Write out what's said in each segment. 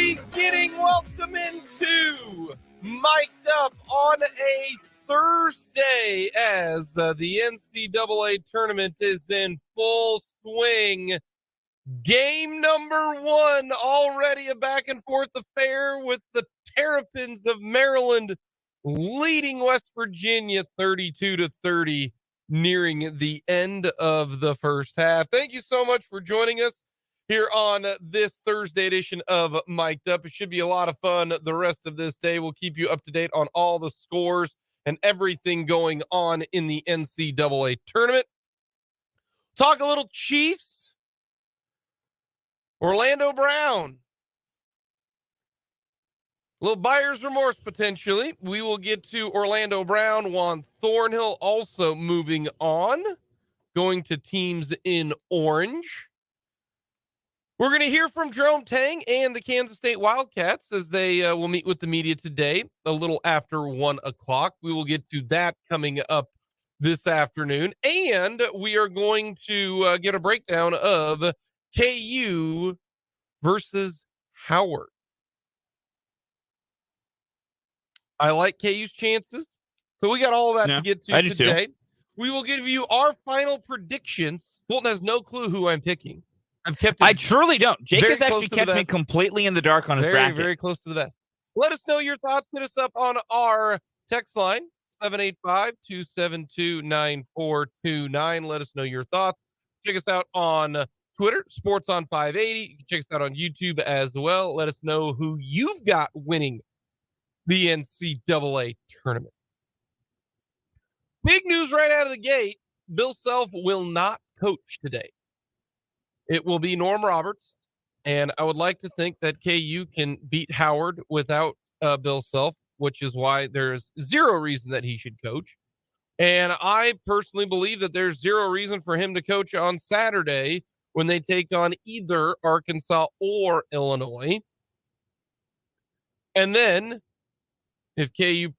beginning. Welcome into Mic'd Up on a Thursday as the NCAA tournament is in full swing. Game number one, already a back and forth affair with the Terrapins of Maryland leading West Virginia 32-30, nearing the end of the first half. Thank you so much for joining us here on this Thursday edition of Mic'd Up. It should be a lot of fun the rest of this day. We'll keep you up to date on all the scores and everything going on in the NCAA tournament. Talk a little Chiefs. Orlando Brown. A little buyer's remorse potentially. We will get to Orlando Brown. Juan Thornhill also moving on, going to teams in orange. We're going to hear from Jerome Tang and the Kansas State Wildcats as they will meet with the media today a little after 1 o'clock. We will get to that coming up this afternoon. And we are going to get a breakdown of KU versus Howard. I like KU's chances. So we got all of that to get to today. Too. We will give you our final predictions. Fulton has no clue who I'm picking. I truly don't. Jake has actually kept me completely in the dark on his bracket. Very close to the vest. Let us know your thoughts. Hit us up on our text line, 785-272-9429. Let us know your thoughts. Check us out on Twitter, Sports on 580. You can check us out on YouTube as well. Let us know who you've got winning the NCAA tournament. Big news right out of the gate. Bill Self will not coach today. It will be Norm Roberts, and I would like to think that KU can beat Howard without Bill Self, which is why there's zero reason that he should coach. And I personally believe that there's zero reason for him to coach on Saturday when they take on either Arkansas or Illinois. And then if KU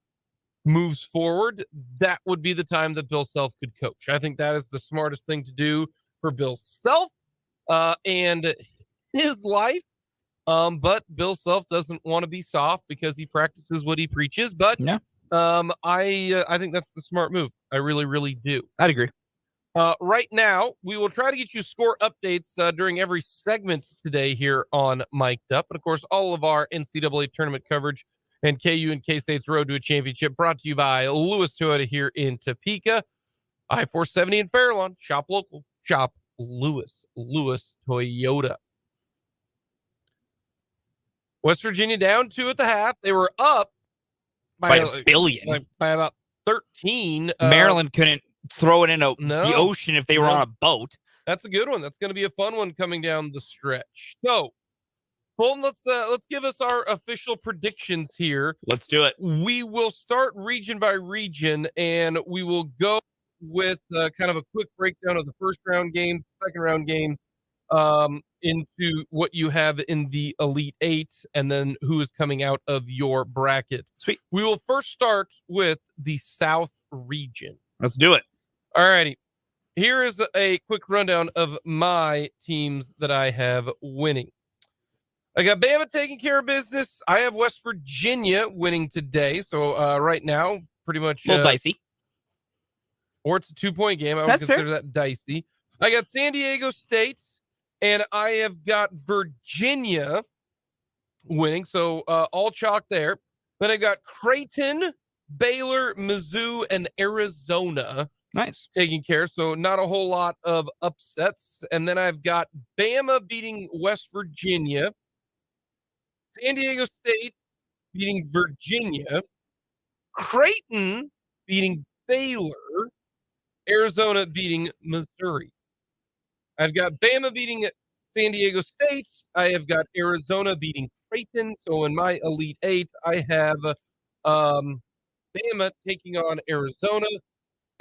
moves forward, that would be the time that Bill Self could coach. I think that is the smartest thing to do for Bill Self and his life. But Bill Self doesn't want to be soft because he practices what he preaches. But I think that's the smart move. I really, really do. I'd agree. Right now, we will try to get you score updates during every segment today here on Mic'd Up. And of course, all of our NCAA tournament coverage and KU and K-State's road to a championship brought to you by Lewis Toyota here in Topeka. I-470 in Fairlawn. Shop local. Shop Lewis Toyota. West Virginia down 2 at the half. They were up by a billion. By about 13. Maryland couldn't throw it in the ocean if they were on a boat. That's a good one. That's going to be a fun one coming down the stretch. So, Fulton, let's give us our official predictions here. Let's do it. We will start region by region, and we will go with kind of a quick breakdown of the first round games, second round games, into what you have in the Elite Eight, and then who is coming out of your bracket. Sweet. We will first start with the South region. Let's do it. All righty. Here is a quick rundown of my teams that I have winning. I got Bama taking care of business. I have West Virginia winning today. So right now, pretty much a little dicey. Or it's a 2-point game. I would consider that dicey. I got San Diego State, and I have got Virginia winning. So all chalk there. Then I got Creighton, Baylor, Mizzou, and Arizona. Nice. Taking care. So not a whole lot of upsets. And then I've got Bama beating West Virginia, San Diego State beating Virginia, Creighton beating Baylor, Arizona beating Missouri. I've got Bama beating San Diego State. I have got Arizona beating Creighton. So in my Elite Eight, I have Bama taking on Arizona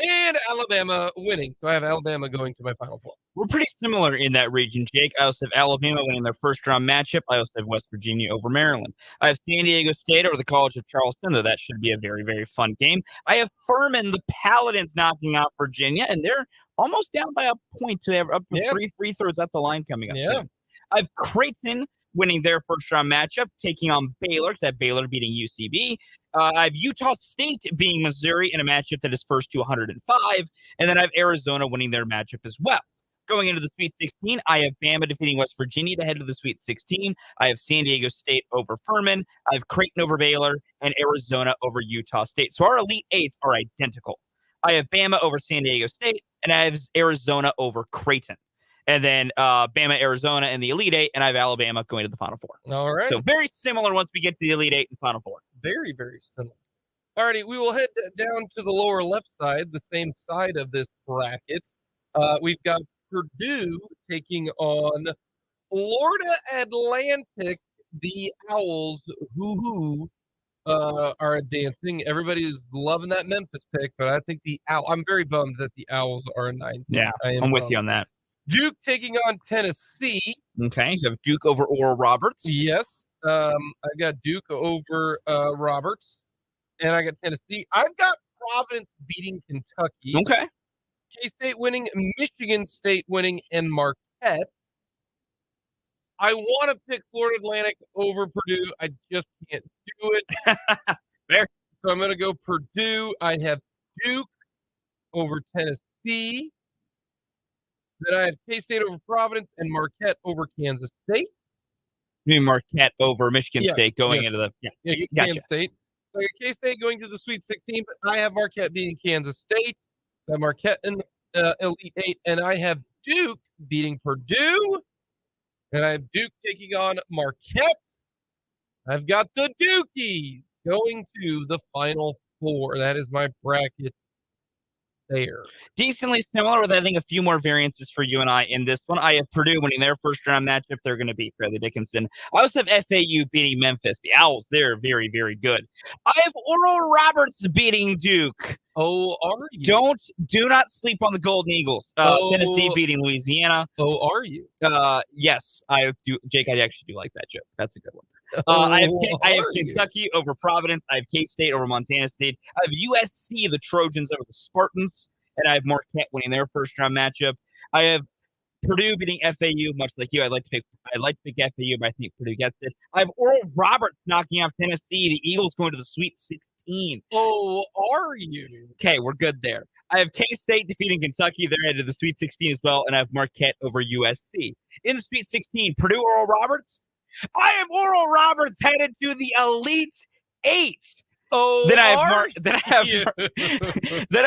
and Alabama winning. So I have Alabama going to my Final Four. We're pretty similar in that region, Jake. I also have Alabama winning their first round matchup. I also have West Virginia over Maryland. I have San Diego State over the College of Charleston, though that should be a very, very fun game. I have Furman, the Paladins, knocking out Virginia, and they're almost down by a point. They have up to 3 free throws at the line coming up. Yeah. I have Creighton winning their first round matchup, taking on Baylor, because I have Baylor beating UCB. I have Utah State beating Missouri in a matchup that is first to 105. And then I have Arizona winning their matchup as well. Going into the Sweet 16, I have Bama defeating West Virginia to head to the Sweet 16. I have San Diego State over Furman. I have Creighton over Baylor and Arizona over Utah State. So our Elite Eights are identical. I have Bama over San Diego State, and I have Arizona over Creighton. And then Bama, Arizona in the Elite Eight, and I have Alabama going to the Final Four. All right. So very similar once we get to the Elite Eight and Final Four. Very, very similar. All righty, we will head down to the lower left side, the same side of this bracket. We've got Purdue taking on Florida Atlantic. The Owls, are advancing. Everybody's loving that Memphis pick, but I think I'm very bummed that the Owls are a 9 seed. Yeah, I'm with you on that. Duke taking on Tennessee. Okay, so Duke over Oral Roberts. Yes, I got Duke over Roberts, and I got Tennessee. I've got Providence beating Kentucky. Okay. K-State winning, Michigan State winning, and Marquette. I want to pick Florida Atlantic over Purdue. I just can't do it. There. So I'm going to go Purdue. I have Duke over Tennessee. Then I have K-State over Providence and Marquette over Kansas State. You mean Marquette over Michigan State going into the Kansas State. So I got K-State going to the Sweet 16, but I have Marquette beating Kansas State. So I have Marquette in the Elite Eight, and I have Duke beating Purdue. And I have Duke taking on Marquette. I've got the Dukies going to the Final Four. That is my bracket there. Decently similar, with I think a few more variances for you and I in this one. I have Purdue winning their first round matchup. They're going to beat Fairleigh Dickinson. I also have FAU beating Memphis. The Owls, they're very, very good. I have Oral Roberts beating Duke. Oh, are you? Do not sleep on the Golden Eagles. Tennessee beating Louisiana. Oh, are you? Yes, I do. Jake, I actually do like that joke. That's a good one. I have Kentucky over Providence. I have K-State over Montana State. I have USC, the Trojans, over the Spartans. And I have Marquette winning their first round matchup. I have Purdue beating FAU, much like you. I'd like to pick FAU, but I think Purdue gets it. I have Oral Roberts knocking off Tennessee. The Eagles going to the Sweet 16. Oh, are you? Okay, we're good there. I have K-State defeating Kentucky. They're headed to the Sweet 16 as well. And I have Marquette over USC. In the Sweet 16, Purdue, Oral Roberts. I have Oral Roberts headed to the Elite Eight. Oh, then I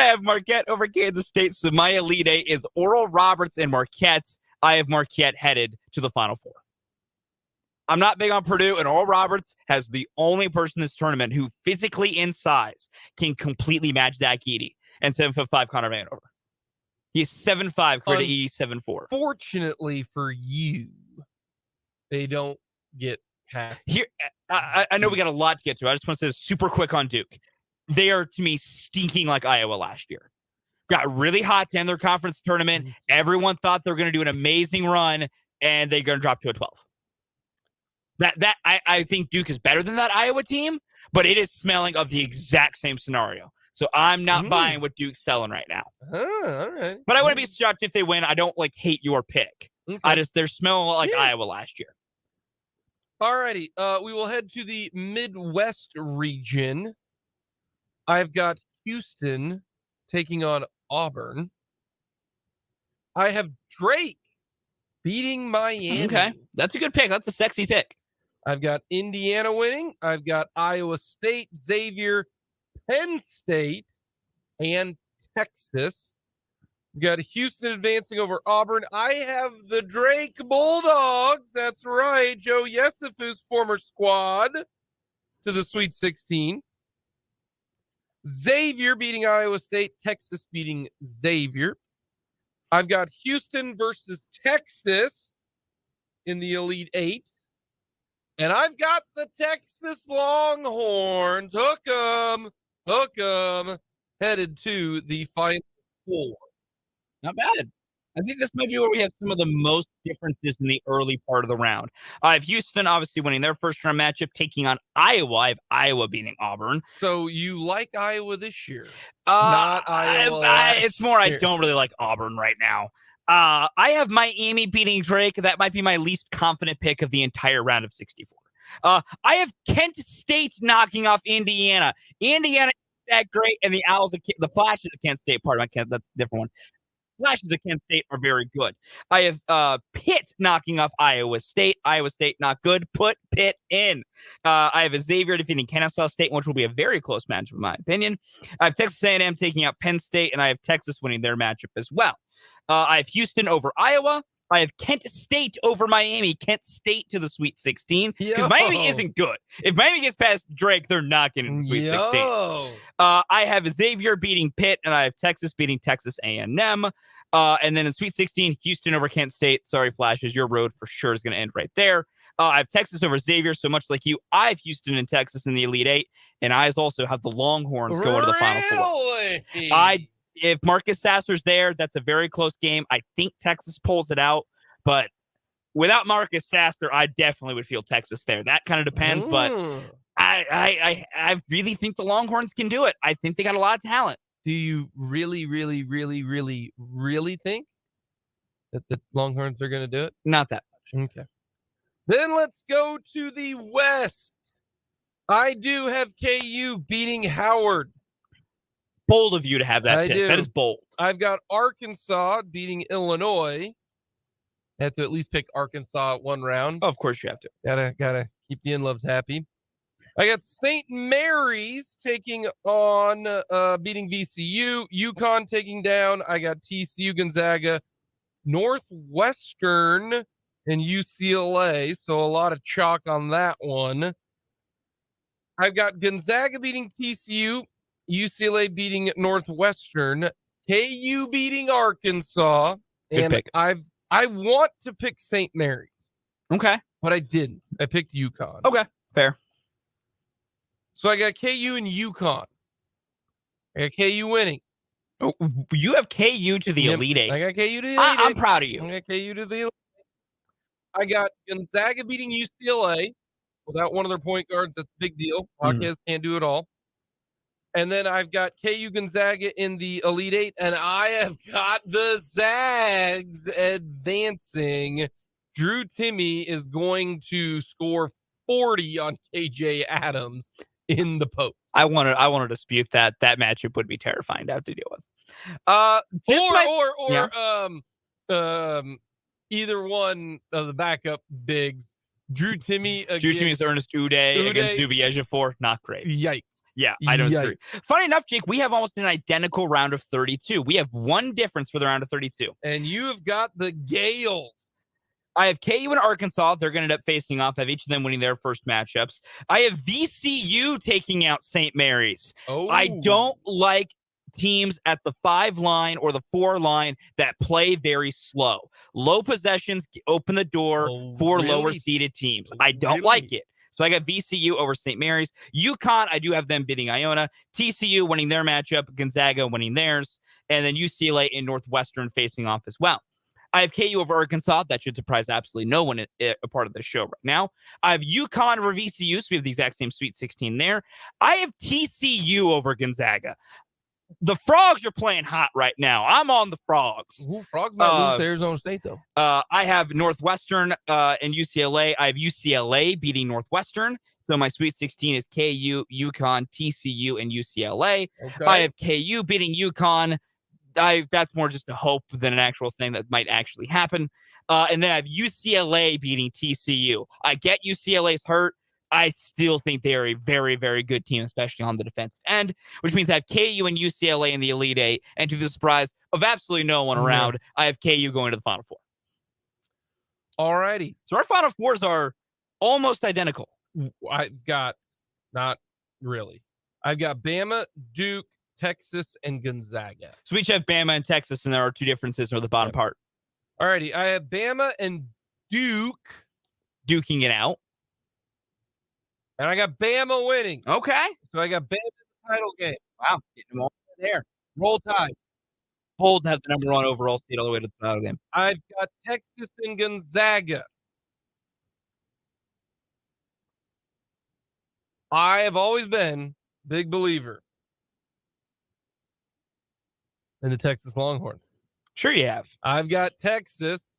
have Marquette over Kansas State. So my Elite Eight is Oral Roberts and Marquette. I have Marquette headed to the Final Four. I'm not big on Purdue, and Oral Roberts has the only person in this tournament who physically in size can completely match Zach Edey and 7'5" Connor Vanover. He's 7'5", Credit Edey 7'4". Fortunately for you, they don't get past here. I know we got a lot to get to. I just want to say super quick on Duke. They are, to me, stinking like Iowa last year. Got really hot to end their conference tournament. Everyone thought they were going to do an amazing run, and they're going to drop to a 12. I think Duke is better than that Iowa team, but it is smelling of the exact same scenario. So I'm not buying what Duke's selling right now. All right. But I wouldn't be shocked if they win. I don't hate your pick. Okay. They're smelling like Iowa last year. All righty. We will head to the Midwest region. I've got Houston taking on Auburn. I have Drake beating Miami. Okay. That's a good pick. That's a sexy pick. I've got Indiana winning. I've got Iowa State, Xavier, Penn State, and Texas. We've got Houston advancing over Auburn. I have the Drake Bulldogs. That's right. Joe Yesufu's former squad to the Sweet 16. Xavier beating Iowa State. Texas beating Xavier. I've got Houston versus Texas in the Elite Eight. And I've got the Texas Longhorns. Hook 'em, headed to the Final Four. Not bad. I think this might be where we have some of the most differences in the early part of the round. I have Houston obviously winning their first round matchup, taking on Iowa. I have Iowa beating Auburn. So you like Iowa this year? Not Iowa. It's more I don't really like Auburn right now. I have Miami beating Drake. That might be my least confident pick of the entire round of 64. I have Kent State knocking off Indiana. Indiana is that great, and the the Flashes of Kent State. Pardon, that's a different one. Flashes of Kent State are very good. I have Pitt knocking off Iowa State. Iowa State not good. Put Pitt in. I have Xavier defeating Kennesaw State, which will be a very close matchup in my opinion. I have Texas A&M taking out Penn State, and I have Texas winning their matchup as well. I have Houston over Iowa. I have Kent State over Miami. Kent State to the Sweet 16 because Miami isn't good. If Miami gets past Drake, they're not getting the Sweet 16. I have Xavier beating Pitt, and I have Texas beating Texas A&M. And then in Sweet 16, Houston over Kent State. Sorry, Flashes, your road for sure is going to end right there. I have Texas over Xavier, so much like you. I have Houston and Texas in the Elite Eight, and I also have the Longhorns going to the Final Four. If Marcus Sasser's there, that's a very close game. I think Texas pulls it out, but without Marcus Sasser, I definitely would feel Texas there. That kind of depends, but I really think the Longhorns can do it. I think they got a lot of talent. Do you really, really, really, really, really think that the Longhorns are going to do it? Not that much. Okay. Then let's go to the West. I do have KU beating Howard. Bold of you to have that pick. That is bold. I've got Arkansas beating Illinois. I have to at least pick Arkansas at one round. Oh, of course you have to. Gotta keep the in-loves happy. I got St. Mary's taking on beating VCU. UConn taking down. I got TCU, Gonzaga, Northwestern, and UCLA. So a lot of chalk on that one. I've got Gonzaga beating TCU, UCLA beating Northwestern, KU beating Arkansas. Good pick. I want to pick St. Mary's. Okay. But I didn't. I picked UConn. Okay. Fair. So I got KU and UConn. I got KU winning. Oh, you have KU to the Elite Eight. I got KU to the Elite I'm Eight. proud of you. I got KU to the Elite Eight. I got Gonzaga beating UCLA without one of their point guards. That's a big deal. Marquez can't do it all. And then I've got KU Gonzaga in the Elite Eight, and I have got the Zags advancing. Drew Timme is going to score 40 on KJ Adams in the post. I want to dispute that. That matchup would be terrifying to have to deal with. Either one of the backup bigs. Drew Timme is Ernest Uday against Zubi Ejiofor. Not great. Yikes. Yeah, I don't agree. Funny enough, Jake, we have almost an identical round of 32. We have one difference for the round of 32. And you've got the Gales. I have KU and Arkansas. They're going to end up facing off. I have each of them winning their first matchups. I have VCU taking out St. Mary's. Oh. I don't like teams at the 5 line or the 4 line that play very slow. Low possessions open the door for lower seeded teams. I don't like it. So I got VCU over St. Mary's. UConn, I do have them beating Iona. TCU winning their matchup. Gonzaga winning theirs. And then UCLA and Northwestern facing off as well. I have KU over Arkansas. That should surprise absolutely no one a part of the show right now. I have UConn over VCU, so we have the exact same Sweet 16 there. I have TCU over Gonzaga. The Frogs are playing hot right now. I'm on the Frogs. Frogs might lose to Arizona State, though. I have Northwestern and UCLA. I have UCLA beating Northwestern. So my Sweet 16 is KU, UConn, TCU, and UCLA. Okay. I have KU beating UConn. That's more just a hope than an actual thing that might actually happen. And then I have UCLA beating TCU. I get UCLA's hurt. I still think they are a very, very good team, especially on the defensive end, which means I have KU and UCLA in the Elite Eight. And to the surprise of absolutely no one around, I have KU going to the Final Four. All righty. So our Final Fours are almost identical. I've got, not really. I've got Bama, Duke, Texas, and Gonzaga. So we each have Bama and Texas, and there are 2 differences near the bottom part. All righty. I have Bama and Duke duking it out. And I got Bama winning. Okay. So I got Bama in the title game. Wow. Getting them all there. Roll Tide. Bold to have the number 1 overall seed all the way to the title game. I've got Texas and Gonzaga. I have always been a big believer in the Texas Longhorns. Sure you have. I've got Texas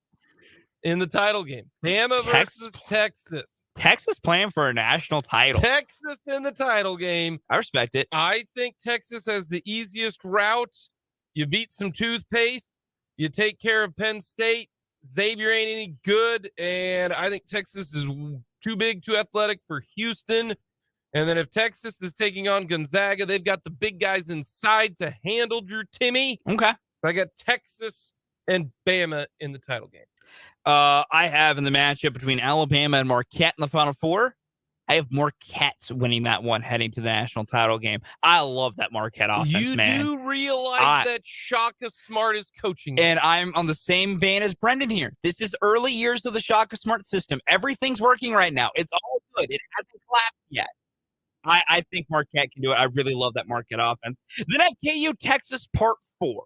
in the title game. Bama versus Texas. Texas playing for a national title. Texas in the title game. I respect it. I think Texas has the easiest route. You beat some toothpaste. You take care of Penn State. Xavier ain't any good. And I think Texas is too big, too athletic for Houston. And then if Texas is taking on Gonzaga, they've got the big guys inside to handle Drew Timme. Okay. So I got Texas and Bama in the title game. I have in the matchup between Alabama and Marquette in the Final Four. I have Marquette winning that one heading to the national title game. I love that Marquette offense, man. You do realize that Shaka Smart is coaching. And I'm on the same vein as Brendan here. This is early years of the Shaka Smart system. Everything's working right now. It's all good. It hasn't collapsed yet. I think Marquette can do it. I really love that Marquette offense. Then I have KU Texas Part 4.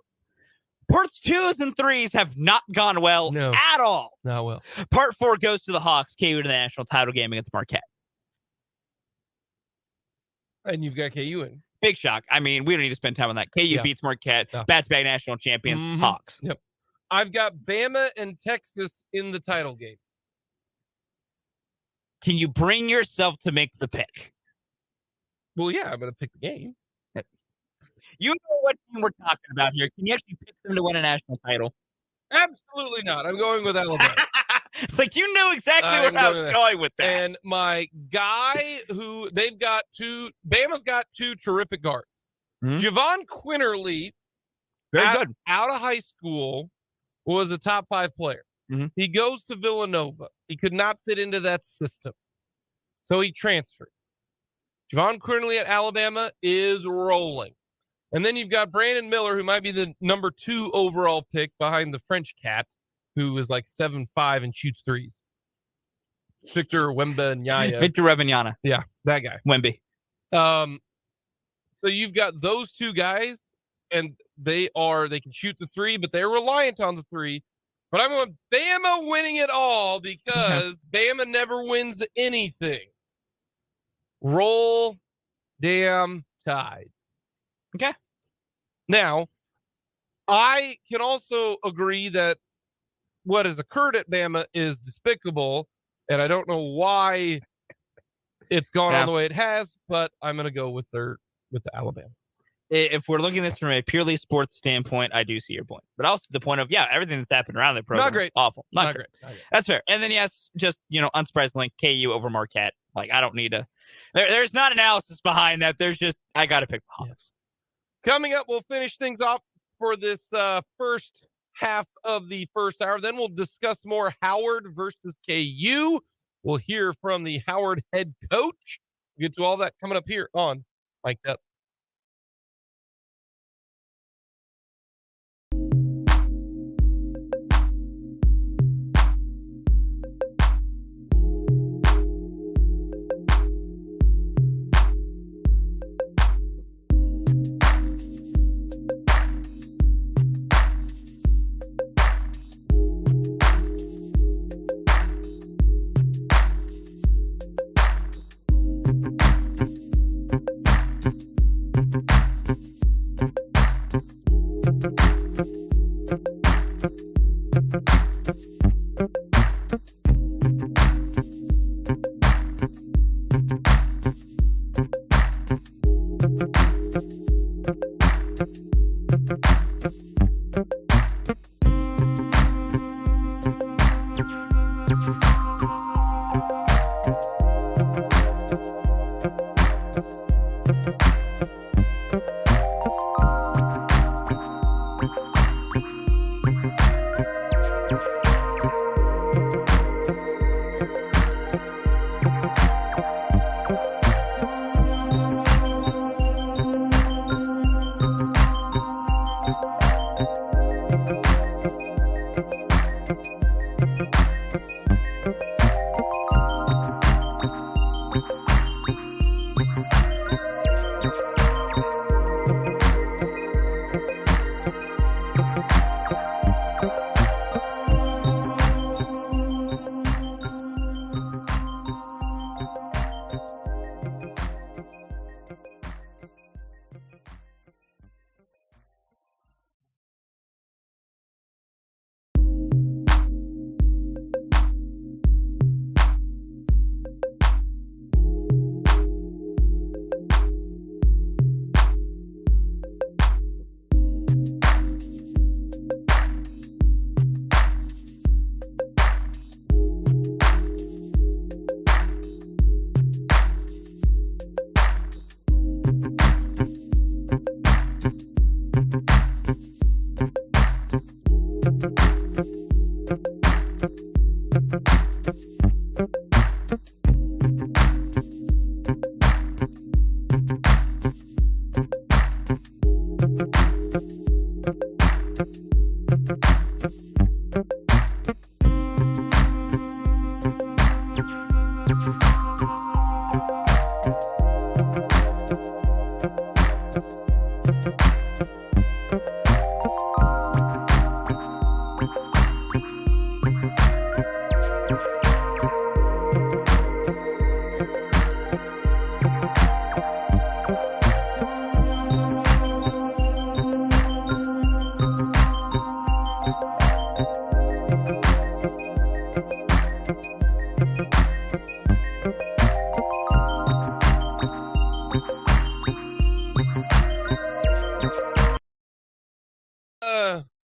Parts 2s and 3s have not gone well at all. Not well. Part 4 goes to the Hawks, KU to the national title game against Marquette. And you've got KU in. Big shock. I mean, we don't need to spend time on that. KU beats Marquette. Back-to-back national champions, Hawks. Yep. I've got Bama and Texas in the title game. Can you bring yourself to make the pick? Well, yeah, I'm going to pick the game. You know what team we're talking about here. Can you actually pick them to win a national title? Absolutely not. I'm going with Alabama. It's like you knew exactly where I was going with that. And my guy who Bama's got two terrific guards. Javon Quinterly, very good. Out of high school, was a top 5 player. He goes to Villanova. He could not fit into that system. So he transferred. Javon Quinterly at Alabama is rolling. And then you've got Brandon Miller, who might be the number 2 overall pick behind the French cat, who is like 7'5" and shoots threes. Victor Wembanyama. Victor Wembanyama. Yeah, that guy. Wemby. So you've got those two guys, and they can shoot the three, but they're reliant on the three. But I'm going Bama winning it all because Bama never wins anything. Roll damn Tide. Okay. Now, I can also agree that what has occurred at Bama is despicable, and I don't know why it's gone on the way it has, but I'm going to go with the Alabama. If we're looking at this from a purely sports standpoint, I do see your point. But also the point of, everything that's happened around the program. Not great. Awful. Not great. That's fair. And then, yes, just, unsurprisingly, KU over Marquette. Like, I don't need to. There's not analysis behind that. There's just, I got to pick the Hawks. Yes. Coming up, we'll finish things off for this first half of the first hour. Then we'll discuss more Howard versus KU. We'll hear from the Howard head coach. We'll get to all that coming up here on Mic'd Up.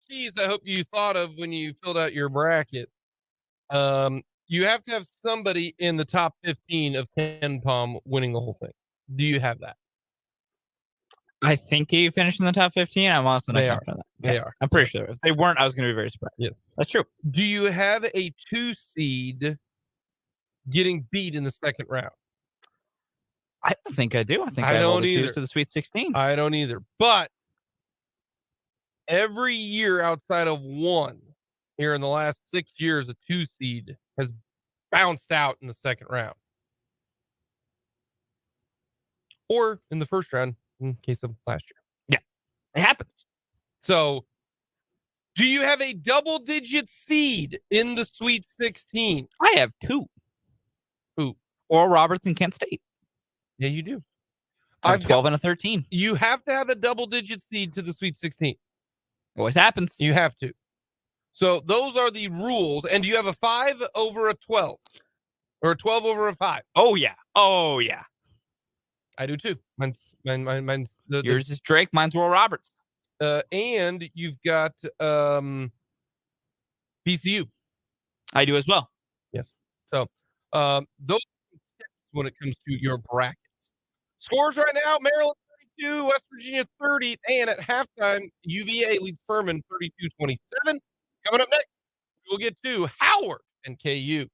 keys I hope you thought of when you filled out your bracket. You have to have somebody in the top 15 of Ken Palm winning the whole thing. Do you have that? I think he finished in the top 15. I'm honestly not They confident are. of that. They are. I'm pretty sure. If they weren't, I was going to be very surprised. Yes. That's true. Do you have a 2 seed getting beat in the second round? I don't think I do. I think I have don't all the either. twos to the Sweet 16. I don't either. But every year outside of one here in the last 6 years, a 2 seed has bounced out in the second round. Or in the first round, in case of last year. It happens. So, do you have a double-digit seed in the Sweet 16? I have 2. Who? Oral Roberts and Kent State. Yeah, you do. I have 12 and a 13. You have to have a double-digit seed to the Sweet 16. Always happens. You have to. So, those are the rules. And do you have a 5 over a 12? Or a 12 over a 5? Oh, yeah. Oh, yeah. I do too. Mine's Yours is Drake. Mine's Oral Roberts. And you've got PCU. I do as well. Yes. So those tips when it comes to your brackets. Scores right now: Maryland 32, West Virginia 30, and at halftime, UVA leads Furman 32-27. Coming up next, we'll get to Howard and KU.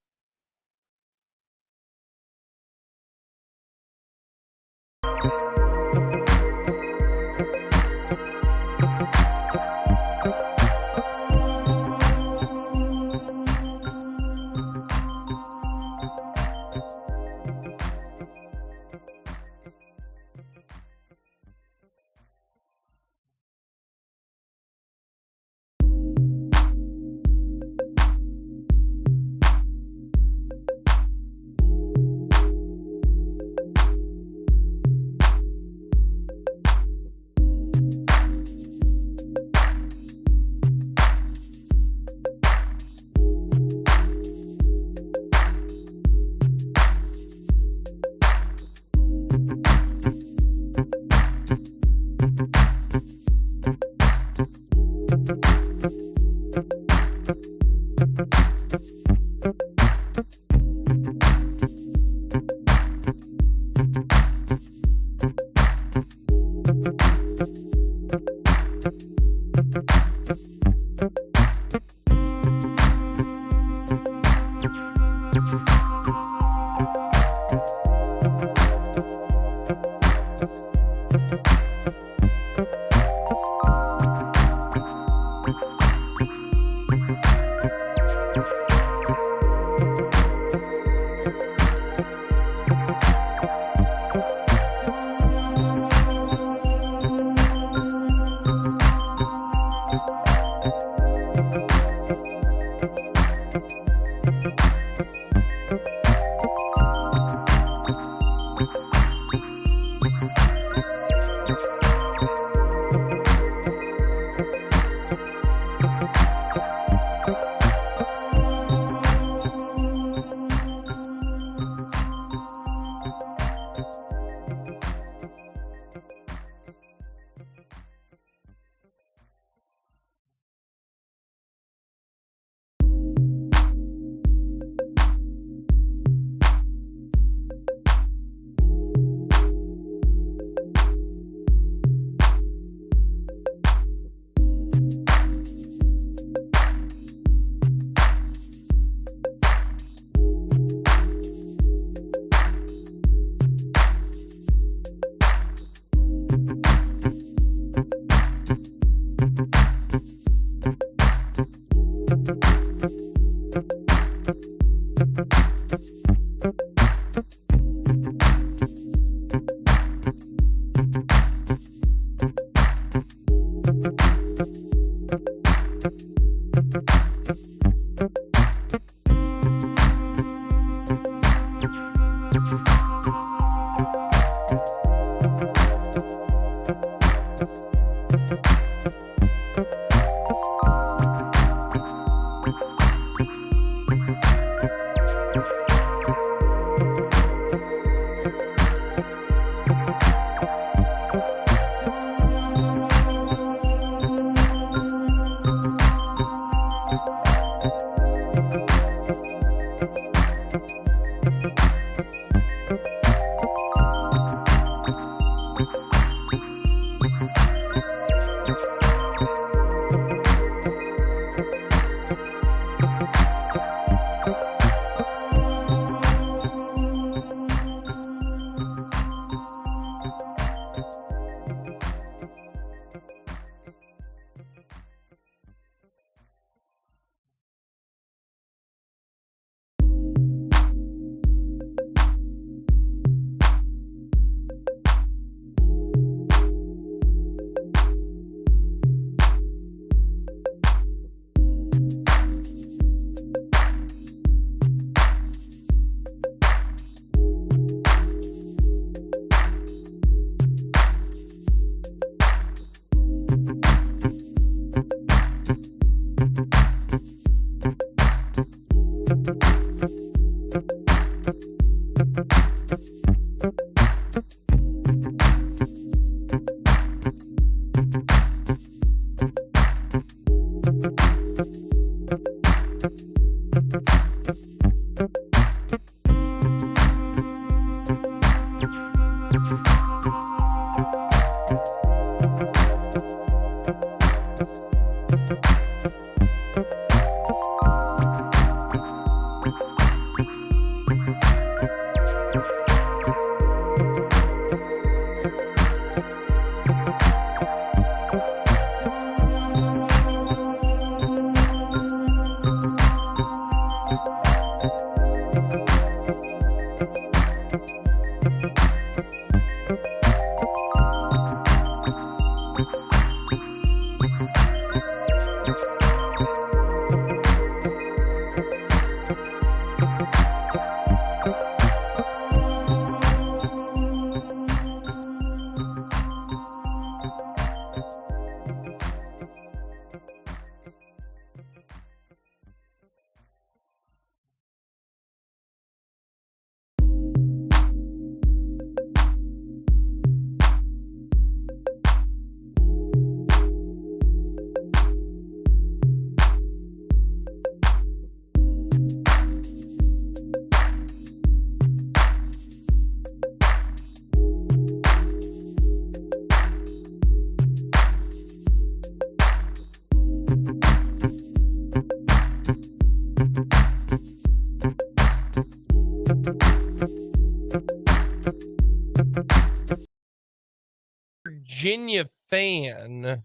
Virginia fan,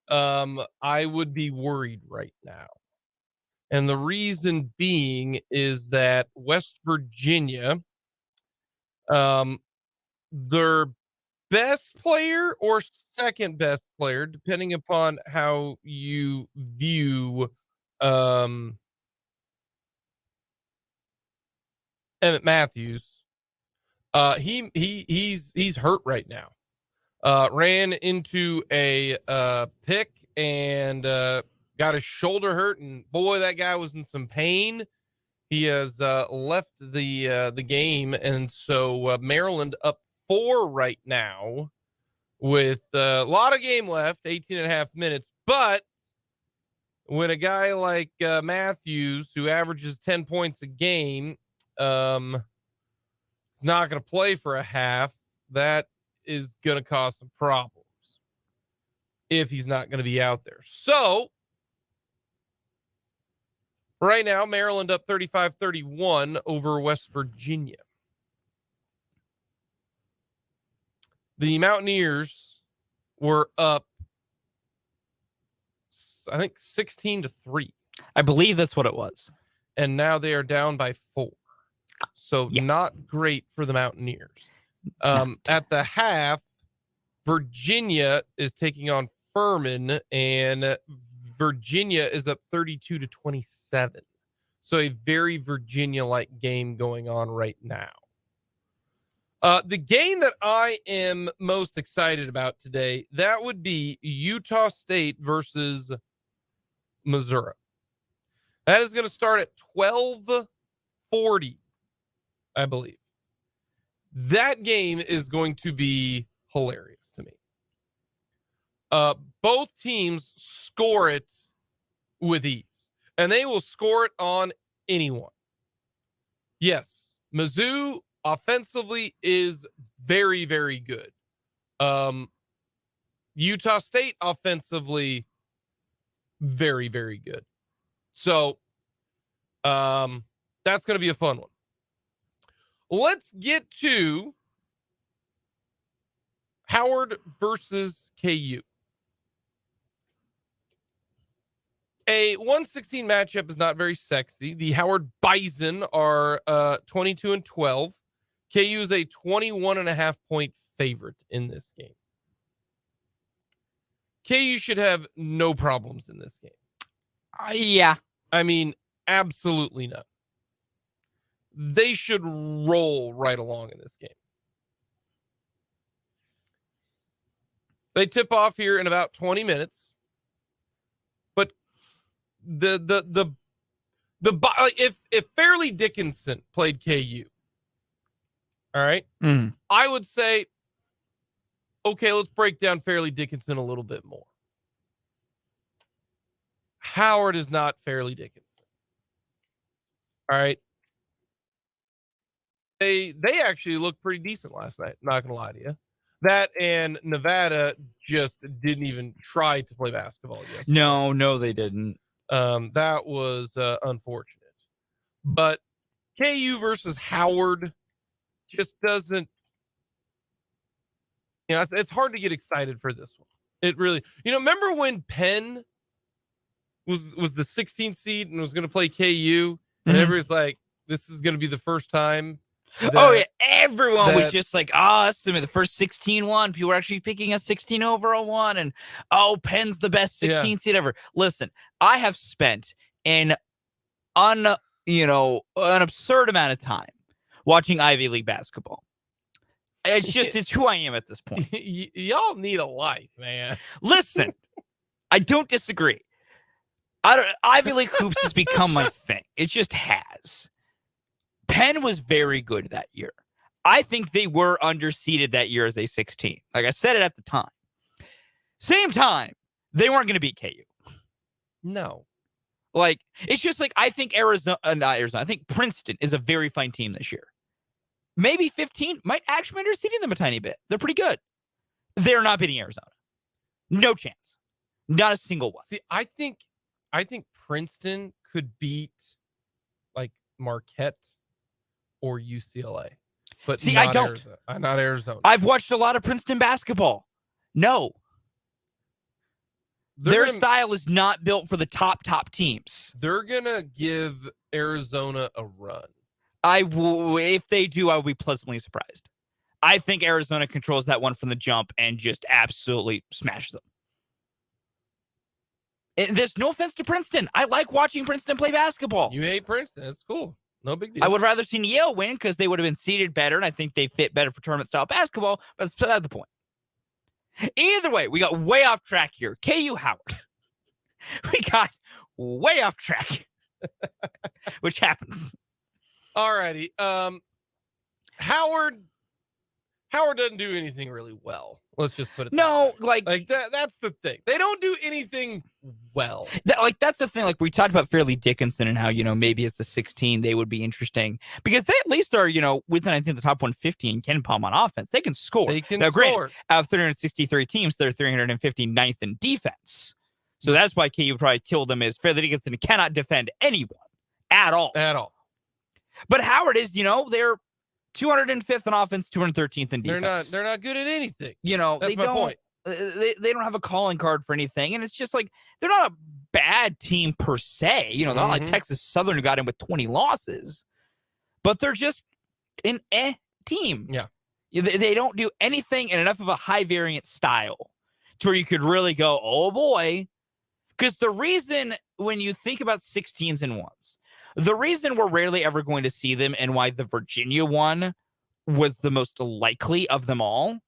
I would be worried right now. And the reason being is that West Virginia, their best player or second best player, depending upon how you view Emmett Matthews, he's hurt right now. Ran into a pick and got his shoulder hurt, and boy, that guy was in some pain. He has left the game, and so Maryland up 4 right now with a lot of game left, 18 and a half minutes. But when a guy like Matthews, who averages 10 points a game, is not going to play for a half, that is going to cause some problems if he's not going to be out there. So right now, Maryland up 35-31 over West Virginia. The Mountaineers were up, I think, 16-3. I believe that's what it was. And now they are down by 4. So not great for the Mountaineers. At the half, Virginia is taking on Furman, and Virginia is up 32-27. So a very Virginia-like game going on right now. The game that I am most excited about today, that would be Utah State versus Missouri. That is going to start at 12:40, I believe. That game is going to be hilarious to me. Both teams score it with ease, and they will score it on anyone. Yes, Mizzou offensively is very, very good. Utah State offensively, very, very good. So that's going to be a fun one. Let's get to Howard versus KU. A 116 matchup is not very sexy. The Howard Bison are 22-12. KU is a 21.5 point favorite in this game. KU should have no problems in this game. Yeah. I mean, absolutely none. They should roll right along in this game. They tip off here in about 20 minutes. But if Fairleigh Dickinson played KU, all right, I would say, okay, let's break down Fairleigh Dickinson a little bit more. Howard is not Fairleigh Dickinson. All right. They actually looked pretty decent last night. Not gonna lie to you. That and Nevada just didn't even try to play basketball yesterday. No, they didn't. That was unfortunate. But KU versus Howard just doesn't, it's hard to get excited for this one. It really, remember when Penn was the 16th seed and was going to play KU, and everybody's like, this is going to be the first time. Everyone was just like, this is the first 16-1. People were actually picking a 16 over a 1, and Penn's the best 16 seed ever. Listen, I have spent an absurd amount of time watching Ivy League basketball. It's who I am at this point. Y'all need a life, man. Listen, I don't disagree. Ivy League hoops has become my thing. It just has. Penn was very good that year. I think they were underseeded that year as a 16. Like I said it at the time. Same time, they weren't going to beat KU. No. Like, it's just like, I think I think Princeton is a very fine team this year. Maybe 15 might actually be underseeding them a tiny bit. They're pretty good. They're not beating Arizona. No chance. Not a single one. See, I think Princeton could beat like Marquette or UCLA. But see, I don't. Not Arizona. I've watched a lot of Princeton basketball. No. Their style is not built for the top teams. They're going to give Arizona a run. If they do, I will be pleasantly surprised. I think Arizona controls that one from the jump and just absolutely smashes them. And there's no offense to Princeton. I like watching Princeton play basketball. You hate Princeton. It's cool. No big deal. I would rather see Yale win because they would have been seeded better, and I think they fit better for tournament-style basketball, but that's beside the point. Either way, we got way off track here. KU Howard. We got way off track, which happens. Alrighty. Howard doesn't do anything really well. Let's just put it that way. Like that's the thing. They don't do anything well. That's the thing. Like we talked about Fairleigh Dickinson and how, maybe as the 16 they would be interesting because they at least are, within I think the top 150 in Ken Palm on offense. They can score. Now, granted, out of 363 teams, they're 359th in defense. So that's why KU probably killed them is Fairleigh Dickinson cannot defend anyone at all. But Howard is, they're 205th in offense, 213th in defense. They're not good at anything. That's my point. They don't have a calling card for anything, and it's just like they're not a bad team per se. They're not like Texas Southern who got in with 20 losses, but they're just an team. Yeah, they don't do anything in enough of a high variant style to where you could really go, oh boy. Because the reason when you think about 16s and 1s, the reason we're rarely ever going to see them and why the Virginia one was the most likely of them all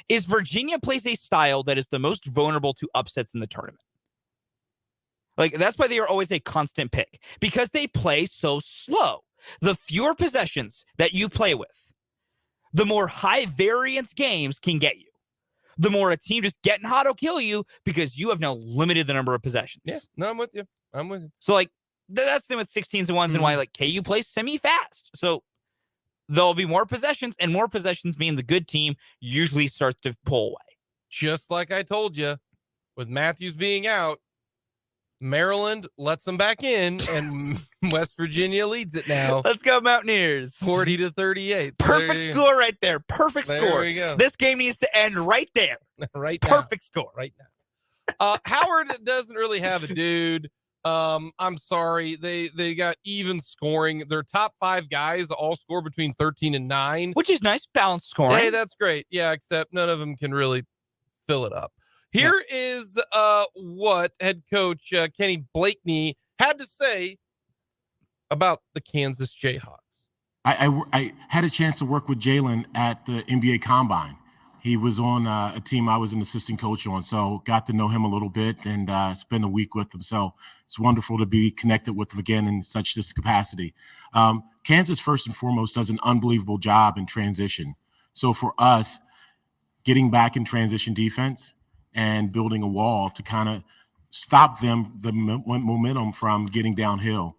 is Virginia plays a style that is the most vulnerable to upsets in the tournament. Like, that's why they are always a constant pick because they play so slow. The fewer possessions that you play with, the more high variance games can get you. The more a team just getting hot will kill you because you have now limited the number of possessions. Yeah, no, I'm with you. So, like, that's the thing with 16s and 1s and why, like, KU plays semi-fast. So, there'll be more possessions, and more possessions mean the good team usually starts to pull away. Just like I told you, with Matthews being out, Maryland lets them back in, and West Virginia leads it now. Let's go Mountaineers. 40-38. Perfect score right there. Perfect score. There we go. This game needs to end right there. Right now. Perfect score. Right now. Howard doesn't really have a dude. I'm sorry. They got even scoring. Their top 5 guys all score between 13 and 9. Which is nice. Balanced scoring. Hey, that's great. Yeah, except none of them can really fill it up. Here is what head coach Kenny Blakeney had to say about the Kansas Jayhawks. I had a chance to work with Jalen at the NBA Combine. He was on a team I was an assistant coach on, so got to know him a little bit and spend a week with him. So it's wonderful to be connected with him again in such this capacity. Kansas, first and foremost, does an unbelievable job in transition. So for us, getting back in transition defense and building a wall to kind of stop them, the momentum from getting downhill.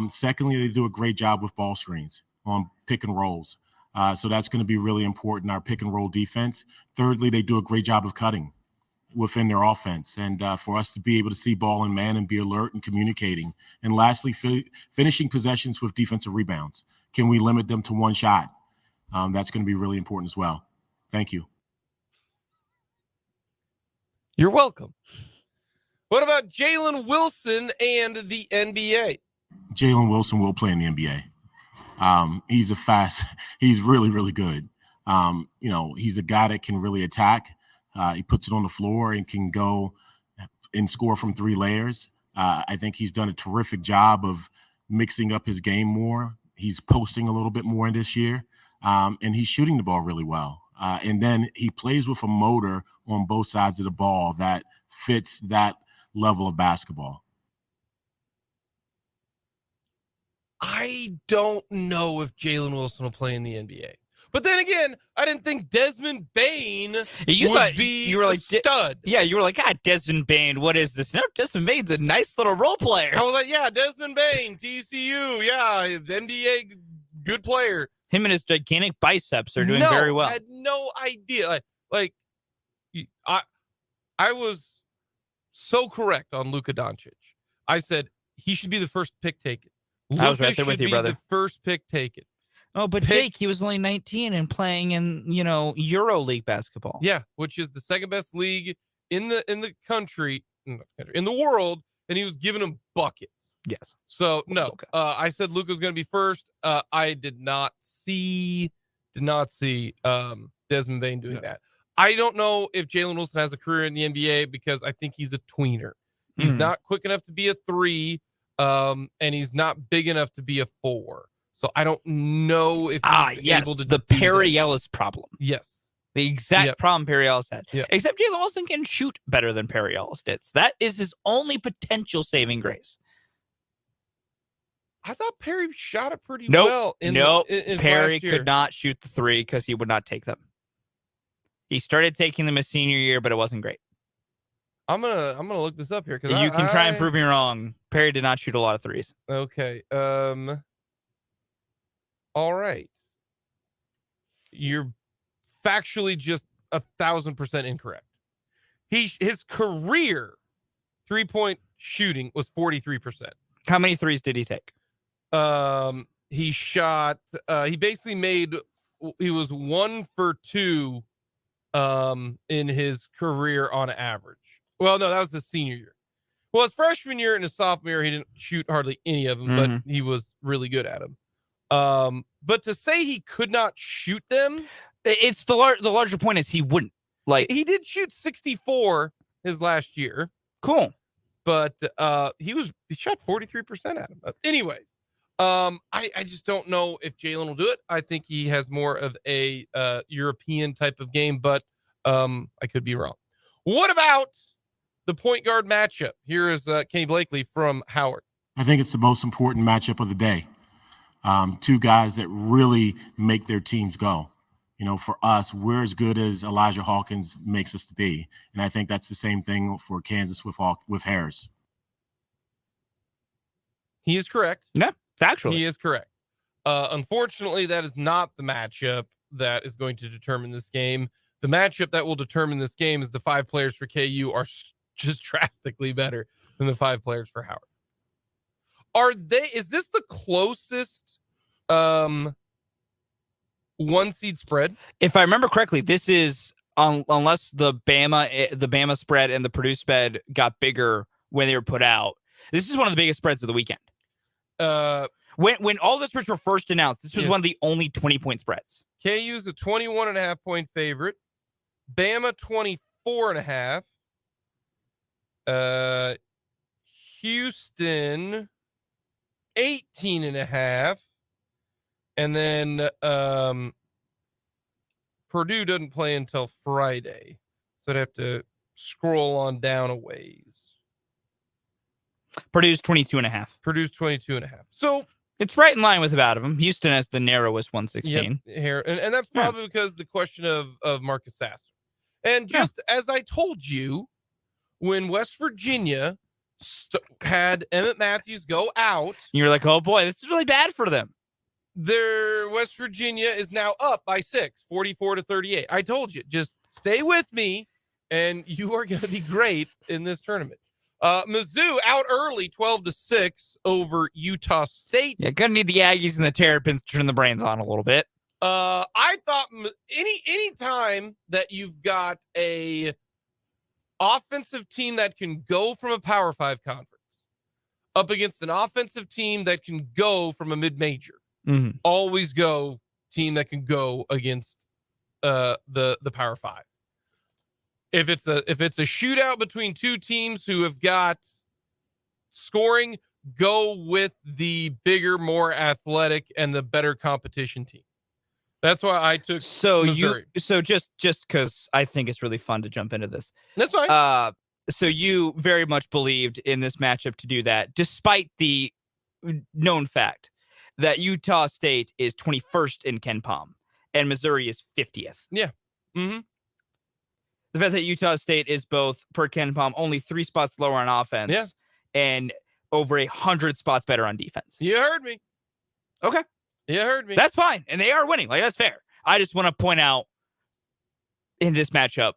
Secondly, they do a great job with ball screens on pick and rolls. So that's going to be really important, our pick and roll defense. Thirdly, they do a great job of cutting within their offense, and for us to be able to see ball in man and be alert and communicating. And lastly, finishing possessions with defensive rebounds. Can we limit them to one shot? That's going to be really important as well. Thank you. You're welcome. What about Jalen Wilson and the NBA? Jalen Wilson will play in the NBA. He's really, really good. He's a guy that can really attack. He puts it on the floor and can go and score from 3 layers. I think he's done a terrific job of mixing up his game more. He's posting a little bit more this year, and he's shooting the ball really well. And then he plays with a motor on both sides of the ball that fits that level of basketball. I don't know if Jalen Wilson will play in the NBA. But then again, I didn't think Desmond Bane would be a stud. You were like, Desmond Bane, what is this? No, Desmond Bane's a nice little role player. I was like, yeah, Desmond Bane, TCU, yeah, NBA, good player. Him and his gigantic biceps are doing very well. I had no idea. I was so correct on Luka Doncic. I said he should be the first pick taken. I was right there with you, brother. The first pick taken. Oh, but Jake, he was only 19 and playing in, Euro League basketball. Yeah, which is the second best league in the country, in the world, and he was giving them buckets. Yes. So no, I said Luka was going to be first. I did not see Desmond Bane doing that. I don't know if Jalen Wilson has a career in the NBA because I think he's a tweener. He's not quick enough to be a 3, and he's not big enough to be a 4. So I don't know if he's able to the Perry Ellis problem. Yes. The exact problem Perry Ellis had. Yep. Except Jalen Wilson can shoot better than Perry Ellis did. So that is his only potential saving grace. I thought Perry shot it pretty well. Perry could not shoot the 3 because he would not take them. He started taking them his senior year, but it wasn't great. I'm gonna look this up here because you can try and prove me wrong. Perry did not shoot a lot of 3s. Okay. All right. You're factually just 1,000% incorrect. His career 3-point shooting was 43%. How many 3s did he take? He shot. He basically he was 1 for 2 in his career on average. Well, no, that was his senior year. Well, his freshman year and his sophomore year, he didn't shoot hardly any of them, but he was really good at them. But to say he could not shoot them, it's the larger point is he wouldn't. Like, he did shoot 64 his last year. Cool. But he shot 43% at him. Anyways, I just don't know if Jalen will do it. I think he has more of a European type of game, but I could be wrong. What about the point guard matchup? Here is Kenny Blakely from Howard. I think it's the most important matchup of the day. 2 guys that really make their teams go. For us, we're as good as Elijah Hawkins makes us to be. And I think that's the same thing for Kansas with Harris. He is correct. Yeah, factually. He is correct. Unfortunately, that is not the matchup that is going to determine this game. The matchup that will determine this game is the 5 players for KU are just drastically better than the 5 players for Howard. Is this the closest 1 seed spread? If I remember correctly, this is unless the Bama spread and the Purdue spread got bigger when they were put out. This is one of the biggest spreads of the weekend. When all the spreads were first announced, this was one of the only 20-point spreads. KU's a 21.5 point favorite. Bama 24.5. Houston 18.5. And then Purdue doesn't play until Friday. So I'd have to scroll on down a ways. Purdue's 22.5. Purdue's 22.5. So it's right in line with about of them. Houston has the narrowest 116. Yep, here. And that's probably because the question of Marcus Sasser. And just as I told you, when West Virginia had Emmett Matthews go out. You're like, oh boy, this is really bad for them. West Virginia is now up by 6, 44-38. I told you, just stay with me, and you are going to be great in this tournament. Mizzou out early, 12-6 over Utah State. Yeah, gonna need the Aggies and the Terrapins to turn the brains on a little bit. I thought any time that you've got a offensive team that can go from a Power 5 conference up against an offensive team that can go from a mid-major, always go team that can go against the Power 5. If it's a shootout between two teams who have got scoring, go with the bigger, more athletic, and the better competition team. That's why I took Missouri. Just because I think it's really fun to jump into this. That's fine. So you very much believed in this matchup to do that, despite the known fact that Utah State is 21st in KenPom and Missouri is 50th. Yeah. Mm-hmm. The fact that Utah State is both, per KenPom, only 3 spots lower on offense and over 100 spots better on defense. You heard me. Okay. You heard me. That's fine. And they are winning. Like, that's fair. I just want to point out in this matchup,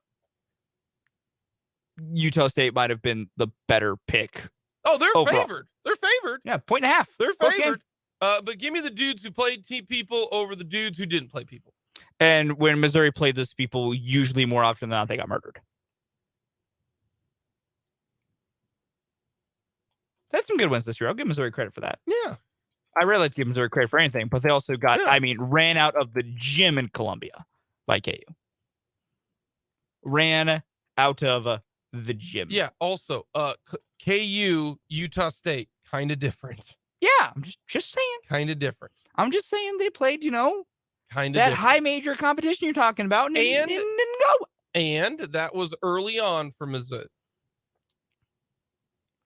Utah State might have been the better pick. Oh, they're overall. favored. They're favored. Yeah, 1.5. They're favored. But give me the dudes who played people over the dudes who didn't play people. And when Missouri played those people, usually more often than not, they got murdered. That's some good ones this year. I'll give Missouri credit for that. Yeah. I really like to give Missouri credit for anything, but they also got, ran out of the gym in Columbia by KU. Ran out of the gym. Yeah. Also, KU, Utah State, kind of different. Yeah. I'm just saying. Kind of different. I'm just saying they played, kind of that high major competition you're talking about and didn't go. And that was early on for Mizzou.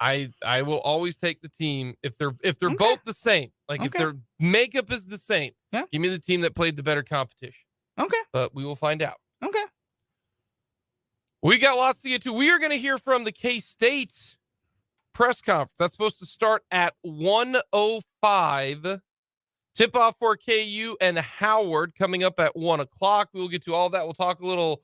I will always take the team if they're both the same. Like if their makeup is the same, give me the team that played the better competition. Okay. But we will find out. Okay. We got lots to get to. We are going to hear from the K-State press conference. That's supposed to start at 1:05. Tip-off for KU and Howard coming up at 1 o'clock. We'll get to all that. We'll talk a little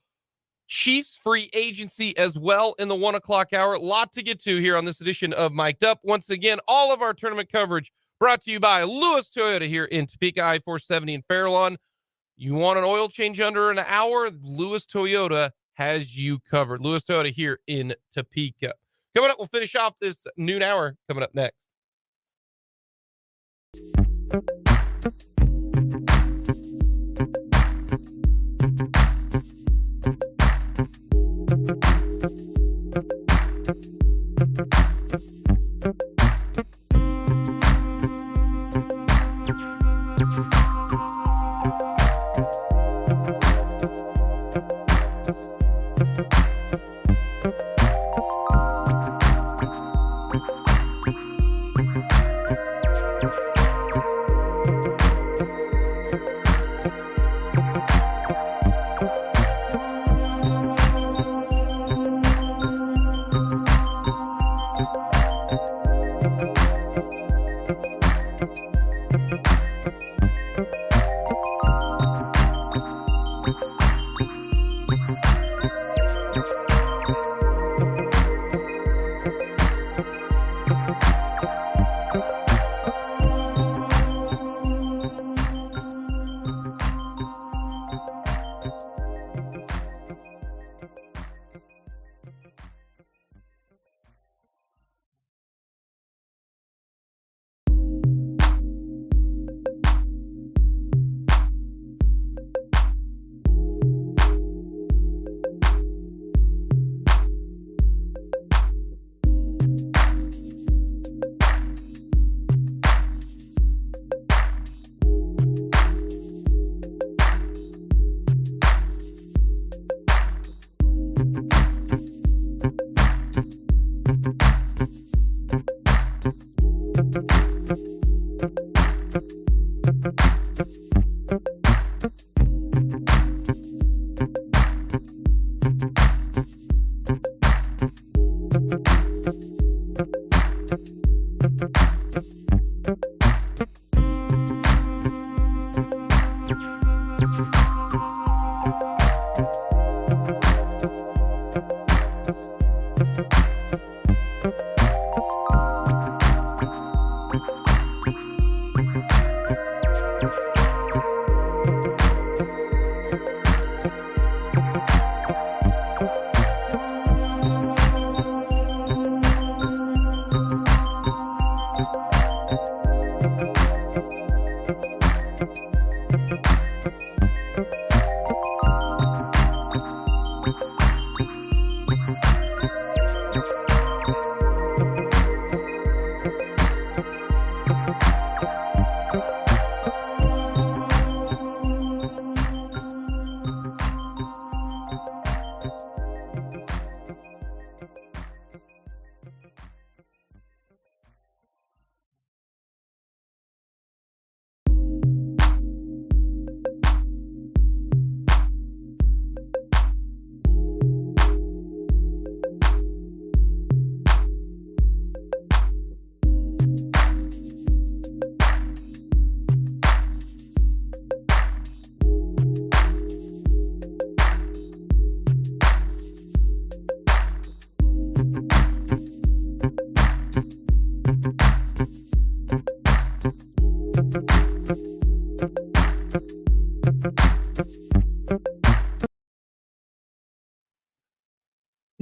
Chiefs free agency as well in the 1 o'clock hour. A lot to get to here on this edition of Mic'd Up. Once again, all of our tournament coverage brought to you by Lewis Toyota here in Topeka, I-470 in Fairlawn. You want an oil change under an hour? Lewis Toyota has you covered. Lewis Toyota here in Topeka. Coming up, we'll finish off this noon hour coming up next.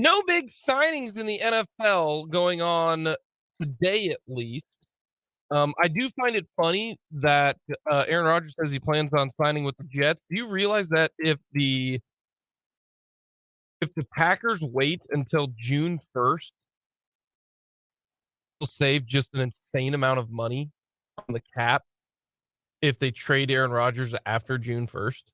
No big signings in the NFL going on today, at least. I do find it funny that Aaron Rodgers says he plans on signing with the Jets. Do you realize that if the Packers wait until June 1st, they'll save just an insane amount of money on the cap if they trade Aaron Rodgers after June 1st?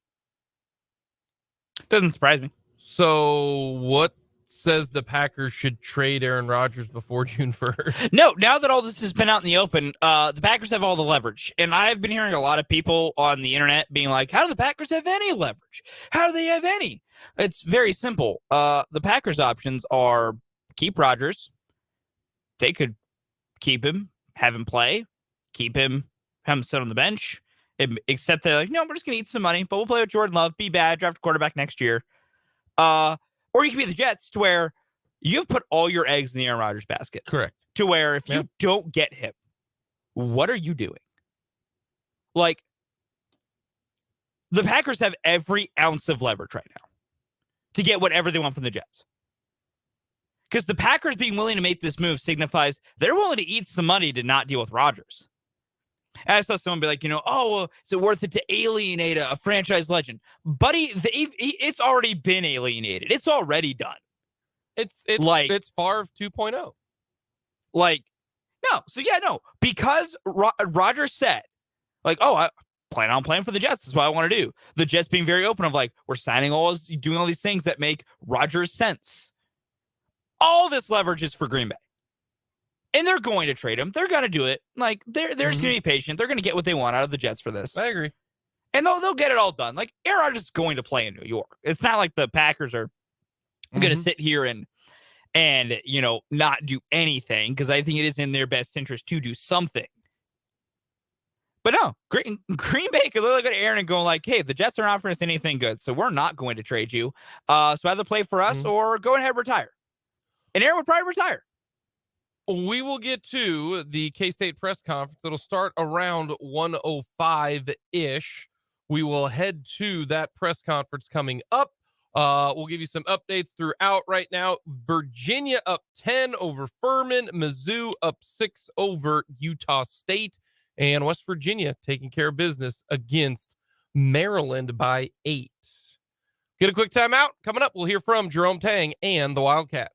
Doesn't surprise me. So what says the Packers should trade Aaron Rodgers before June 1st? No, now that all this has been out in the open, the Packers have all the leverage. And I've been hearing a lot of people on the internet being like, how do the Packers have any leverage? How do they have any? It's very simple. The Packers' options are keep Rodgers. They could keep him, have him play, keep him, have him sit on the bench. Except they're like, no, we're just going to eat some money, but we'll play with Jordan Love, be bad, draft a quarterback next year. Or you can be the Jets, to where you've put all your eggs in the Aaron Rodgers basket. Correct. To where if you don't get him, what are you doing? Like, the Packers have every ounce of leverage right now to get whatever they want from the Jets. Because the Packers being willing to make this move signifies they're willing to eat some money to not deal with Rodgers. And I saw someone be like, is it worth it to alienate a franchise legend? Buddy, it's already been alienated. It's already done. It's Favre 2.0. Like, no. So, yeah, no. Because Rodgers said, like, I plan on playing for the Jets. That's what I want to do. The Jets being very open of, like, we're doing all these things that make Rodgers sense. All this leverage is for Green Bay. And they're going to trade him. They're going to do it. Like, they're just going to be patient. They're going to get what they want out of the Jets for this. I agree. And they'll get it all done. Like, Aaron Rodgers is going to play in New York. It's not like the Packers are going to sit here and not do anything, because I think it is in their best interest to do something. But no, Green Bay could literally go to Aaron and go like, hey, the Jets aren't offering us anything good, so we're not going to trade you. So either play for us or go ahead and retire. And Aaron would probably retire. We will get to the K-State press conference. It'll start around 1:05-ish. We will head to that press conference coming up. We'll give you some updates throughout right now. Virginia up 10 over Furman. Mizzou up 6 over Utah State. And West Virginia taking care of business against Maryland by 8. Get a quick timeout. Coming up, we'll hear from Jerome Tang and the Wildcats.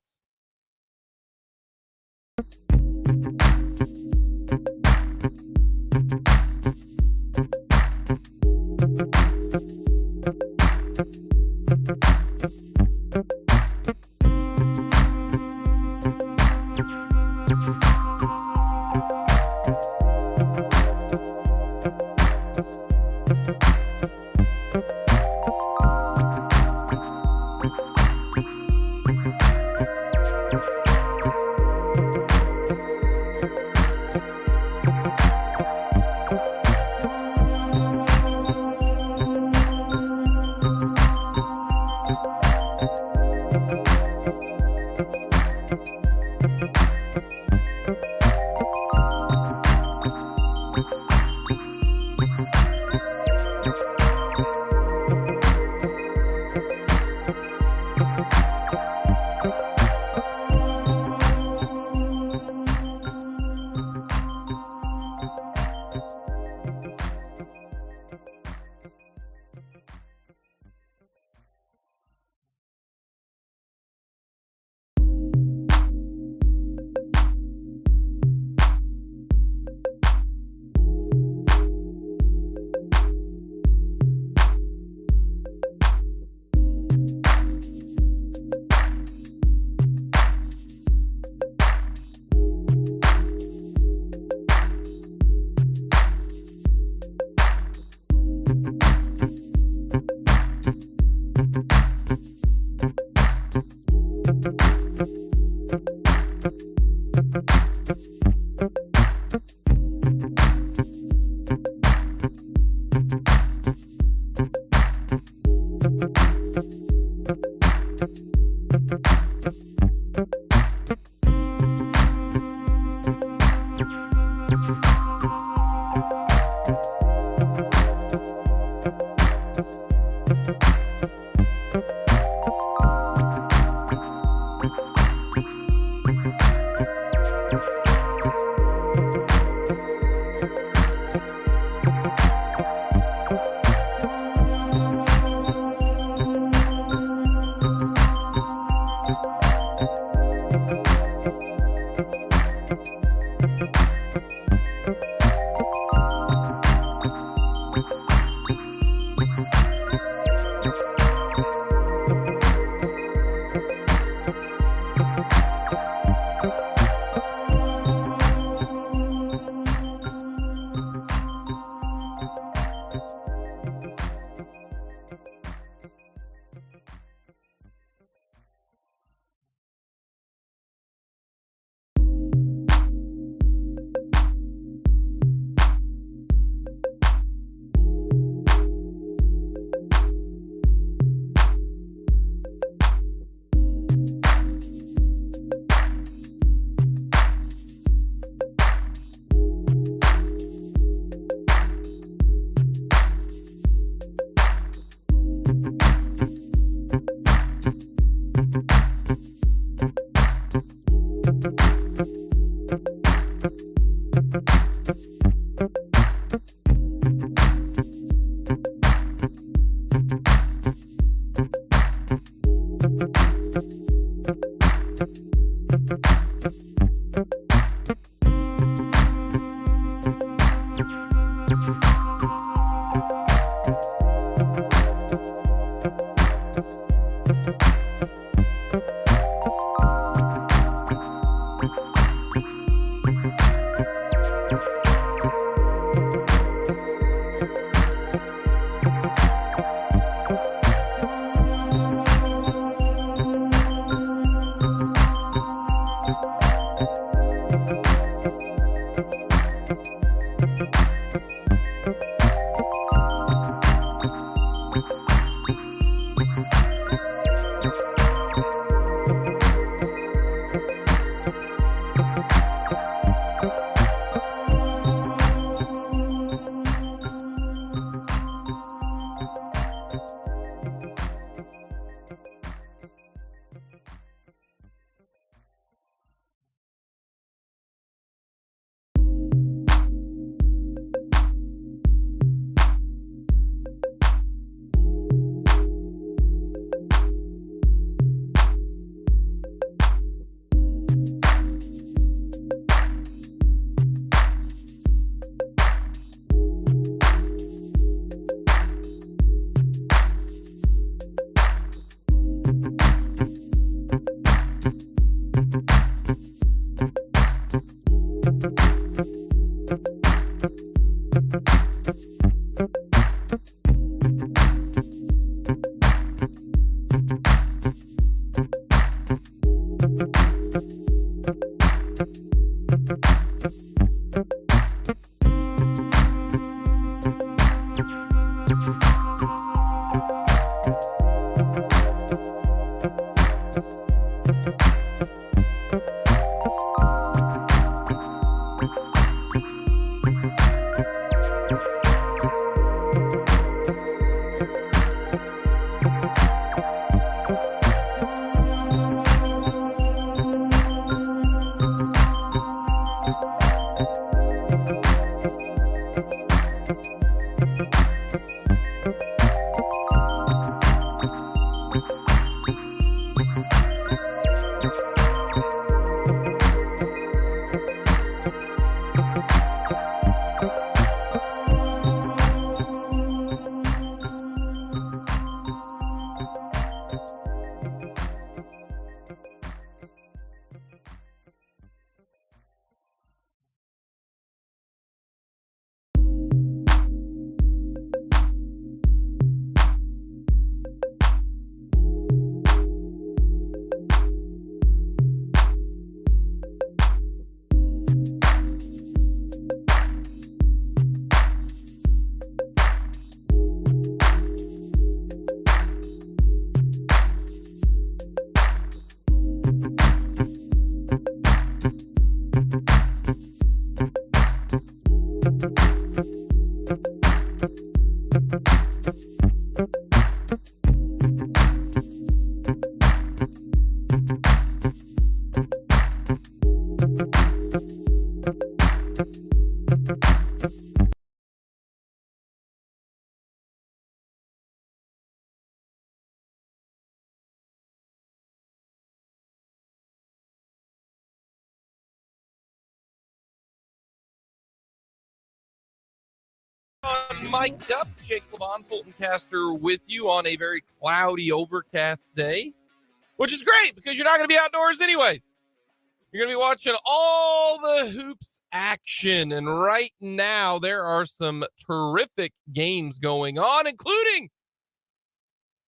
Mic'd up, Jake and Fulton caster with you on a very cloudy, overcast day, which is great because you're not going to be outdoors anyways. You're going to be watching all the hoops action, and right now there are some terrific games going on, including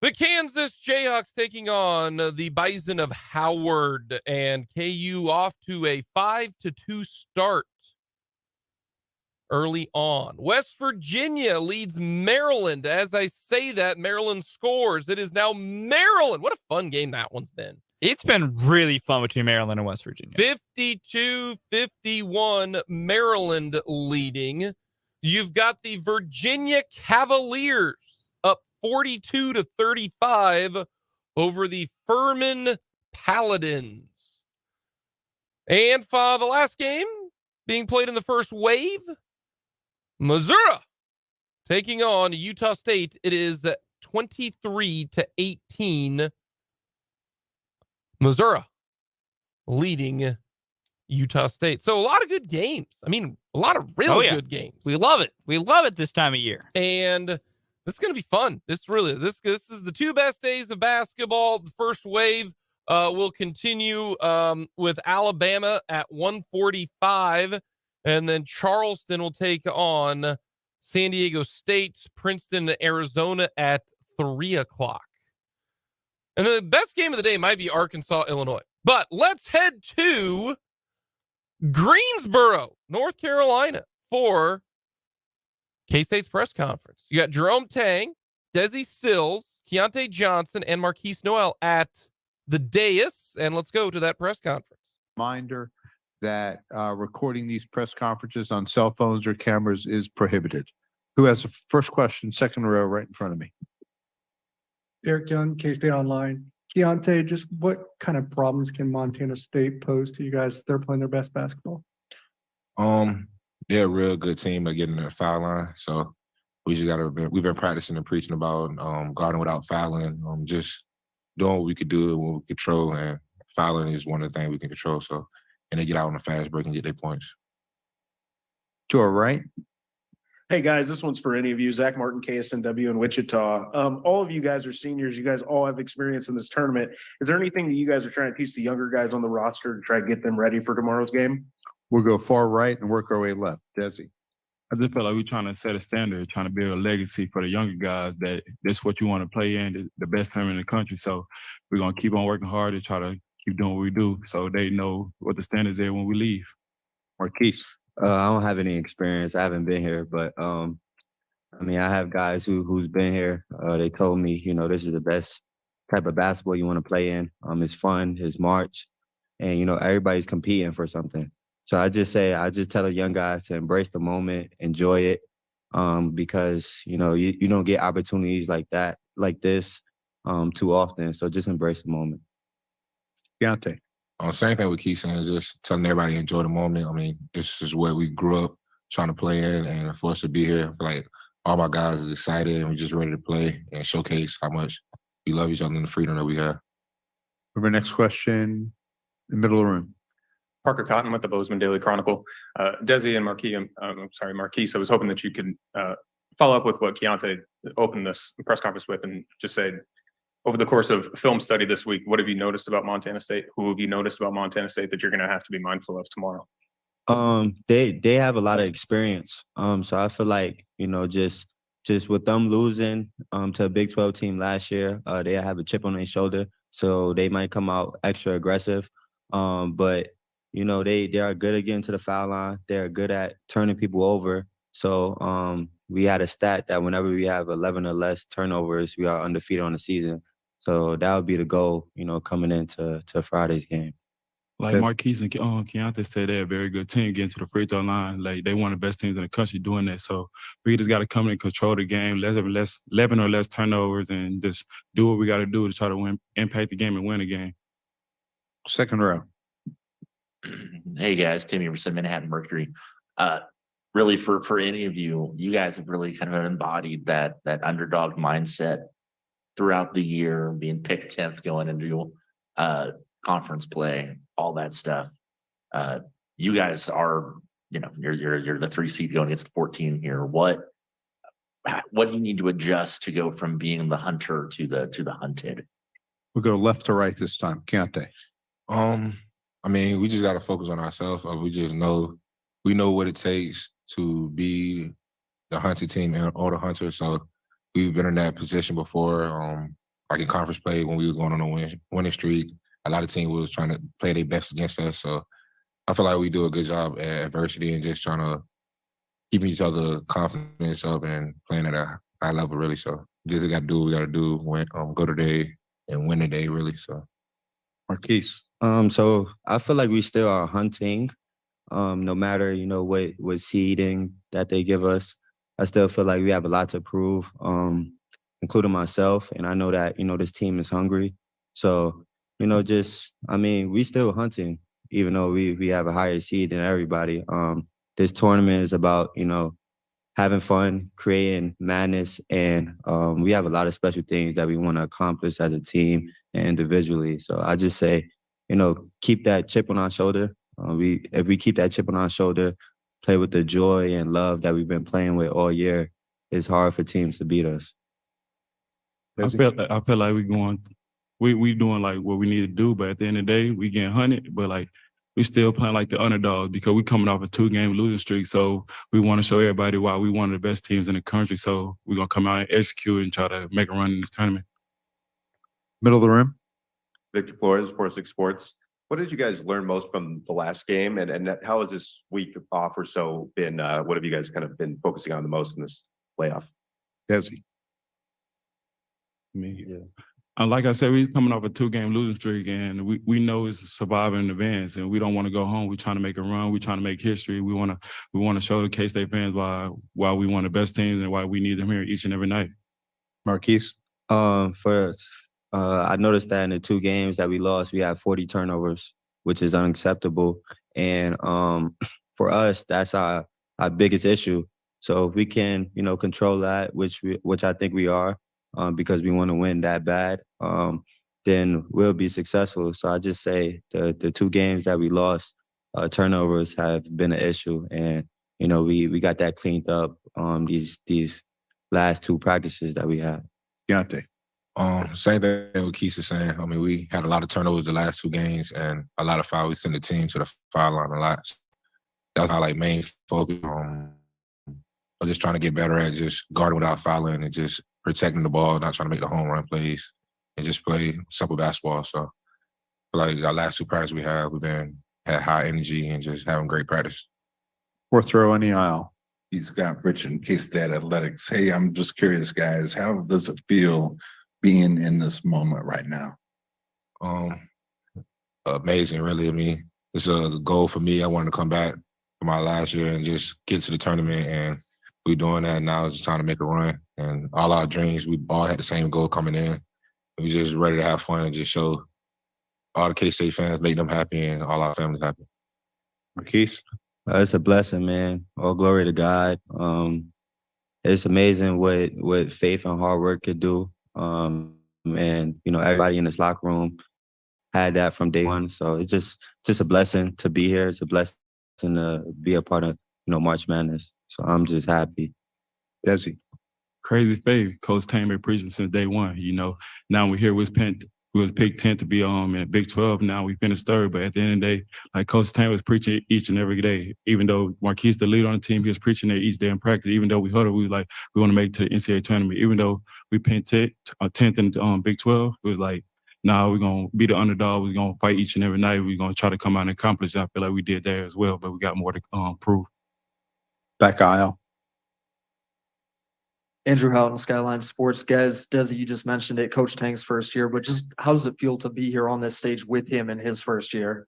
the Kansas Jayhawks taking on the Bison of Howard, and KU off to a 5-2 start early on. West Virginia leads Maryland. As I say that, Maryland scores. It is now Maryland. What a fun game that one's been. It's been really fun between Maryland and West Virginia. 52-51, Maryland leading. You've got the Virginia Cavaliers up 42-35 over the Furman Paladins. And for the last game being played in the first wave, Missouri taking on Utah State. It is 23-18. Missouri leading Utah State. So a lot of good games. I mean, a lot of really good games. We love it. We love it this time of year. And this is going to be fun. This is the two best days of basketball. The first wave will continue with Alabama at 1:45. And then Charleston will take on San Diego State, Princeton, Arizona at 3:00. And the best game of the day might be Arkansas, Illinois. But let's head to Greensboro, North Carolina for K-State's press conference. You got Jerome Tang, Desi Sills, Keontae Johnson, and Marquise Noel at the dais. And let's go to that press conference. Reminder that recording these press conferences on cell phones or cameras is prohibited. Who has the first question, second row, right in front of me? Eric Young, K-State Online. Keontae, just what kind of problems can Montana State pose to you guys if they're playing their best basketball? They're a real good team at getting to the foul line. So we just we've been practicing and preaching about guarding without fouling, just doing what we could do and what we control, and fouling is one of the things we can control. So, and they get out on the fast break and get their points. To our right. Hey guys, this one's for any of you. Zach Martin, KSNW in Wichita. All of you guys are seniors. You guys all have experience in this tournament. Is there anything that you guys are trying to teach the younger guys on the roster to try to get them ready for tomorrow's game? We'll go far right and work our way left. Desi. I just feel like we're trying to set a standard, trying to build a legacy for the younger guys that this is what you want to play in, the best team in the country. So we're going to keep on working hard and try to keep doing what we do so they know what the standards are when we leave. Marquise. I don't have any experience. I haven't been here, but I mean, I have guys who's been here. They told me, this is the best type of basketball you want to play in. It's fun, it's March, and everybody's competing for something. So I just tell the young guys to embrace the moment, enjoy it, because you don't get opportunities like this too often. So just embrace the moment. Keontae. Same thing with Keith saying, just telling everybody to enjoy the moment. I mean, this is where we grew up trying to play in, and for us to be here, like all my guys is excited and we're just ready to play and showcase how much we love each other and the freedom that we have. Our next question, in the middle of the room. Parker Cotton with the Bozeman Daily Chronicle. Desi and Marquise, I was hoping that you could follow up with what Keontae opened this press conference with and just say, over the course of film study this week, what have you noticed about Montana State? Who have you noticed about Montana State that you're going to have to be mindful of tomorrow? They have a lot of experience. So I feel like, just with them losing to a Big 12 team last year, they have a chip on their shoulder. So they might come out extra aggressive. But they are good at getting to the foul line. They're good at turning people over. So we had a stat that whenever we have 11 or less turnovers, we are undefeated on the season. So that would be the goal, coming into Friday's game. Like Marquise and Keontae said, they're a very good team getting to the free throw line. Like they one of the best teams in the country doing that. So we just got to come in and control the game, 11 or less turnovers, and just do what we got to do to try to impact the game and win the game. Second row. Hey guys, Tim Everson, Manhattan Mercury. Really for any of you, you guys have really kind of embodied that underdog mindset throughout the year, being picked 10th going into conference play, all that stuff. You guys are, you're the 3 seed going against the 14 here. What do you need to adjust to go from being the hunter to the hunted? We'll go left to right this time. Keontae. I mean, we just got to focus on ourselves. We know what it takes to be the hunted team or the hunter. So we've been in that position before. Like in conference play when we was going on a winning streak, a lot of teams was trying to play their best against us. So I feel like we do a good job at adversity and just trying to keep each other confidence up and playing at a high level, really. So just got to do what we got to do, go today and win today, really. So Marquise. So I feel like we still are hunting, no matter, what seeding that they give us. I still feel like we have a lot to prove, including myself. And I know that, this team is hungry. So, we still hunting, even though we have a higher seed than everybody. This tournament is about, having fun, creating madness, and we have a lot of special things that we want to accomplish as a team and individually. So I just say, keep that chip on our shoulder. If we keep that chip on our shoulder, play with the joy and love that we've been playing with all year, it's hard for teams to beat us. I feel like we doing like what we need to do, but at the end of the day, we getting hunted, but like we still playing like the underdogs because we coming off a 2-game losing streak. So we want to show everybody why we one of the best teams in the country. So we're gonna come out and execute and try to make a run in this tournament. Middle of the room. Victor Flores, 46 Sports. What did you guys learn most from the last game, and how has this week off or so been? What have you guys kind of been focusing on the most in this playoff? Desi. Me, yeah. Like I said, we're coming off a 2-game losing streak, and we know it's surviving in advance, and we don't want to go home. We're trying to make a run. We're trying to make history. We want to show the K-State fans why we one of the best teams and why we need them here each and every night. Marquise. I noticed that in the 2 games that we lost, we had 40 turnovers, which is unacceptable. And for us, that's our biggest issue. So if we can, control that, which I think we are, because we want to win that bad, then we'll be successful. So I just say the 2 games that we lost, turnovers have been an issue, and we got that cleaned up these last 2 practices that we had. Deontay. Same thing what Keith is saying. I mean, we had a lot of turnovers the last 2 games and a lot of fouls. We sent the team to the foul line a lot. That was our main focus. I was just trying to get better at just guarding without fouling and just protecting the ball, not trying to make the home run plays, and just play simple basketball. So, our last 2 practices we've had high energy and just having great practice. 4th row in the aisle. He's got Rich in K-State Athletics. Hey, I'm just curious, guys. How does it feel being in this moment right now? Amazing, really. I mean, it's a goal for me. I wanted to come back for my last year and just get to the tournament, and we're doing that now. Just trying to make a run, and all our dreams, we all had the same goal coming in. We just ready to have fun and just show all the K-State fans, make them happy, and all our families happy. Marquise. It's a blessing, man. All glory to God. It's amazing what faith and hard work could do. And everybody in this locker room had that from day one. So it's just a blessing to be here. It's a blessing to be a part of March Madness. So I'm just happy. Desi. Crazy faith. Coach Tang been preaching since day one. Now we're here with we was picked 10th to be in Big 12. Now we finished 3rd, but at the end of the day, like Coach Tang was preaching each and every day. Even though Marquise, the leader on the team, he was preaching it each day in practice. Even though we huddled, we want to make it to the NCAA tournament. Even though we picked 10th in Big 12, it was like, nah, we're gonna be the underdog. We're gonna fight each and every night. We're gonna try to come out and accomplish. I feel like we did there as well, but we got more to prove. Back aisle. Andrew Houghton, Skyline Sports. Guys, Desi, you just mentioned it, Coach Tang's first year, but just how does it feel to be here on this stage with him in his first year?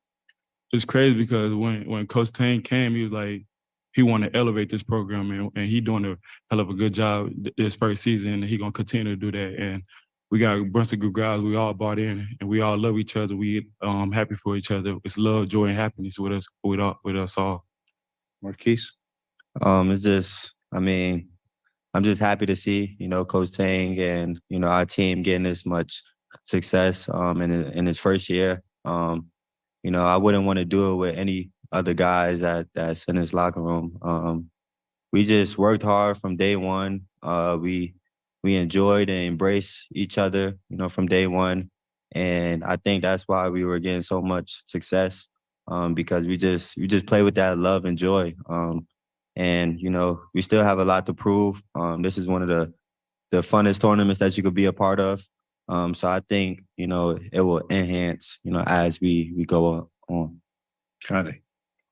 It's crazy because when Coach Tang came, he was like, he wanted to elevate this program, and he doing a hell of a good job this first season, and he gonna continue to do that. And we got a bunch of good guys. We all bought in, and we all love each other. We happy for each other. It's love, joy, and happiness with us all. Marquise. It's just, I'm just happy to see, Coach Tang and, our team getting this much success in his first year. I wouldn't want to do it with any other guys that's in his locker room. We just worked hard from day one. We enjoyed and embraced each other, from day one. And I think that's why we were getting so much success, because we just play with that love and joy. And, we still have a lot to prove. This is one of the funnest tournaments that you could be a part of. So I think, it will enhance, as we go on. Got it.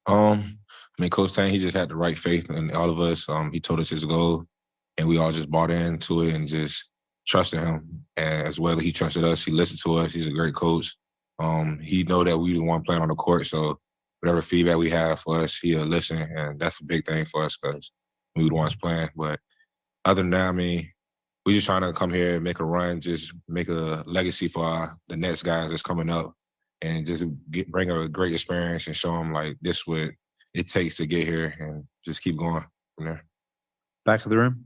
Coach Tang, he just had the right faith in all of us. He told us his goal, and we all just bought into it and just trusted him. And as well, he trusted us. He listened to us. He's a great coach. He know that we the one playing on the court, so whatever feedback we have for us, he'll listen, and that's a big thing for us because we the ones playing. But other than that, we just trying to come here and make a run, just make a legacy for the next guys that's coming up, and just bring a great experience and show them this what it takes to get here, and just keep going from there. Back of the room.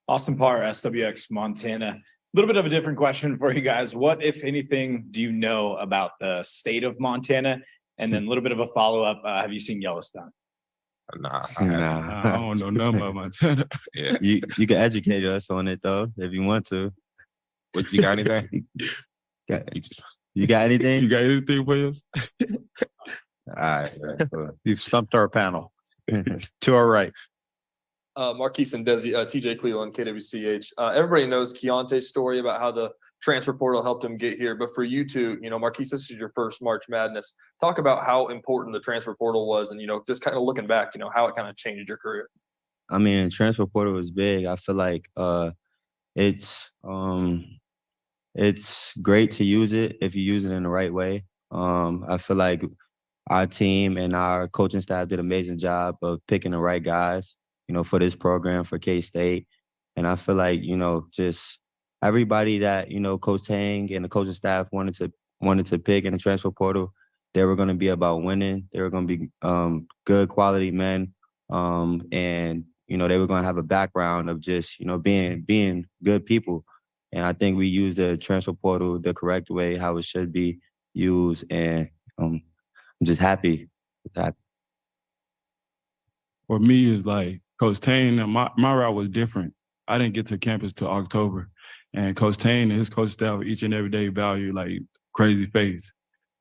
Austin Parr, SWX Montana. A little bit of a different question for you guys. What, if anything, do you know about the state of Montana? And then a little bit of a follow-up. Have you seen Yellowstone? Nah. I don't know nothing about Montana. Yeah. You can educate us on it, though, if you want to. What, you got anything? You got anything? You got anything for us? All right. You've stumped our panel. To our right. Marquise and Desi, TJ Cleveland, KWCH. Everybody knows Keontae's story about how the transfer portal helped him get here. But for you two, Marquise, this is your first March Madness. Talk about how important the transfer portal was and, just kind of looking back, how it kind of changed your career. I mean, transfer portal was big. I feel like it's great to use it if you use it in the right way. I feel like our team and our coaching staff did an amazing job of picking the right guys, for this program, for K-State. And I feel like, just everybody that, Coach Tang and the coaching staff wanted to pick in the transfer portal, they were going to be about winning. They were going to be good quality men. And, they were going to have a background of just, being good people. And I think we used the transfer portal the correct way, how it should be used. And I'm just happy with that. For me, it's like Coach Tane, my route was different. I didn't get to campus till October. And Coach Tane and his coach staff each and every day value like crazy faith.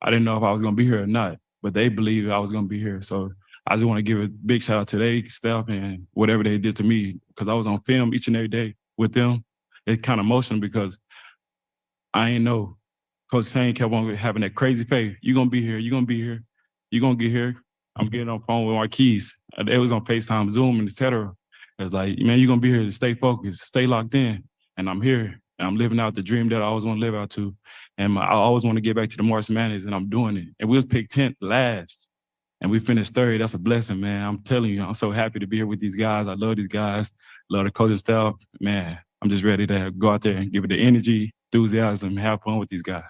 I didn't know if I was going to be here or not, but they believed I was going to be here. So I just want to give a big shout out to their staff and whatever they did to me, because I was on film each and every day with them. It kind of emotional because I ain't know. Coach Tane kept on having that crazy faith. You're going to be here. You're going to be here. You're going to get here. I'm getting on the phone with Marquise. It was on FaceTime, Zoom, and et cetera. It's like, man, you're going to be here to stay focused, stay locked in. And I'm here. And I'm living out the dream that I always want to live out to. And I always want to get back to the March Madness, and I'm doing it. And we was picked 10th last. And we finished third. That's a blessing, man. I'm telling you, I'm so happy to be here with these guys. I love these guys. Love the coaching staff. Man, I'm just ready to go out there and give it the energy, enthusiasm, and have fun with these guys.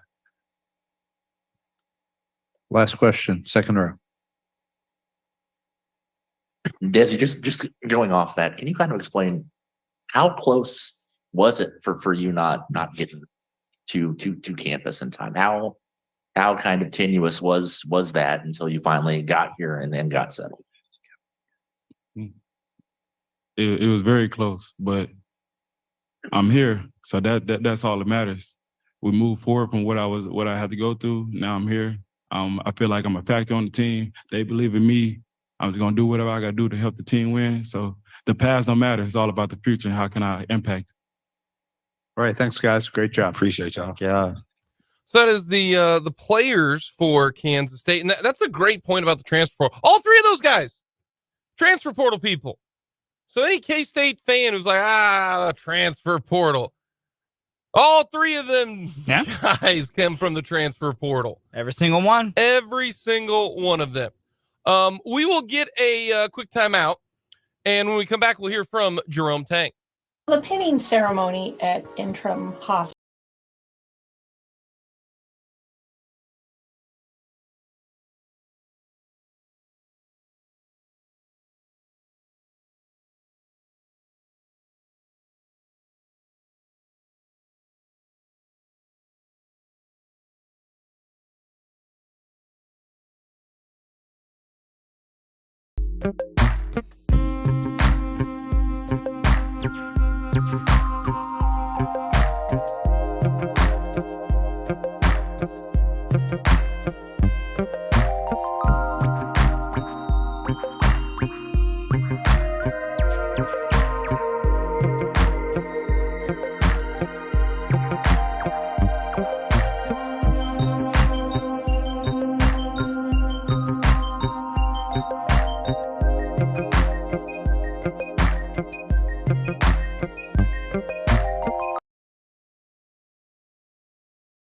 Last question, second row. Desi, just going off that, can you kind of explain how close was it for you not getting to campus in time? How kind of tenuous was that until you finally got here and then got settled? It was very close, but I'm here, so that's all that matters. We moved forward from what I had to go through. Now I'm here. I feel like I'm a factor on the team. They believe in me. I was gonna do whatever I gotta do to help the team win. So the past don't matter. It's all about the future and how can I impact. All right, thanks guys. Great job. Appreciate y'all. Yeah. So that is the players for Kansas State, and that's a great point about the transfer portal. All three of those guys, transfer portal people. So any K-State fan who's like, the transfer portal, all three of them guys come from the transfer portal. Every single one. Every single one of them. We will get a quick timeout, and when we come back, we'll hear from Jerome Tang. The pinning ceremony at Interim Hospital.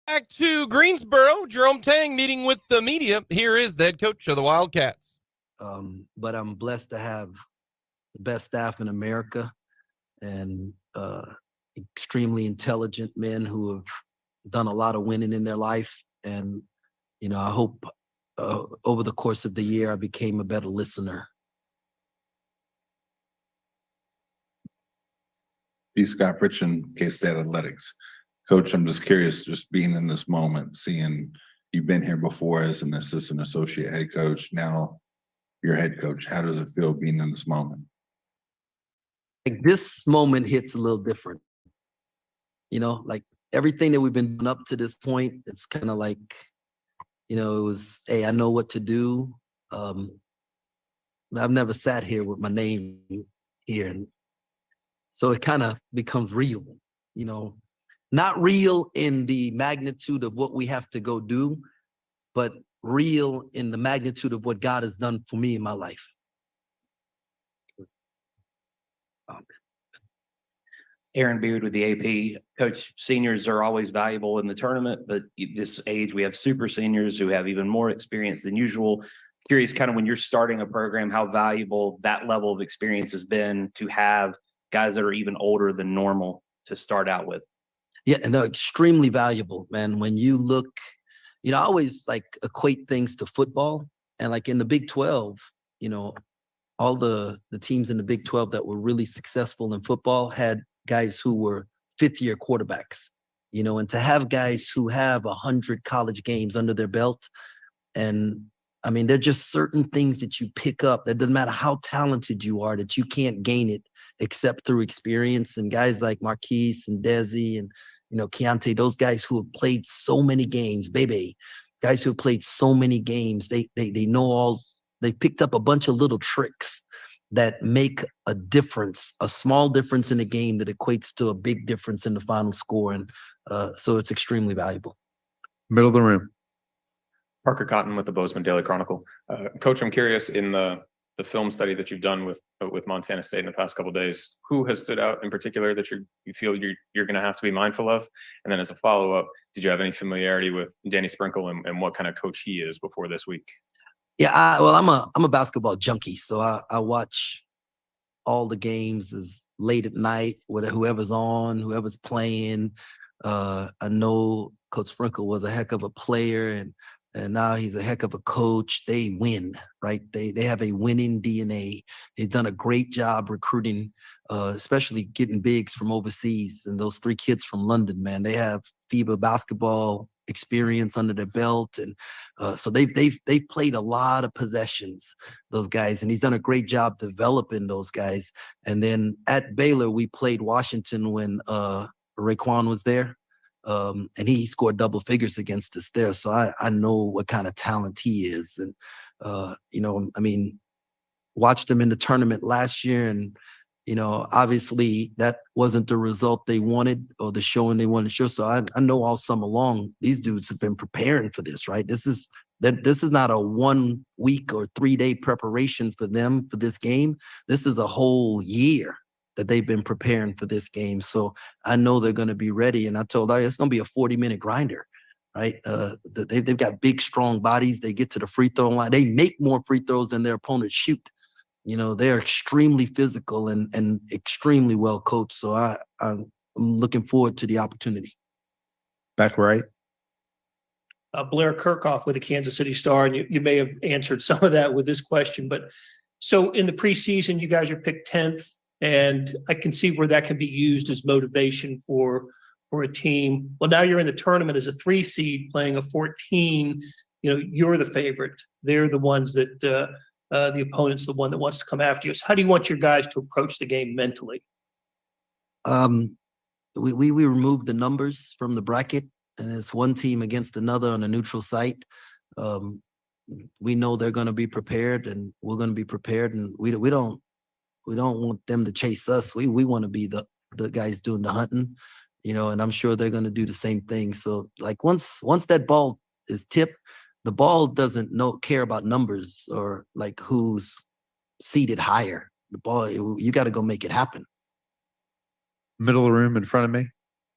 Back to Greensboro, Jerome Tang meeting with the media. Here is the head coach of the Wildcats. But I'm blessed to have the best staff in America and extremely intelligent men who have done a lot of winning in their life. And, I hope over the course of the year, I became a better listener. B. Scott Pritchard, K-State Athletics. Coach, I'm just curious, just being in this moment, seeing you've been here before as an assistant associate head coach, now you're head coach. How does it feel being in this moment? Like this moment hits a little different. Like everything that we've been doing up to this point, it's kind of like, it was, hey, I know what to do. I've never sat here with my name here. And so it kind of becomes real, not real in the magnitude of what we have to go do, but real in the magnitude of what God has done for me in my life. Aaron Beard with the AP. Coach, seniors are always valuable in the tournament, but this age we have super seniors who have even more experience than usual. Curious, kind of when you're starting a program, how valuable that level of experience has been to have guys that are even older than normal to start out with. Yeah, no, extremely valuable, man. When you look, I always equate things to football, and in the Big 12, all the teams in the Big 12 that were really successful in football had guys who were fifth-year quarterbacks, and to have guys who have 100 college games under their belt. And I mean, there are just certain things that you pick up that doesn't matter how talented you are, that you can't gain it except through experience. And guys like Marquise and Desi and, Keontae, those guys who have played so many games, guys who have played so many games, they know they picked up a bunch of little tricks that make a difference, a small difference in a game that equates to a big difference in the final score. And so it's extremely valuable. Middle of the room. Parker Cotton with the Bozeman Daily Chronicle. Coach, I'm curious, in the film study that you've done with Montana State in the past couple of days, who has stood out in particular that you feel you're going to have to be mindful of? And then as a follow-up, did you have any familiarity with Danny Sprinkle and what kind of coach he is before this week? Yeah, I'm a basketball junkie, so I watch all the games as late at night with whoever's on, whoever's playing. I know Coach Sprinkle was a heck of a player, and now he's a heck of a coach. They win, right? They have a winning DNA. He's done a great job recruiting, especially getting bigs from overseas. And those 3 kids from London, man, they have FIBA basketball experience under their belt, and so they've played a lot of possessions, those guys, and he's done a great job developing those guys. And then at Baylor, we played Washington when Raekwon was there. And he scored double figures against us there. So I know what kind of talent he is. And, watched him in the tournament last year. And, obviously that wasn't the result they wanted or the showing they wanted to show. So I know all summer long, these dudes have been preparing for this, right? This is not a 1 week or 3-day preparation for them for this game. This is a whole year that they've been preparing for this game. So I know they're going to be ready. And I told her it's going to be a 40-minute grinder, right? They've got big, strong bodies. They get to the free throw line. They make more free throws than their opponents shoot. They're extremely physical and extremely well coached. So I'm looking forward to the opportunity. Back right. Blair Kirchhoff with the Kansas City Star, and you may have answered some of that with this question, but so in the preseason, you guys are picked 10th. And I can see where that can be used as motivation for a team. Well, now you're in the tournament as a 3 seed playing a 14. You're the favorite. They're the ones that the opponent's the one that wants to come after you. So how do you want your guys to approach the game mentally? We removed the numbers from the bracket, and it's one team against another on a neutral site. We know they're going to be prepared, and we're going to be prepared, and we don't want them to chase us. We want to be the guys doing the hunting, and I'm sure they're going to do the same thing. So once that ball is tipped, the ball doesn't care about numbers or who's seated higher. The ball, you got to go make it happen. Middle of the room in front of me.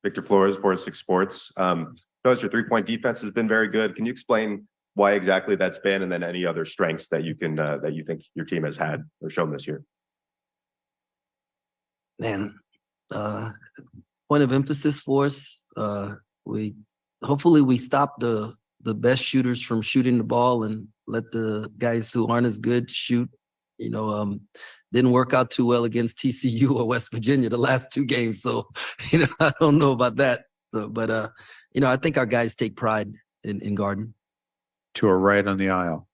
Victor Flores, 46 Sports. Notice your 3-point defense has been very good. Can you explain why exactly that's been, and then any other strengths that you can that you think your team has had or shown this year? Man, point of emphasis for us. Hopefully we stop the best shooters from shooting the ball and let the guys who aren't as good shoot. Didn't work out too well against TCU or West Virginia the last 2 games. So, I don't know about that. So, but I think our guys take pride in guarding. To our right on the aisle.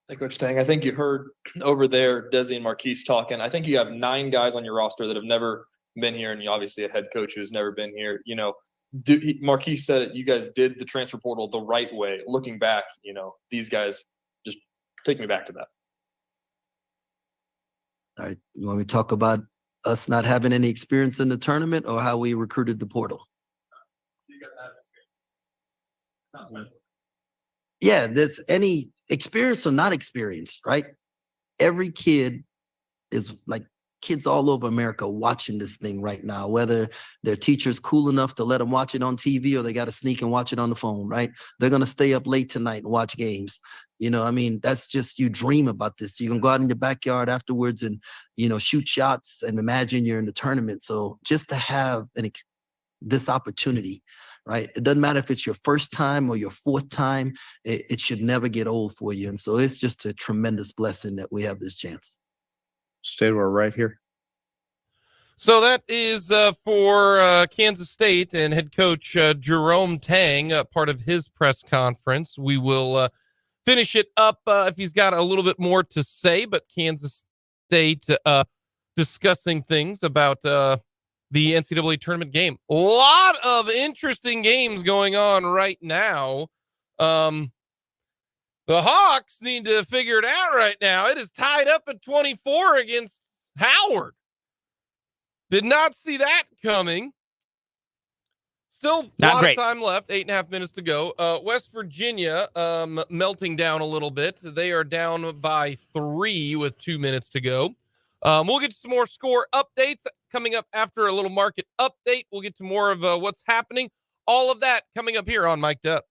Hey, Coach Tang, I think you heard over there Desi and Marquise talking. I think you have 9 guys on your roster that have never been here, and you obviously a head coach who's never been here. Marquise said it, you guys did the transfer portal the right way. Looking back, these guys, just take me back to that. All right. You want me to talk about us not having any experience in the tournament or how we recruited the portal? Yeah, there's any experience or not experienced, right? Every kid is like kids all over America watching this thing right now, whether their teacher's cool enough to let them watch it on TV or they got to sneak and watch it on the phone, right? They're going to stay up late tonight and watch games. You know, I mean, that's just, you dream about this. You can go out in your backyard afterwards and, you know, shoot shots and imagine you're in the tournament. So just to have this opportunity, right? It doesn't matter if it's your first time or your fourth time, it should never get old for you. And so it's just a tremendous blessing that we have this chance. Stay right here. So that is for Kansas State and head coach Jerome Tang, part of his press conference. We will finish it up if he's got a little bit more to say, but Kansas State discussing things about the NCAA tournament game. A lot of interesting games going on right now. The Hawks need to figure it out right now. It is tied up at 24 against Howard. Did not see that coming. Still a lot of time left, 8.5 minutes to go. West Virginia melting down a little bit. They are down by 3 with 2 minutes to go. We'll get to some more score updates coming up after a little market update. We'll get to more of what's happening. All of that coming up here on Mic'd Up.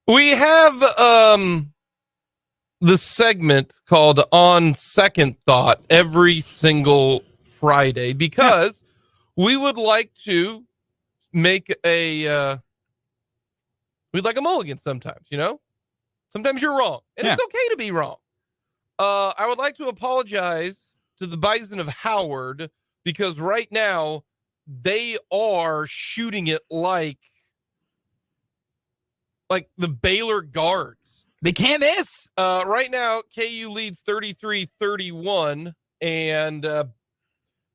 We have the segment called On Second Thought every single Friday because we would like to make we'd like a mulligan sometimes, you know? Sometimes you're wrong, and it's okay to be wrong. I would like to apologize to the Bison of Howard because right now they are shooting it like the Baylor guards. They can't miss. Right now, KU leads 33-31, and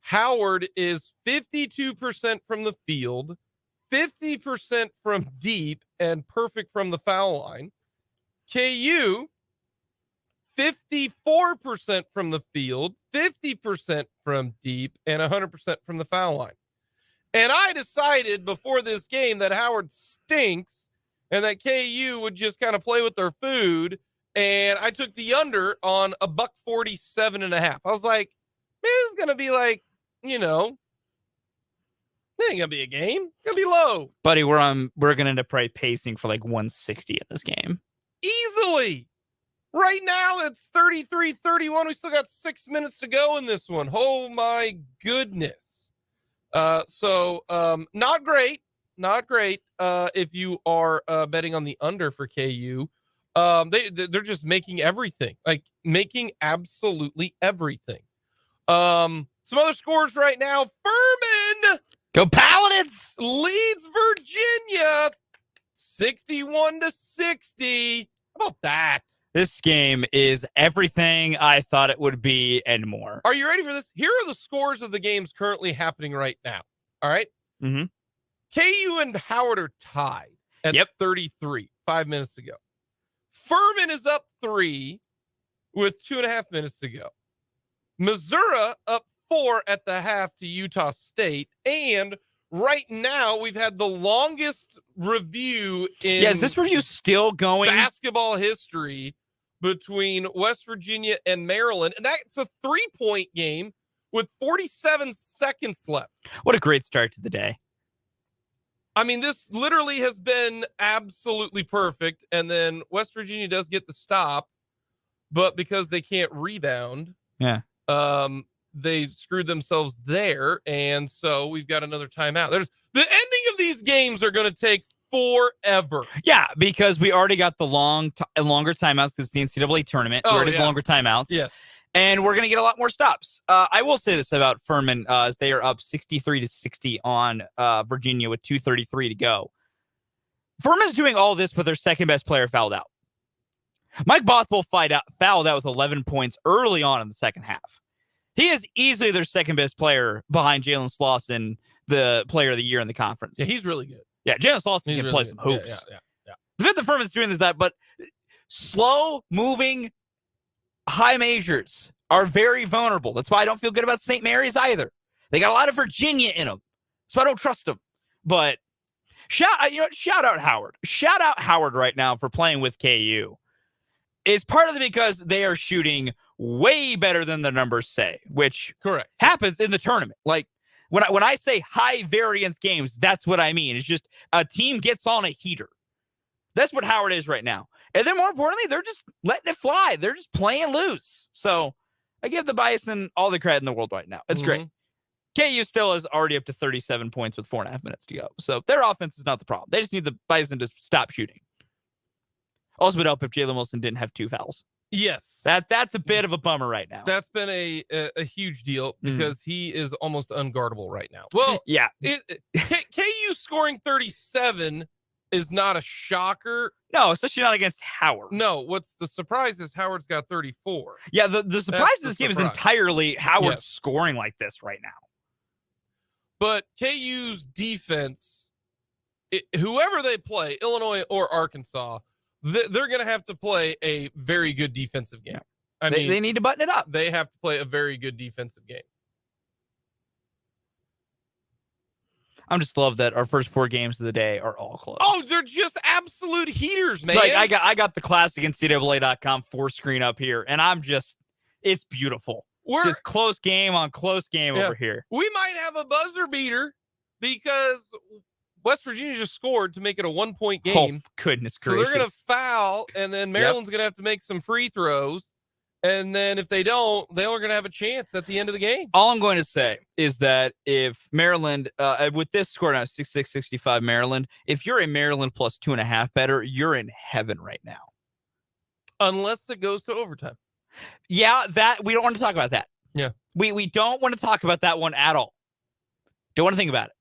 Howard is 52% from the field, 50% from deep, and perfect from the foul line. KU, 54% from the field, 50% from deep, and 100% from the foul line. And I decided before this game that Howard stinks and that KU would just kind of play with their food. And I took the under on $147.5. I was like, man, this is going to be like, you know, it ain't going to be a game. It's going to be low. Buddy, we're going to end up probably pacing for like 160 in this game. Easily. Right now, it's 33-31. We still got 6 minutes to go in this one. Oh, my goodness. So not great. Not great if you are betting on the under for KU. They're just making everything, like making absolutely everything. Some other scores right now. Furman, go Paladins, leads Virginia 61-60. How about that? This game is everything I thought it would be and more. Are you ready for this? Here are the scores of the games currently happening right now. All right. Mm-hmm. KU and Howard are tied at 33, 5 minutes to go. Furman is up 3 with 2.5 minutes to go. Missouri up 4 at the half to Utah State. And right now, we've had the longest review in is this review still going? Basketball history between West Virginia and Maryland. And that's a 3-point game with 47 seconds left. What a great start to the day. I mean, this literally has been absolutely perfect. And then West Virginia does get the stop, but because they can't rebound, Yeah. They screwed themselves there. And so we've got another timeout. The ending of these games are going to take forever. Yeah, because we already got the longer timeouts because it's the NCAA tournament. We already have the longer timeouts. Yes. And we're going to get a lot more stops. I will say this about Furman, as they are up 63-60 on Virginia with 2:33 to go. Furman's doing all this with their second best player fouled out. Mike Bothwell fouled out with 11 points early on in the second half. He is easily their second best player behind Jalen Slauson, the player of the year in the conference. Yeah, he's really good. Yeah, Jalen Slauson can play some hoops. Yeah. The fact that Furman's doing this, but slow moving high majors are very vulnerable. That's why I don't feel good about St. Mary's either. They got a lot of Virginia in them, so I don't trust them. But shout out Howard. Shout out Howard right now for playing with KU. It's partly because they are shooting way better than the numbers say, which correct happens in the tournament. Like when I say high variance games, that's what I mean. It's just a team gets on a heater. That's what Howard is right now. And then more importantly, they're just letting it fly. They're just playing loose. So I give the Bison all the credit in the world right now. It's great. KU still is already up to 37 points with 4.5 minutes to go. So their offense is not the problem. They just need the Bison to stop shooting. Also would help if Jalen Wilson didn't have 2 fouls. Yes. That's a bit of a bummer right now. That's been a huge deal because he is almost unguardable right now. Well, yeah. KU scoring 37 is not a shocker. No, especially not against Howard. No, what's the surprise is Howard's got 34. Yeah, the surprise in this game is entirely Howard scoring like this right now. But KU's defense, whoever they play, Illinois or Arkansas, they're going to have to play a very good defensive game. I mean, they need to button it up. They have to play a very good defensive game. I'm just love that our first 4 games of the day are all close. Oh, they're just absolute heaters, man. Like I got the classic NCAA.com 4 screen up here, and it's beautiful. Just close game on close game over here. We might have a buzzer beater because West Virginia just scored to make it a 1-point game. Oh, goodness gracious. So they're going to foul, and then Maryland's going to have to make some free throws. And then if they don't, they are going to have a chance at the end of the game. All I'm going to say is that if Maryland, with this score now, 66-65 Maryland, if you're a Maryland plus 2.5 better, you're in heaven right now. Unless it goes to overtime. Yeah, that we don't want to talk about that. Yeah. We don't want to talk about that one at all. Don't want to think about it.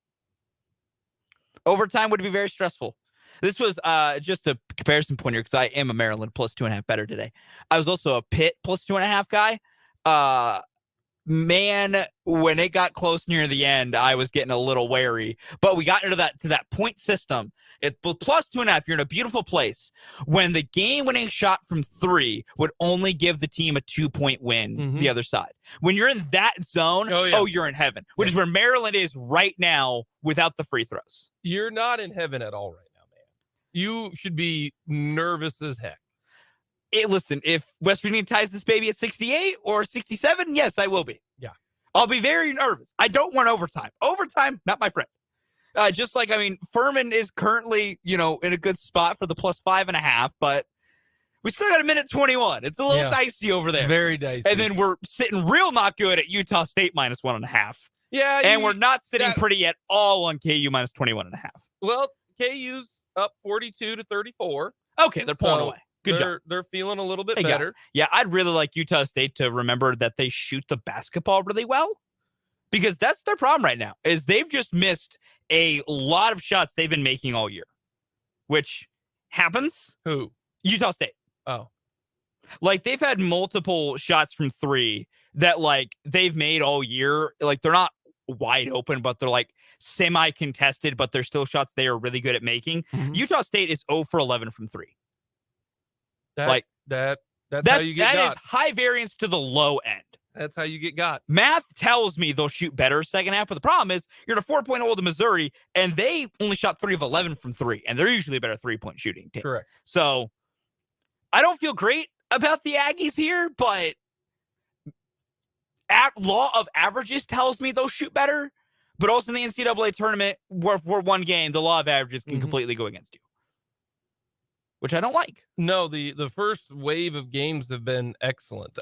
Overtime would be very stressful. This was just a comparison point here because I am a Maryland plus 2.5 better today. I was also a Pitt plus 2.5 guy. Man, when it got close near the end, I was getting a little wary. But we got into that point system. It plus 2.5. You're in a beautiful place. When the game-winning shot from 3 would only give the team a 2-point win the other side. When you're in that zone, you're in heaven. Which is where Maryland is right now without the free throws. You're not in heaven at all right now, man. You should be nervous as heck. Listen, if West Virginia ties this baby at 68 or 67, yes, I will be. Yeah. I'll be very nervous. I don't want overtime. Overtime, not my friend. Furman is currently, in a good spot for the plus 5.5, but we still got a minute 21. It's a little dicey over there. Very dicey. And then we're sitting real not good at Utah State minus 1.5. Yeah. And we're not sitting pretty at all on KU minus 21.5. Well, KU's up 42-34. Okay, they're pulling away. Good job. They're feeling a little bit better. Yeah, I'd really like Utah State to remember that they shoot the basketball really well, because that's their problem right now, is they've just missed a lot of shots they've been making all year, which happens. Who? Utah State. Oh. Like, they've had multiple shots from 3 that, they've made all year. Like, they're not wide open, but they're, semi-contested, but they're still shots they are really good at making. Utah State is 0 for 11 from 3. That's how you get got. That is high variance to the low end. That's how you get got. Math tells me they'll shoot better second half, but the problem is you're in a 4-point hold to Missouri, and they only shot 3 of 11 from 3, and they're usually a better 3-point shooting team. Correct. So I don't feel great about the Aggies here, but law of averages tells me they'll shoot better. but also in the NCAA tournament, for one game, the law of averages can Mhm. completely go against you, which I don't like. No, the first wave of games have been excellent.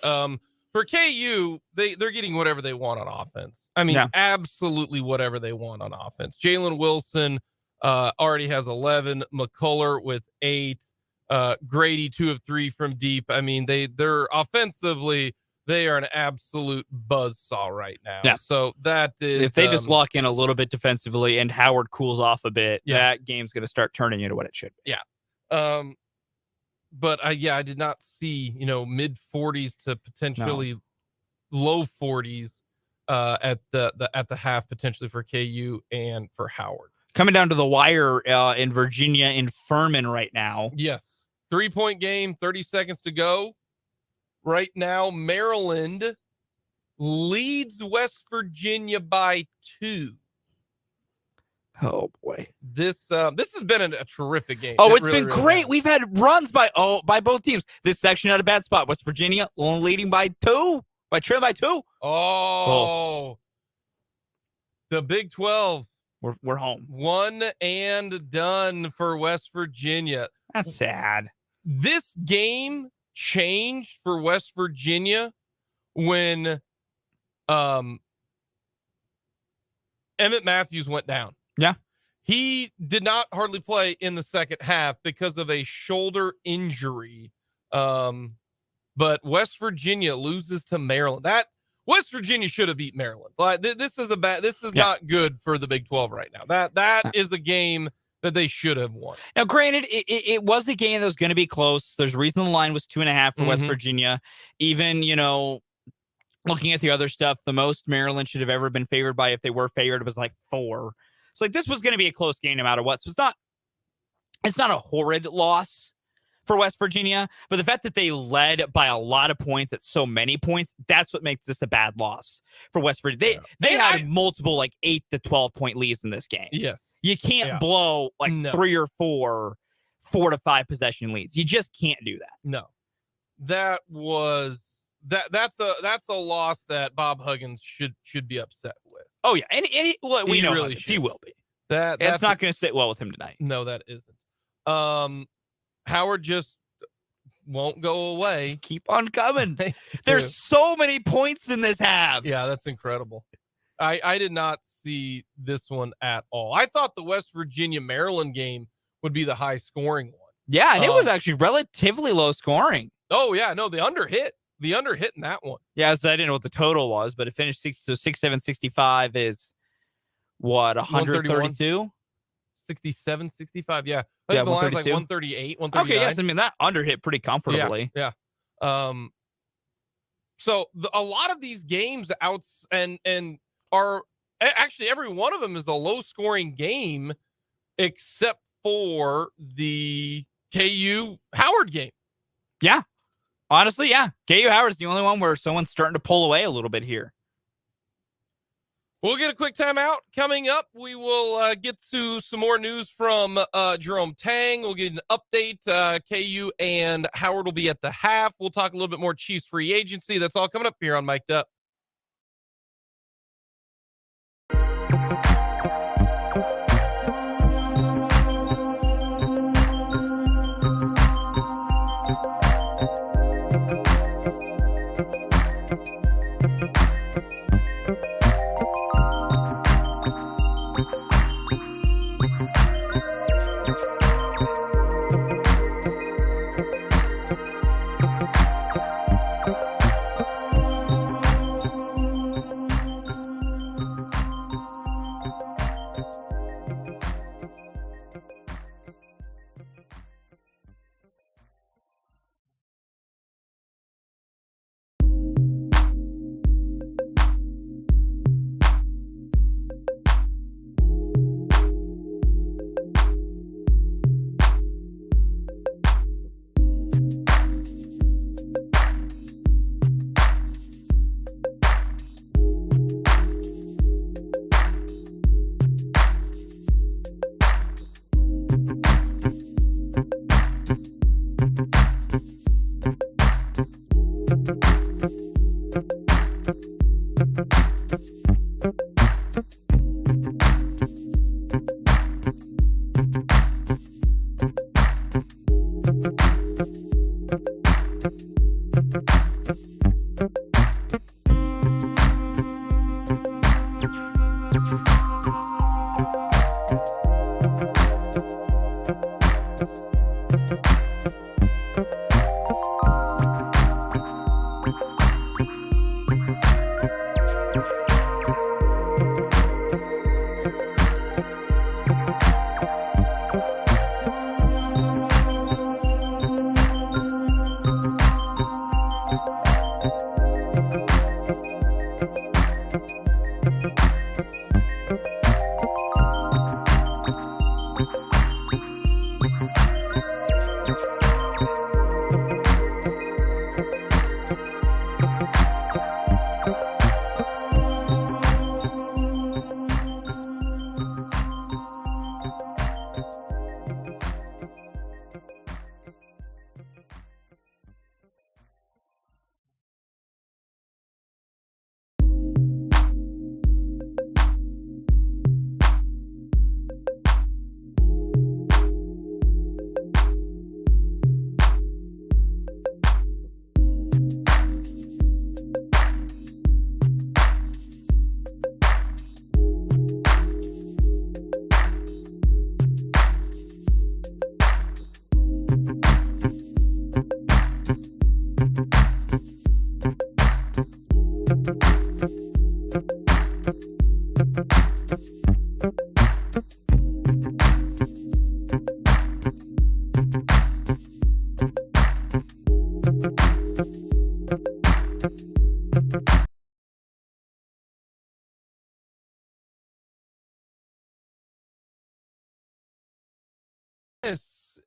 For KU, they're getting whatever they want on offense. I mean, Yeah. absolutely whatever they want on offense. Jalen Wilson already has 11. McCullough with 8. Grady 2 of 3 from deep. I mean, they're offensively, they are an absolute buzzsaw right now. Yeah. So that is, If they just lock in a little bit defensively and Howard cools off a bit, Yeah. that game's going to start turning into what it should be. yeah. But I did not see, mid 40s to potentially low 40s at the half potentially for KU and for Howard. Coming down to the wire in Virginia and Furman right now. Yes. 3-point game, 30 seconds to go. Right now, Maryland leads West Virginia by 2. Oh boy. This has been a terrific game. Oh, It it's really, been really great. has. We've had runs by both teams. This section not a bad spot. West Virginia only leading by 2. Trailing by 2. Oh. The Big 12. We're home. One and done for West Virginia. That's sad. This game changed for West Virginia when Emmett Matthews went down. Yeah. He did not hardly play in the second half because of a shoulder injury. But West Virginia loses to Maryland. That West Virginia should have beat Maryland. Like this is not good for the Big 12 right now. That is a game that they should have won. Now, granted, it was a game that was going to be close. There's a reason the line was 2.5 for West Virginia. Even, looking at the other stuff, the most Maryland should have ever been favored by, if they were favored, was like 4. So this was going to be a close game no matter what. So it's not a horrid loss for West Virginia, but the fact that they led by a lot of points, at so many points, that's what makes this a bad loss for West Virginia. They had multiple 8 to 12 point leads in this game. Yes. You can't blow 3 or 4 to 5 possession leads. You just can't do that. No. That's a loss that Bob Huggins should be upset with. Oh yeah, and we He know really Huggins. He should. will be. That's not going to sit well with him tonight. No, that isn't. Howard just won't go away. Keep on coming. There's so many points in this half. Yeah, that's incredible. I did not see this one at all. I thought the West Virginia Maryland game would be the high scoring one. Yeah, and it was actually relatively low scoring. Oh yeah, no, the under hit in that one. Yeah, so I didn't know what the total was, but it finished 6-7-65 is what, 132? 67, 65, yeah. I Yeah, think the line's like 132. 138, 139. Okay, yes, I mean that under hit pretty comfortably. Yeah. So a lot of these games and are actually, every one of them is a low scoring game except for the KU Howard game. Yeah. Honestly, yeah. KU Howard's the only one where someone's starting to pull away a little bit here. We'll get a quick timeout. Coming up, we will get to some more news from Jerome Tang. We'll get an update. KU and Howard will be at the half. We'll talk a little bit more Chiefs free agency. That's all coming up here on Mic'd Up.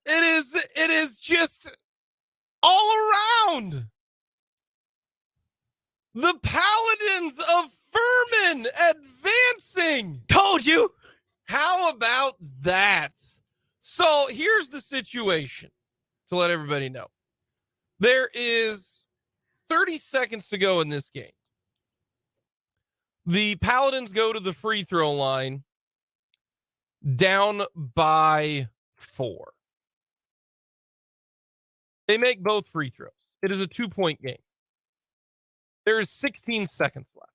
It is just all around. The Paladins of Furman advancing. Told you. How about that? So here's the situation to let everybody know. There is 30 seconds to go in this game. The Paladins go to the free throw line down by 4. They make both free throws. It is a 2-point game. There is 16 seconds left.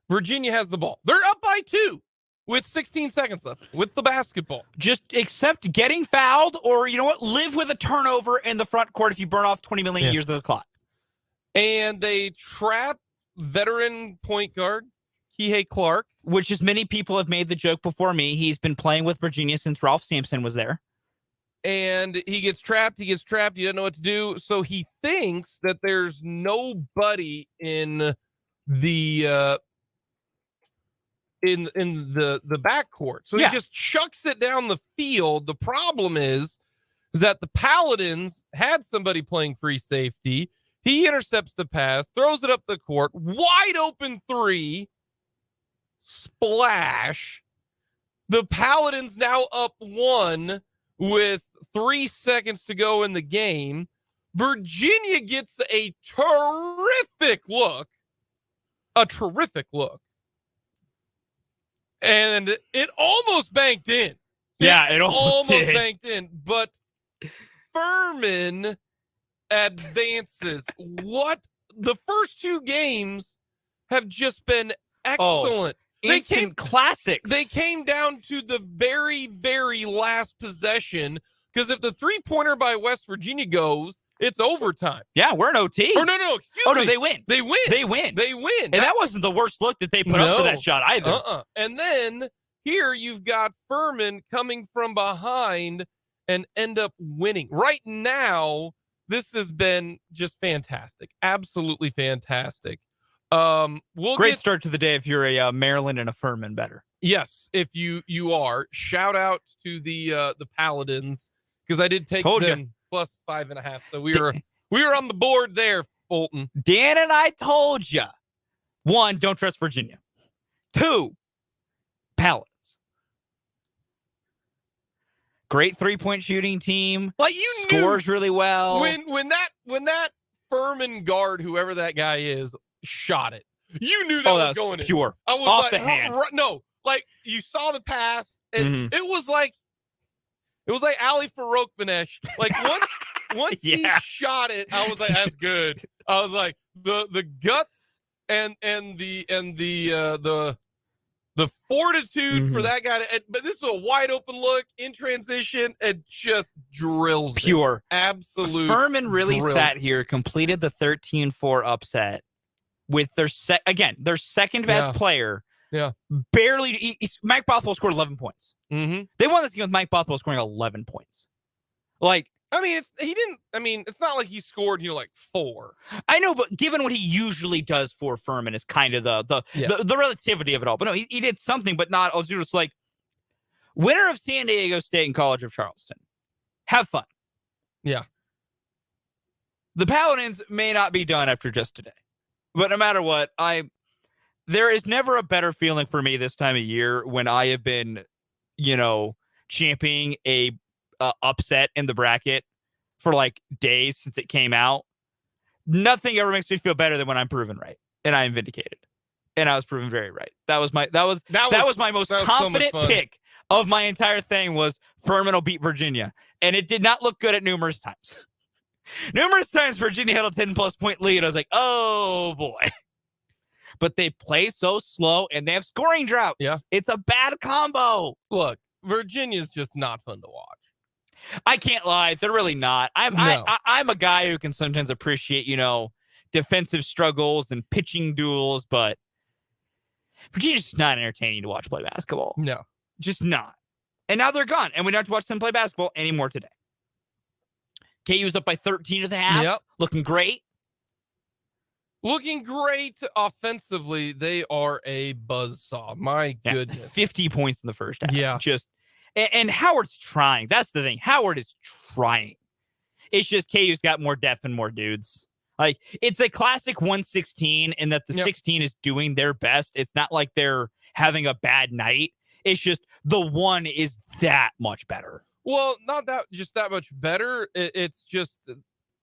Virginia has the ball. They're up by 2 with 16 seconds left with the basketball. Just accept getting fouled, or you know what? Live with a turnover in the front court if you burn off 20 million years of the clock. And they trap veteran point guard Kihei Clark. Which is many people have made the joke before me. He's been playing with Virginia since Ralph Sampson was there. And he gets trapped. He doesn't know what to do. So he thinks that there's nobody in the in the backcourt. So he just chucks it down the field. The problem is that the Paladins had somebody playing free safety. He intercepts the pass, throws it up the court, wide open 3, splash. The Paladins now up 1 with 3 seconds to go in the game. Virginia gets a terrific look. And it almost banked in. It almost did. Banked in. But Furman advances. What? The first 2 games have just been excellent. Instant classics. They came down to the very, very last possession, because if the 3-pointer by West Virginia goes, it's overtime. Yeah, we're in OT. Or no, excuse me. No, they win. They win. And that wasn't the worst look that they put up for that shot either. And then here you've got Furman coming from behind and end up winning. Right now, this has been just fantastic. Absolutely fantastic. Great start to the day if you're a Maryland and a Furman better. Yes, if you are. Shout out to the Paladins, because I did take them plus 5.5. So we were on the board there, Fulton. Dan and I told you. 1, don't trust Virginia. 2, Paladins. Great 3-point shooting team. Like you scores really well. When that Furman guard, whoever that guy is, shot it, you knew that was going pure. in. I was off like, the hand. No, like you saw the pass, and it was like Ali Farouk-Banesh. Like once he shot it, I was like, that's good. I was like, the guts and the fortitude for that guy. But this is a wide open look in transition and just drills pure. It. Absolute. Furman really sat here, completed the 13-4 upset with their second best player. Yeah. Barely. Mike Bothwell scored 11 points. Mm-hmm. They won this game with Mike Bothwell scoring 11 points. It's not like he scored, like 4. I know, but given what he usually does for Furman is kind of the relativity of it all. But no, he did something, but not. I was just like, winner of San Diego State and College of Charleston. Have fun. Yeah. The Paladins may not be done after just today, but no matter what, there is never a better feeling for me this time of year when I have been, championing a upset in the bracket for like days since it came out. Nothing ever makes me feel better than when I'm proven right and I am vindicated. And I was proven very right. That was my most confident pick of my entire thing was Furman will beat Virginia. And it did not look good at numerous times. Numerous times Virginia had a 10+ point lead. I was like, oh boy. But they play so slow and they have scoring droughts. Yeah. It's a bad combo. Look, Virginia's just not fun to watch. I can't lie. They're really not. I'm a guy who can sometimes appreciate, defensive struggles and pitching duels, but Virginia's just not entertaining to watch play basketball. No. Just not. And now they're gone, and we don't have to watch them play basketball anymore today. KU's up by 13 at the half. Yep. Looking great. Looking great offensively. They are a buzzsaw. My goodness. 50 points in the first half. Yeah. And Howard's trying. That's the thing. Howard is trying. It's just KU's got more depth and more dudes. Like, it's a classic 116 in that the 16 is doing their best. It's not like they're having a bad night. It's just the one is that much better. Well, not that just that much better. It's just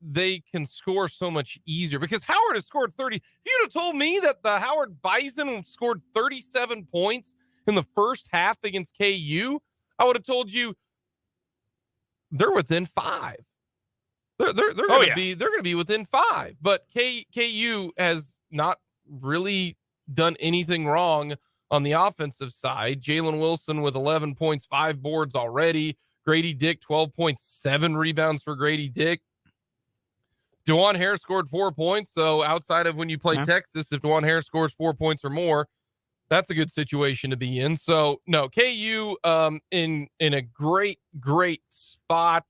they can score so much easier because Howard has scored 30. If you'd have told me that the Howard Bison scored 37 points in the first half against KU, I would have told you they're within 5. They're going to be within 5. But KU has not really done anything wrong on the offensive side. Jalen Wilson with 11 points, 5 boards already. Grady Dick, 12.7 rebounds for Grady Dick. DeJuan Harris scored 4 points. So outside of when you play Texas, if DeJuan Harris scores 4 points or more, that's a good situation to be in. So no, KU in a great spot.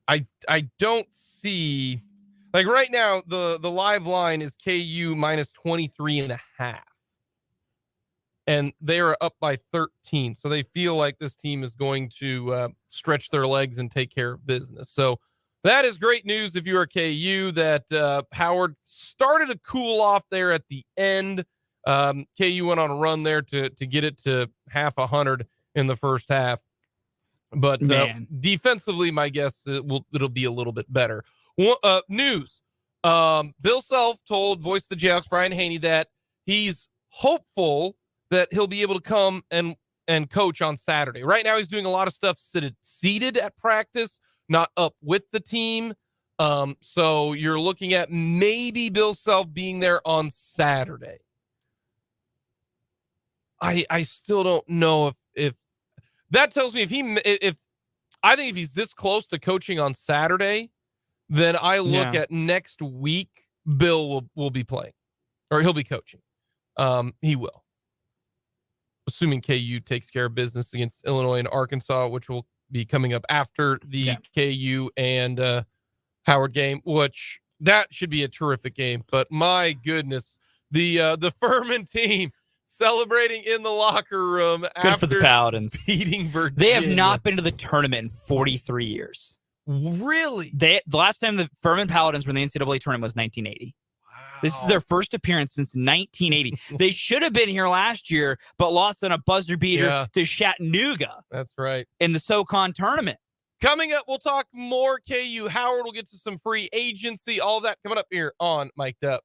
I don't see, like right now the live line is KU minus 23.5. And they are up by 13. So they feel like this team is going to stretch their legs and take care of business. So that is great news if you are KU that Howard started to cool off there at the end. KU went on a run there to get it to half 100 in the first half. But defensively, my guess it'll be a little bit better. News. Bill Self told Voice of the Jayhawks, Brian Haney, that he's hopeful that he'll be able to come and coach on Saturday. Right now, he's doing a lot of stuff seated at practice, not up with the team. So you're looking at maybe Bill Self being there on Saturday. I still don't know if that tells me if I think if he's this close to coaching on Saturday, then I look at next week, Bill will be playing or he'll be coaching. He will. Assuming KU takes care of business against Illinois and Arkansas, which will be coming up after the KU and Howard game, which that should be a terrific game. But my goodness, the Furman team celebrating in the locker room Good for the Paladins. beating Virginia. They have not been to the tournament in 43 years. Really? The last time the Furman Paladins were in the NCAA tournament was 1980. This is their first appearance since 1980. They should have been here last year, but lost on a buzzer beater to Chattanooga. That's right. In the SoCon tournament. Coming up, we'll talk more KU. Howard will get to some free agency. All that coming up here on Mic'd Up.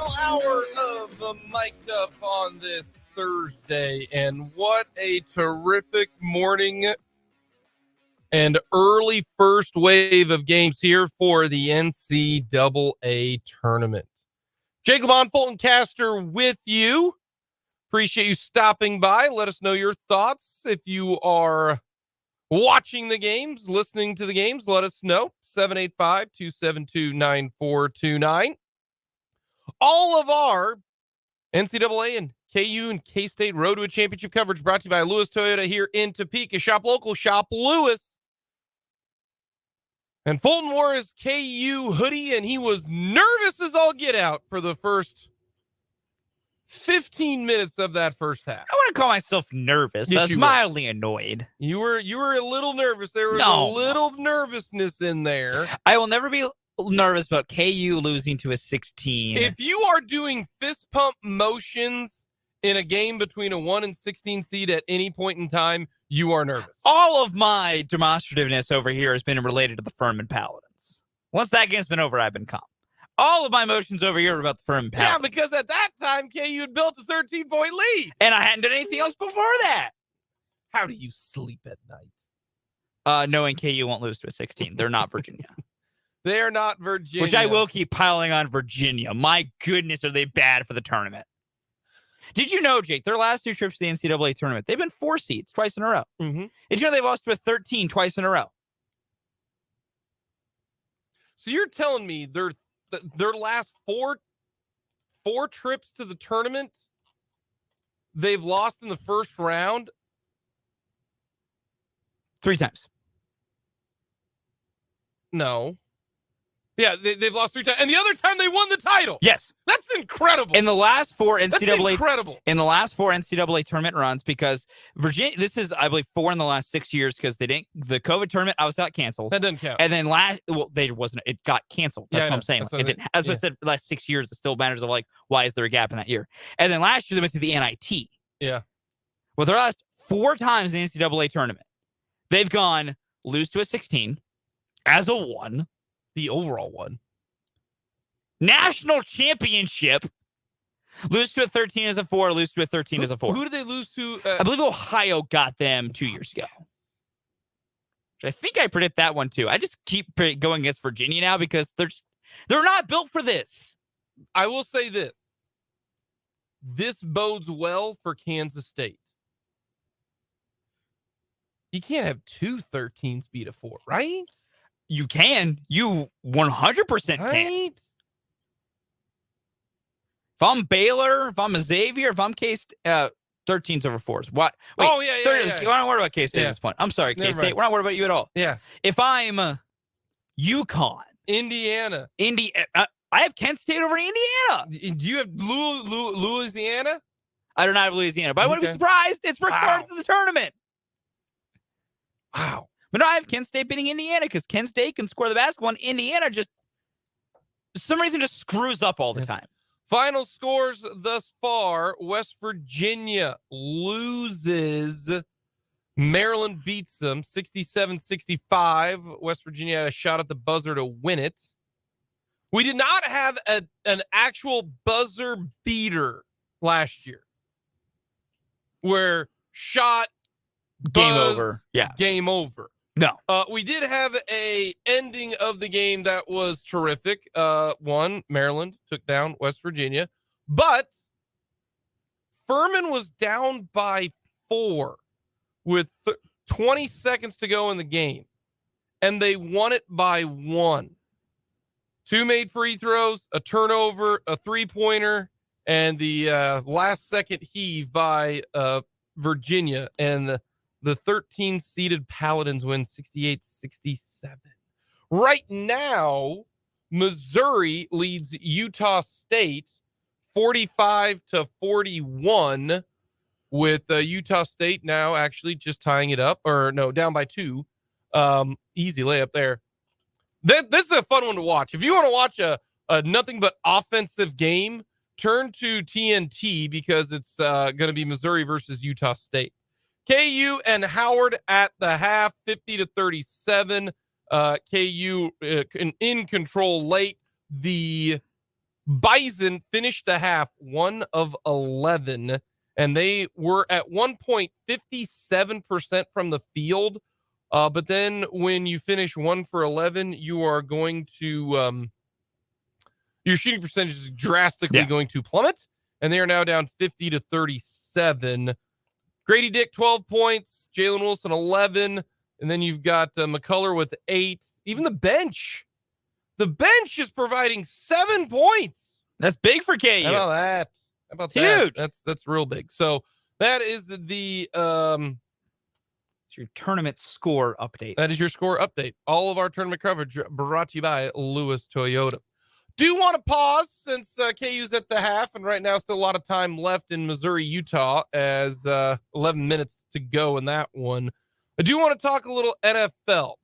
final hour of the Mic'd Up on this Thursday, and what a terrific morning and early first wave of games here for the NCAA tournament. Jake and Fulton Caster with you. Appreciate you stopping by. Let us know your thoughts. If you are watching the games, listening to the games, let us know. 785-272-9429. All of our NCAA and KU and K-State Road to a Championship coverage brought to you by Lewis Toyota here in Topeka. Shop local, shop Lewis. And Fulton wore his KU hoodie, and he was nervous as all get out for the first 15 minutes of that first half. I wouldn't call myself nervous. Yes, I was you were. mildly annoyed. You were a little nervous. There was No. a little nervousness in there. I will never be nervous about KU losing to a 16. If you are doing fist pump motions in a game between a 1 and 16 seed at any point in time, you are nervous. All of my demonstrativeness over here has been related to the Furman Paladins. Once that game's been over, I've been calm. All of my emotions over here are about the Furman Paladins. Yeah, because at that time, KU had built a 13-point lead. And I hadn't done anything else before that. How do you sleep at night? Knowing KU won't lose to a 16. They're not Virginia. They're not Virginia. Which I will keep piling on Virginia. My goodness, are they bad for the tournament. Did you know, Jake, their last 2 trips to the NCAA tournament, they've been 4 seeds twice in a row. Mm-hmm. Did you know they've lost to a 13 twice in a row? So you're telling me their last four trips to the tournament, they've lost in the first round 3 times. No. Yeah, they've lost 3 times. And the other time they won the title. Yes. That's incredible. In the last 4 That's NCAA incredible. In the last 4 NCAA tournament runs, because Virginia, this is, I believe, 4 in the last 6 years, because the COVID tournament, I was not canceled. That doesn't count. And then it got canceled. That's Yeah, I what know. I'm saying. That's what It I didn't, think. as I Yeah. said, the last 6 years, it still matters of like, why is there a gap in that year? And then last year they went to the NIT. Yeah. Well, their last 4 times in the NCAA tournament, they've gone lose to a 16 as a 1. The overall one. National championship. Lose to a 13 as a 4, lose to a 13 as a 4. Who did they lose to? I believe Ohio got them 2 years ago. Which I think I predict that one too. I just keep going against Virginia now because they're not built for this. I will say this. This bodes well for Kansas State. You can't have 2 13s beat a 4, right? You can. You 100% can. Right? If I'm Baylor, if I'm a Xavier, if I'm K-State, 13s over 4s. What? Wait, Oh, yeah. We're not worried about K-State Yeah. at this point. I'm sorry, Never K-State. mind. We're not worried about you at all. Yeah. If I'm UConn, Indiana. I have Kent State over Indiana. Do you have Louisiana? I do not have Louisiana, but I wouldn't be Okay. surprised. It's recorded Wow. to the tournament. Wow. But no, I have Kent State beating Indiana because Kent State can score the basketball, and Indiana just, for some reason, just screws up all the time. Final scores thus far. West Virginia loses. Maryland beats them 67-65. West Virginia had a shot at the buzzer to win it. We did not have an actual buzzer beater last year where shot, Game buzz, over. Yeah. game over. No. We did have a ending of the game that was terrific. Maryland took down West Virginia, but Furman was down by 4 with 20 seconds to go in the game, and they won it by 1. 2 made free throws, a turnover, a 3-pointer, and the last second heave by Virginia, and the 13-seeded Paladins win 68-67. Right now, Missouri leads Utah State 45-41, with Utah State now actually just tying it up, or no, down by 2. Easy layup there. This is a fun one to watch. If you want to watch a nothing but offensive game, turn to TNT because it's going to be Missouri versus Utah State. KU and Howard at the half, 50-37. KU in control late. The Bison finished the half 1 of 11, and they were at one point 57% from the field. But then when you finish 1 for 11, you are going to your shooting percentage is drastically going to plummet, and they are now down 50 to 37. Grady Dick 12 points, Jalen Wilson 11, and then you've got McCullough with 8. Even the bench is providing 7 points. That's big for KU. How about that? How about It's that? huge. That's real big. So that is the it's your tournament score update. That is your score update. All of our tournament coverage brought to you by Lewis Toyota. Do want to pause since KU's at the half, and right now still a lot of time left in Missouri, Utah, as 11 minutes to go in that one. I do want to talk a little NFL.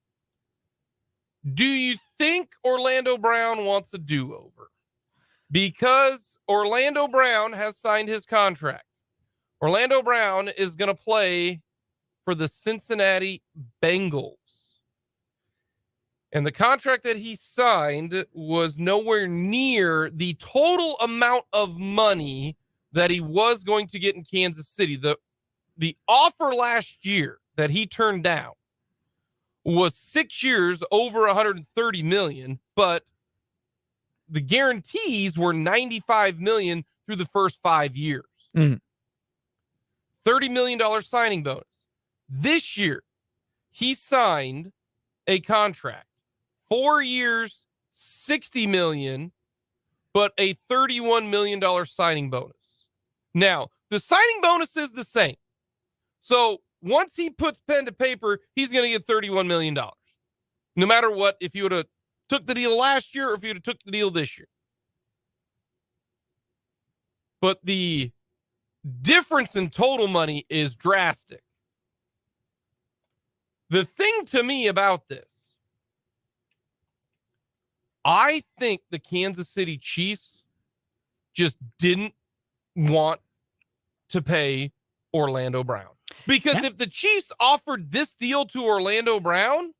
Do you think Orlando Brown wants a do-over? Because Orlando Brown has signed his contract. Orlando Brown is going to play for the Cincinnati Bengals. And the contract that he signed was nowhere near the total amount of money that he was going to get in Kansas City. The offer last year that he turned down was 6 years over $130 million, but the guarantees were $95 million through the first 5 years. $30 million signing bonus. This year, he signed a contract. 4 years, $60 million, but a $31 million signing bonus. Now, the signing bonus is the same. So once he puts pen to paper, he's going to get $31 million. No matter what, if you would have took the deal last year or if you would have took the deal this year. But the difference in total money is drastic. The thing to me about this, I think the Kansas City Chiefs just didn't want to pay Orlando Brown. Because if the Chiefs offered this deal to Orlando Brown,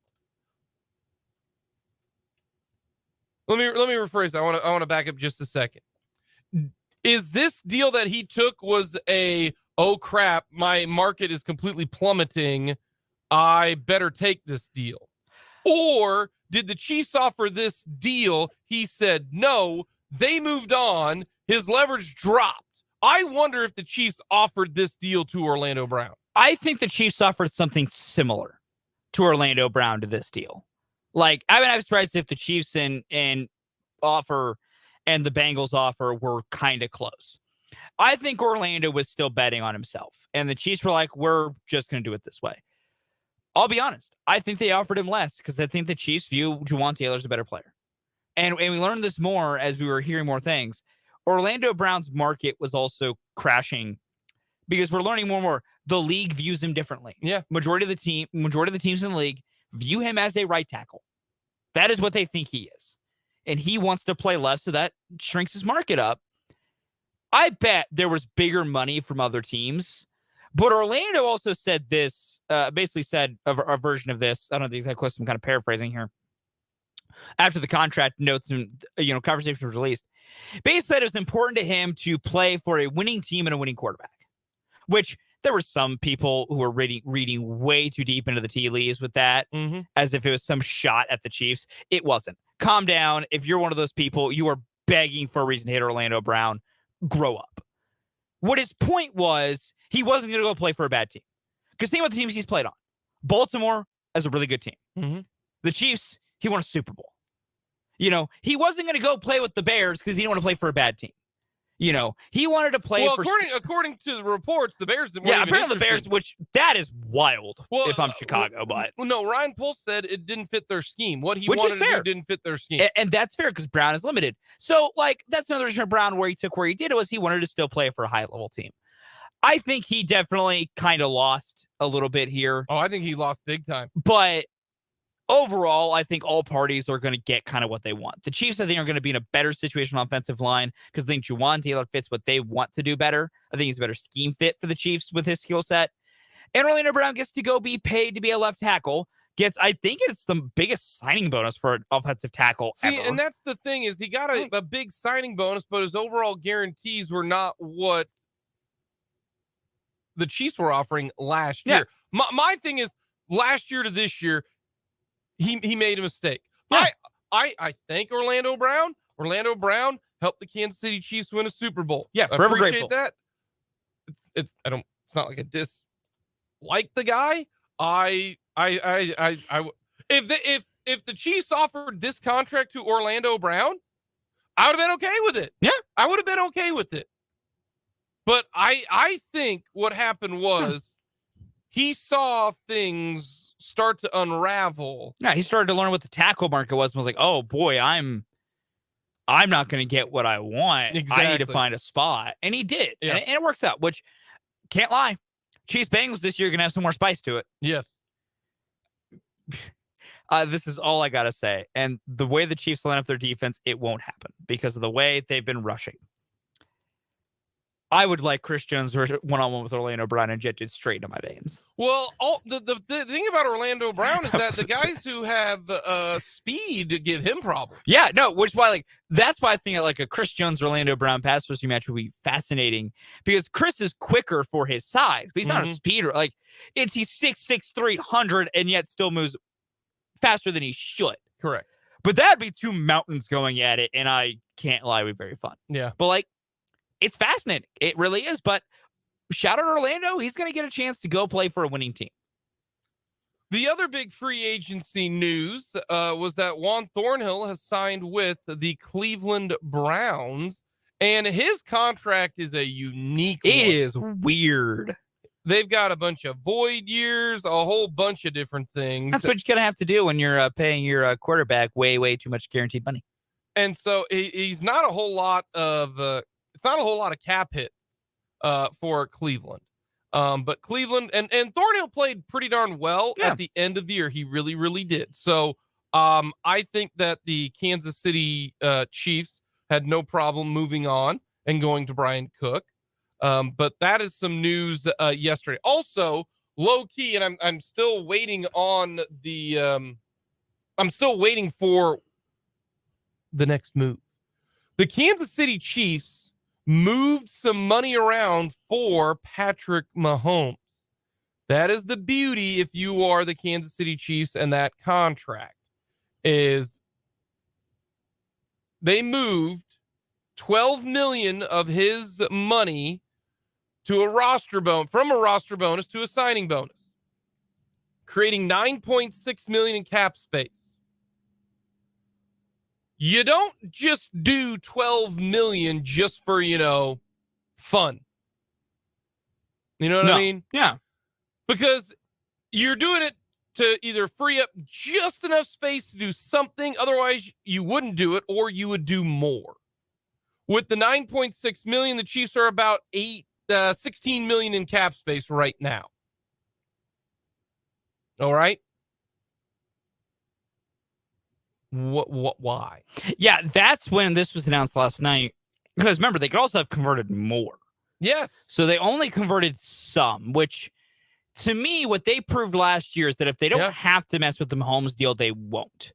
let me rephrase that. I want to back up just a second. Is this deal that he took was oh crap, my market is completely plummeting, I better take this deal? Or did the Chiefs offer this deal? He said no. They moved on. His leverage dropped. I wonder if the Chiefs offered this deal to Orlando Brown. I think the Chiefs offered something similar to Orlando Brown to this deal. Like, I mean, I'm surprised if the Chiefs and offer and the Bengals offer were kind of close. I think Orlando was still betting on himself, and the Chiefs were like, we're just going to do it this way. I'll be honest. I think they offered him less because I think the Chiefs view Juwan Taylor as a better player. And we learned this more as we were hearing more things. Orlando Brown's market was also crashing because we're learning more and more. The league views him differently. Yeah. Majority of the teams in the league view him as a right tackle. That is what they think he is. And he wants to play left, so that shrinks his market up. I bet there was bigger money from other teams. But Orlando also said this, basically said a version of this. I don't know the exact question. I'm kind of paraphrasing here. After the contract notes and conversation was released, basically said it was important to him to play for a winning team and a winning quarterback. Which there were some people who were reading way too deep into the tea leaves with that, as if it was some shot at the Chiefs. It wasn't. Calm down. If you're one of those people, you are begging for a reason to hate Orlando Brown. Grow up. What his point was, he wasn't going to go play for a bad team. Because think about the teams he's played on. Baltimore as a really good team. The Chiefs, he won a Super Bowl. He wasn't going to go play with the Bears because he didn't want to play for a bad team. He wanted to play for... according to the reports, the Bears... apparently the Bears, which that is wild if I'm Chicago, but... No, Ryan Poles said it didn't fit their scheme. What he wanted to do didn't fit their scheme. And that's fair because Brown is limited. So, that's another reason for Brown where he did it was he wanted to still play for a high-level team. I think he definitely kind of lost a little bit here. Oh, I think he lost big time. But overall, I think all parties are going to get kind of what they want. The Chiefs, I think, are going to be in a better situation on offensive line because I think Juwan Taylor fits what they want to do better. I think he's a better scheme fit for the Chiefs with his skill set. And Orlando Brown gets to go be paid to be a left tackle gets, I think it's the biggest signing bonus for an offensive tackle See, ever. and that's the thing is he got a big signing bonus, but his overall guarantees were not what the Chiefs were offering last year. My thing is last year to this year, he made a mistake. Yeah. I thank Orlando Brown. Orlando Brown helped the Kansas City Chiefs win a Super Bowl. Yeah, I forever appreciate grateful. that. It's not like a dislike the guy. If the Chiefs offered this contract to Orlando Brown, I would have been okay with it. Yeah. I would have been okay with it. But I think what happened was he saw things start to unravel. Yeah, he started to learn what the tackle market was and was like, oh boy, I'm not going to get what I want. I need to find a spot. And he did. Yeah. And it works out, which can't lie. Chiefs Bengals this year are going to have some more spice to it. Yes. This is all I got to say. And the way the Chiefs line up their defense, it won't happen because of the way they've been rushing. I would like Chris Jones one-on-one with Orlando Brown injected straight into my veins. Well, the thing about Orlando Brown is that the guys who have speed give him problems. Yeah, no, which is why that's why I think a Chris Jones Orlando Brown pass rushing match would be fascinating because Chris is quicker for his size, but he's not a speeder. He's 6'6", 300, and yet still moves faster than he should. Correct. But that'd be two mountains going at it, and I can't lie, it would be very fun. Yeah. But it's fascinating. It really is. But shout out Orlando. He's going to get a chance to go play for a winning team. The other big free agency news was that Juan Thornhill has signed with the Cleveland Browns, and his contract is a unique one. It is weird. They've got a bunch of void years, a whole bunch of different things. That's what you're going to have to do when you're paying your quarterback way, way too much guaranteed money. And so he's not a whole lot of it's not a whole lot of cap hits for Cleveland. But Cleveland and Thornhill played pretty darn well at the end of the year. He really, really did. So I think that the Kansas City Chiefs had no problem moving on and going to Brian Cook. But that is some news yesterday. Also, low key, and I'm still waiting on the I'm still waiting for the next move. The Kansas City Chiefs moved some money around for Patrick Mahomes. That is the beauty if you are the Kansas City Chiefs, and that contract is they moved $12 million of his money to a roster from a roster bonus to a signing bonus, creating $9.6 million in cap space. You don't just do $12 million just for, fun. You know what I mean? Yeah. Because you're doing it to either free up just enough space to do something. Otherwise, you wouldn't do it, or you would do more. With the $9.6 million, the Chiefs are about $16 million in cap space right now. All right. Why? Yeah, that's when this was announced last night. Because remember, they could also have converted more. Yes. So they only converted some, which to me, what they proved last year is that if they don't have to mess with the Mahomes deal, they won't.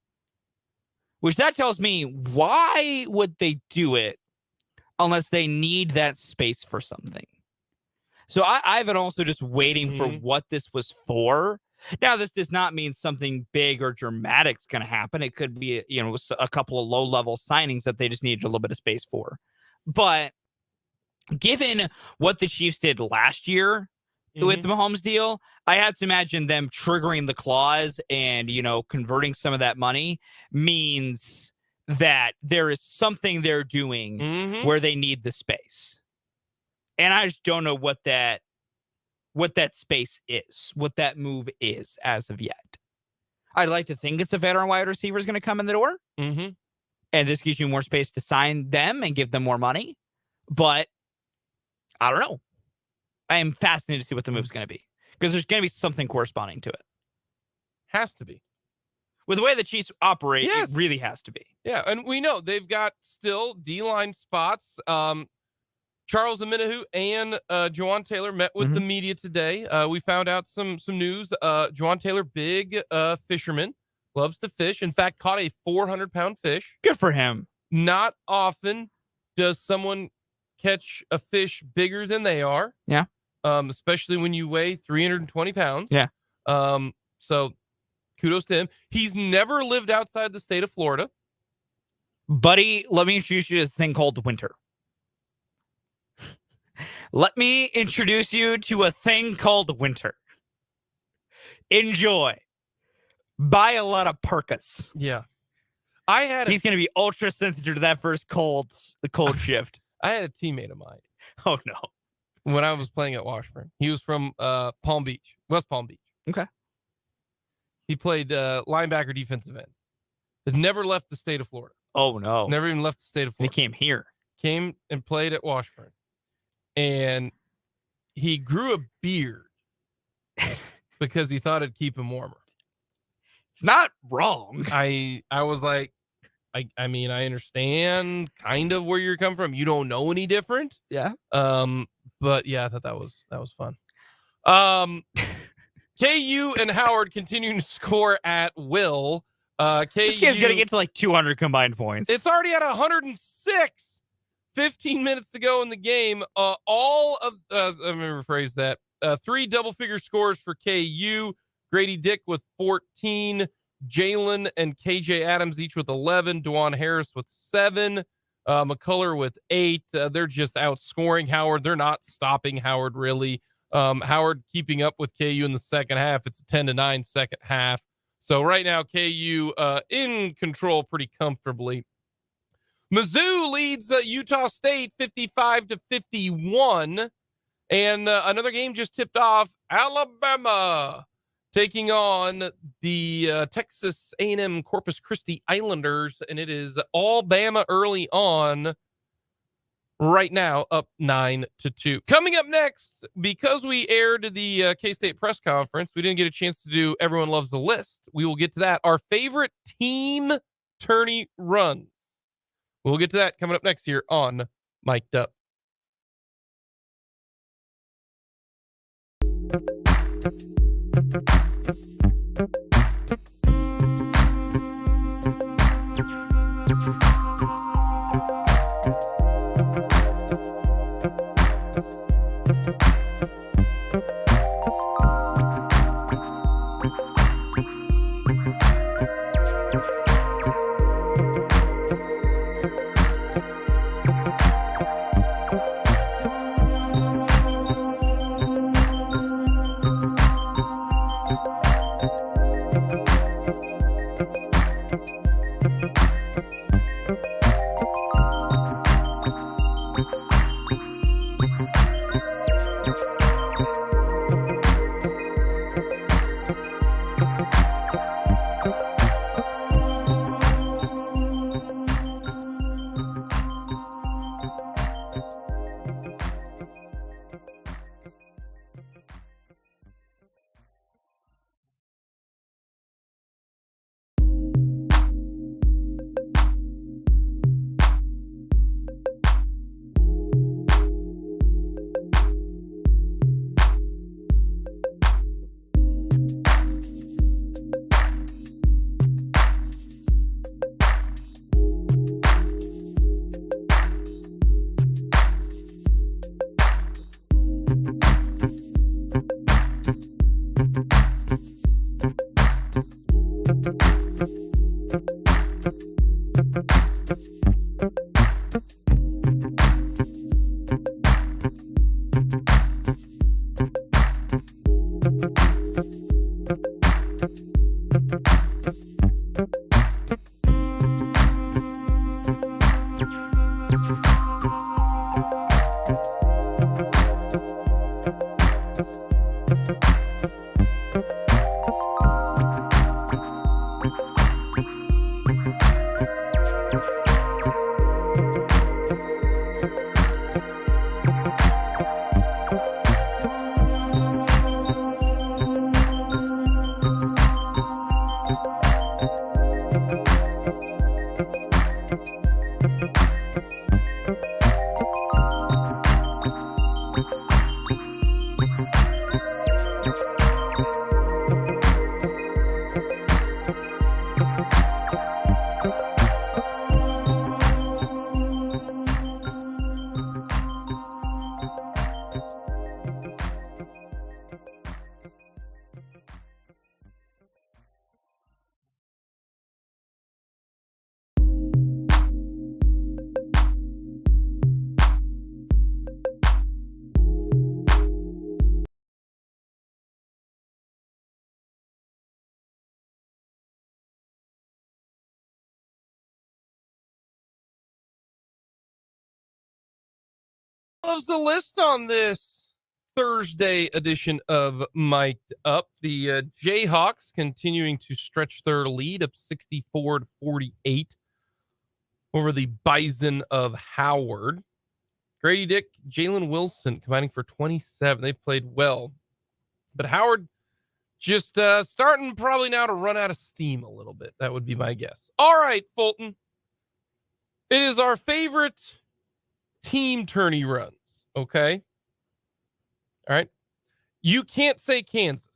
Which that tells me, why would they do it unless they need that space for something? So I've been also just waiting for what this was for. Now, this does not mean something big or dramatic is going to happen. It could be, a couple of low-level signings that they just needed a little bit of space for. But given what the Chiefs did last year with the Mahomes deal, I have to imagine them triggering the clause and, converting some of that money means that there is something they're doing where they need the space. And I just don't know what that space is, what that move is as of yet. I'd like to think it's a veteran wide receiver is going to come in the door. Mm-hmm. And this gives you more space to sign them and give them more money. But I don't know. I am fascinated to see what the move is going to be because there's going to be something corresponding to it. Has to be. With the way the Chiefs operate, it really has to be. Yeah, and we know they've got still D-line spots. Charles Aminahu and Juwan Taylor met with the media today. We found out some news. Juwan Taylor, big fisherman, loves to fish. In fact, caught a 400-pound fish. Good for him. Not often does someone catch a fish bigger than they are. Yeah. Especially when you weigh 320 pounds. Yeah. So kudos to him. He's never lived outside the state of Florida. Buddy, let me introduce you to this thing called winter. Let me introduce you to a thing called winter. Enjoy. Buy a lot of parkas. Yeah. He's going to be ultra sensitive to that first cold shift. I had a teammate of mine. Oh, no. When I was playing at Washburn. He was from Palm Beach, West Palm Beach. Okay. He played linebacker, defensive end. Had never left the state of Florida. Oh, no. Never even left the state of Florida. He came here. Came and played at Washburn. And he grew a beard because he thought it'd keep him warmer. It's not wrong. I was like, I mean, I understand kind of where you're coming from. You don't know any different. Yeah. But yeah, I thought that was fun. KU and Howard continuing to score at will. This game's going to get to like 200 combined points. It's already at 106. 15 minutes to go in the game. Let me rephrase that. 3 double-figure scores for KU. Grady Dick with 14. Jalen and KJ Adams each with 11. DeJuan Harris with 7. McCullough with 8. They're just outscoring Howard. They're not stopping Howard, really. Howard keeping up with KU in the second half. It's a 10-9 second half. So right now, KU in control pretty comfortably. Mizzou leads Utah State 55-51. And another game just tipped off. Alabama taking on the Texas A&M Corpus Christi Islanders. And it is all Bama early on right now, up 9-2. Coming up next, because we aired the K-State press conference, we didn't get a chance to do Everyone Loves the List. We will get to that. Our favorite team tourney runs. We'll get to that coming up next here on Mic'd Up. Loves the list on this Thursday edition of Mic'd Up. The Jayhawks continuing to stretch their lead up 64-48 over the Bison of Howard. Grady Dick, Jalen Wilson combining for 27. They played well. But Howard just starting probably now to run out of steam a little bit. That would be my guess. All right, Fulton. It is our favorite team tourney runs. Okay. All right. You can't say Kansas.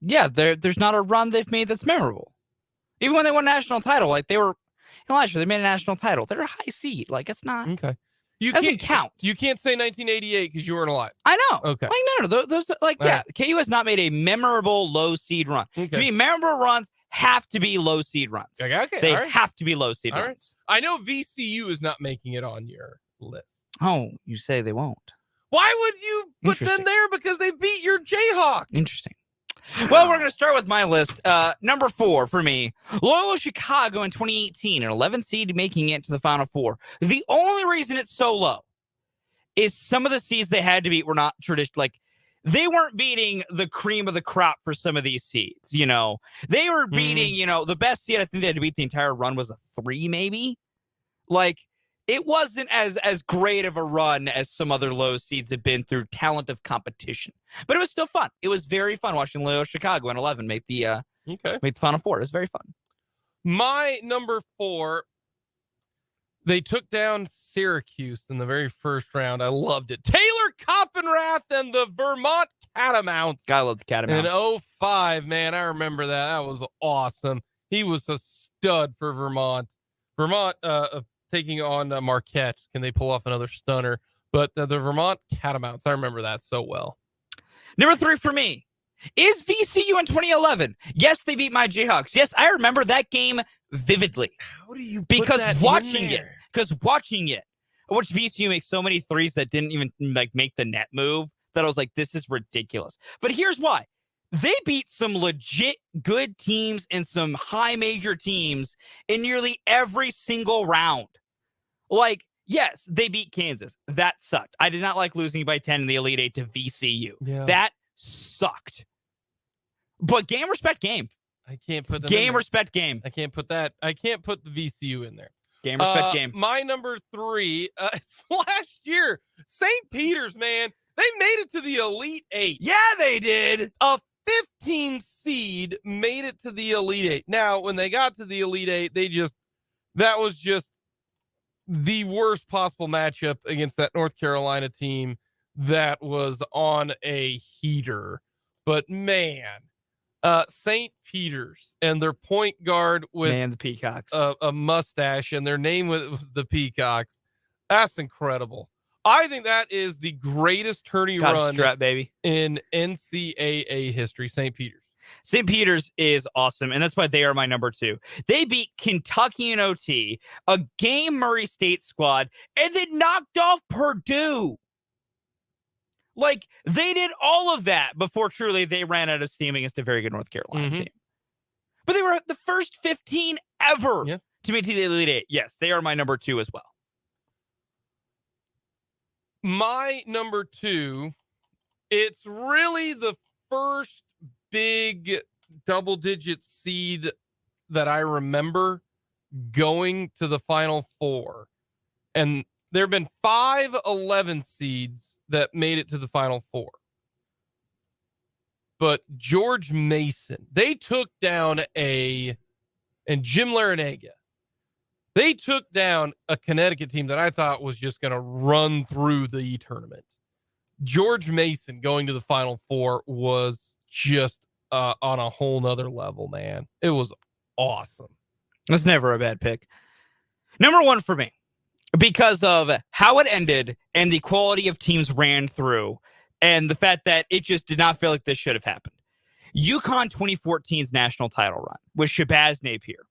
Yeah, there's not a run they've made that's memorable. Even when they won a national title, like they were last year, they made a national title. They're a high seed. Like it's not. Okay. You doesn't can't count. You can't say 1988 because you weren't alive. I know. Okay. Like no. Those like All yeah. right. KU has not made a memorable low seed run. Okay. To me, memorable runs have to be low seed runs. Okay. They all right. have to be low seed All runs. right. I know VCU is not making it on your list. Oh, you say they won't. Why would you put them there? Because they beat your Jayhawks. Interesting. Well, we're going to start with my list. Number 4 for me, Loyola Chicago in 2018, an 11 seed making it to the Final Four. The only reason it's so low is some of the seeds they had to beat were not traditional. Like they weren't beating the cream of the crop for some of these seeds. You know, they were beating. You know, the best seed I think they had to beat the entire run was a 3, maybe. Like it wasn't as great of a run as some other low seeds have been through talent of competition. But it was still fun. It was very fun watching Loyola Chicago in 11 make the Final Four. It was very fun. My number 4, they took down Syracuse in the very first round. I loved it. Taylor Coppenrath and the Vermont Catamounts. I love the Catamounts. In 05, man, I remember that. That was awesome. He was a stud for Vermont. Vermont taking on Marquette. Can they pull off another stunner? But the Vermont Catamounts, I remember that so well. Number 3 for me is VCU in 2011. Yes, they beat my Jayhawks. Yes, I remember that game vividly. How do you because watching it, I watched VCU make so many threes that didn't even like make the net move that I was like, this is ridiculous. But here's why. They beat some legit good teams and some high major teams in nearly every single round. Like, yes, they beat Kansas. That sucked. I did not like losing by 10 in the Elite 8 to VCU. Yeah. That sucked. But game, respect, game. I can't put them game, respect, game. I can't put that. I can't put the VCU in there. Game, respect, game. My number 3, it's last year. St. Peter's, man. They made it to the Elite 8. Yeah, they did. A 15 seed made it to the Elite 8. Now, when they got to the Elite 8, that was just the worst possible matchup against that North Carolina team that was on a heater. But man, St. Peter's and their point guard with the Peacocks, a mustache, and their name was the Peacocks. That's incredible. I think that is the greatest tourney run strap, baby, in NCAA history. St. Peter's. St. Peter's is awesome, and that's why they are my number 2. They beat Kentucky in OT, a game Murray State squad, and then knocked off Purdue. Like, they did all of that before truly they ran out of steam against a very good North Carolina team. But they were the first 15 ever to make the Elite 8. Yes, they are my number 2 as well. My number 2, it's really the first big double-digit seed that I remember going to the Final Four. And there have been 5 11 seeds that made it to the Final Four. But George Mason, they took down and Jim Larinaga, They took down a Connecticut team that I thought was just going to run through the tournament. George Mason going to the Final Four was just on a whole nother level, man. It was awesome. That's never a bad pick. Number one for me, because of how it ended and the quality of teams ran through and the fact that it just did not feel like this should have happened. UConn 2014's national title run with Shabazz Napier.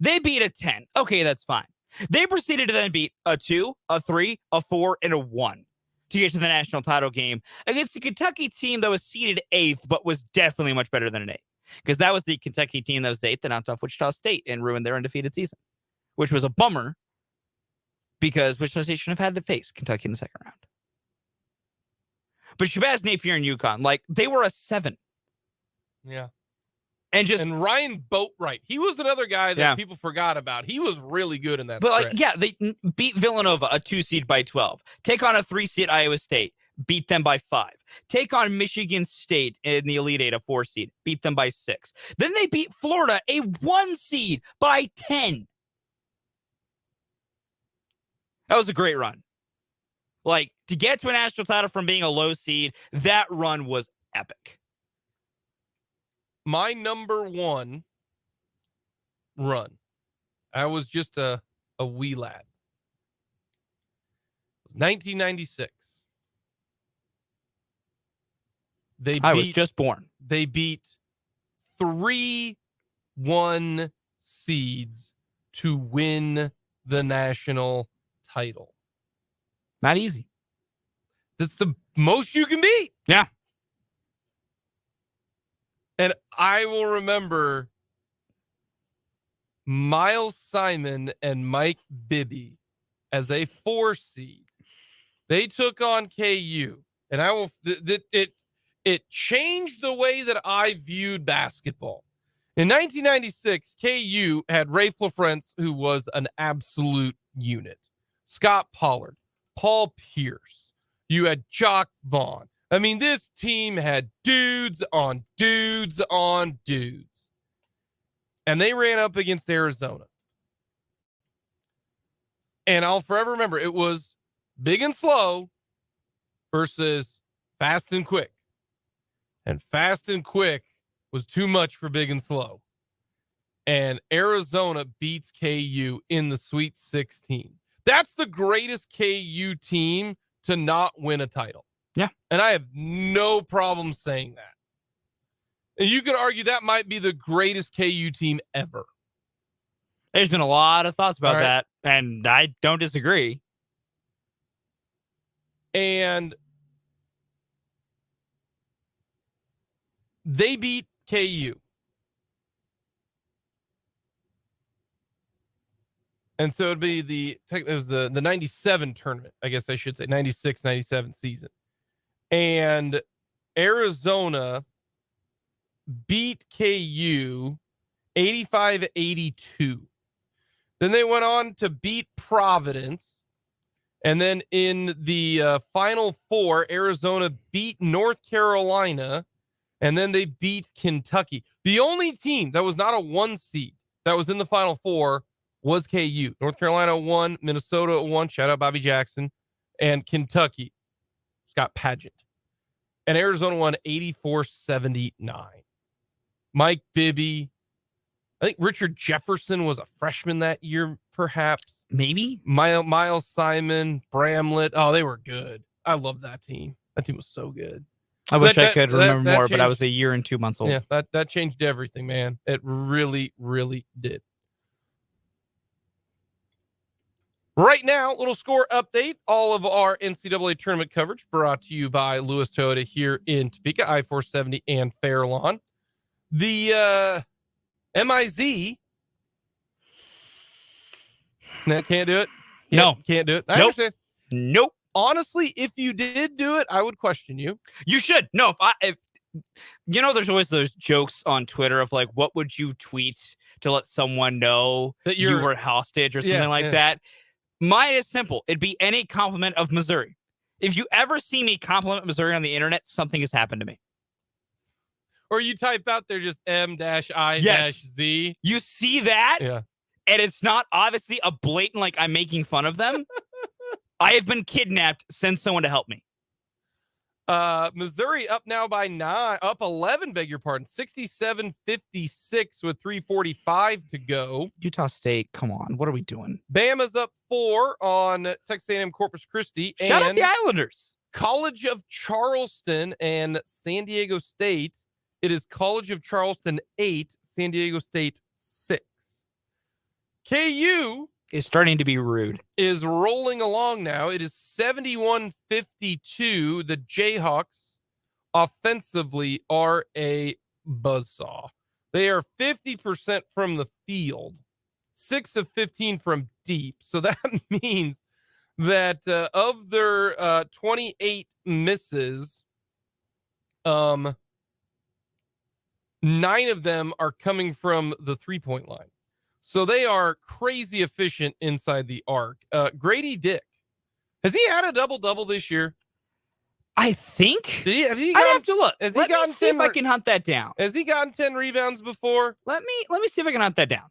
They beat a 10. Okay, that's fine. They proceeded to then beat a 2, a 3, a 4, and a 1 to get to the national title game against the Kentucky team that was seeded 8th, but was definitely much better than an 8. Because that was the Kentucky team that was 8th that knocked off Wichita State and ruined their undefeated season, which was a bummer because Wichita State shouldn't have had to face Kentucky in the second round. But Shabazz Napier and UConn, like, they were a 7. Yeah. And Ryan Boatwright, he was another guy that people forgot about. He was really good in that stretch. They beat Villanova, a 2 seed, by 12. Take on a 3 seed Iowa State, beat them by 5. Take on Michigan State in the Elite Eight, a 4 seed, beat them by 6. Then they beat Florida, a 1 seed, by 10. That was a great run. Like, to get to a national title from being a low seed, that run was epic. My number one run, I was just a wee lad. 1996. I was just born. They beat 3 1 seeds to win the national title. Not easy. That's the most you can beat. Yeah. And I will remember Miles Simon and Mike Bibby as a 4 seed. They took on KU, and it changed the way that I viewed basketball. In 1996, KU had Ray Flafrance, who was an absolute unit. Scott Pollard, Paul Pierce. You had Jock Vaughn. I mean, this team had dudes on dudes on dudes. And they ran up against Arizona. And I'll forever remember, it was big and slow versus fast and quick. And fast and quick was too much for big and slow. And Arizona beats KU in the Sweet 16. That's the greatest KU team to not win a title. Yeah. And I have no problem saying that. And you could argue that might be the greatest KU team ever. There's been a lot of thoughts about that, and I don't disagree. And they beat KU. And so it'd be it was the 97 tournament, I guess I should say, 96, 97 season. And Arizona beat KU 85-82. Then they went on to beat Providence. And then in the Final Four, Arizona beat North Carolina. And then they beat Kentucky. The only team that was not a 1 seed that was in the Final Four was KU. North Carolina won, Minnesota won, shout out Bobby Jackson, and Kentucky, Scott Padgett. And Arizona won 84-79. Mike Bibby, I think Richard Jefferson was a freshman that year, perhaps. Maybe. Miles Simon, Bramlett. Oh, they were good. I love that team. That team was so good. I wish I could remember more, but I was a year and 2 months old. Yeah, that changed everything, man. It really, really did. Right now, little score update. All of our NCAA tournament coverage brought to you by Lewis Toyota here in Topeka, I-470 and Fairlawn. The MIZ. No, can't do it? No. Can't do it. I Nope. understand. Nope. Honestly, if you did do it, I would question you. You should. No, if you know, there's always those jokes on Twitter of like, what would you tweet to let someone know that you were hostage or something like that? Mine is simple. It'd be any compliment of Missouri. If you ever see me compliment Missouri on the internet, something has happened to me. Or you type out there just M-I-Z. You see that? Yeah. and it's not obviously a blatant like I'm making fun of them, I have been kidnapped. Send someone to help me. Missouri up now by 11, beg your pardon, 67-56 with 3:45 to go. Utah State, come on, what are we doing? Bama's up 4 on Texas A&M Corpus Christi. Shout out and the Islanders. College of Charleston and San Diego State. It is College of Charleston 8, San Diego State 6. KU is starting to be rude. Is rolling along now. It is 71-52. The Jayhawks offensively are a buzzsaw. They are 50% from the field, 6 of 15 from deep. So that means that of their 28 misses, 9 of them are coming from the 3-point line. So they are crazy efficient inside the arc. Grady Dick, has he had a double-double this year? I think. I'd have to look. Let me see if I can hunt that down. Has he gotten 10 rebounds before? Let me see if I can hunt that down.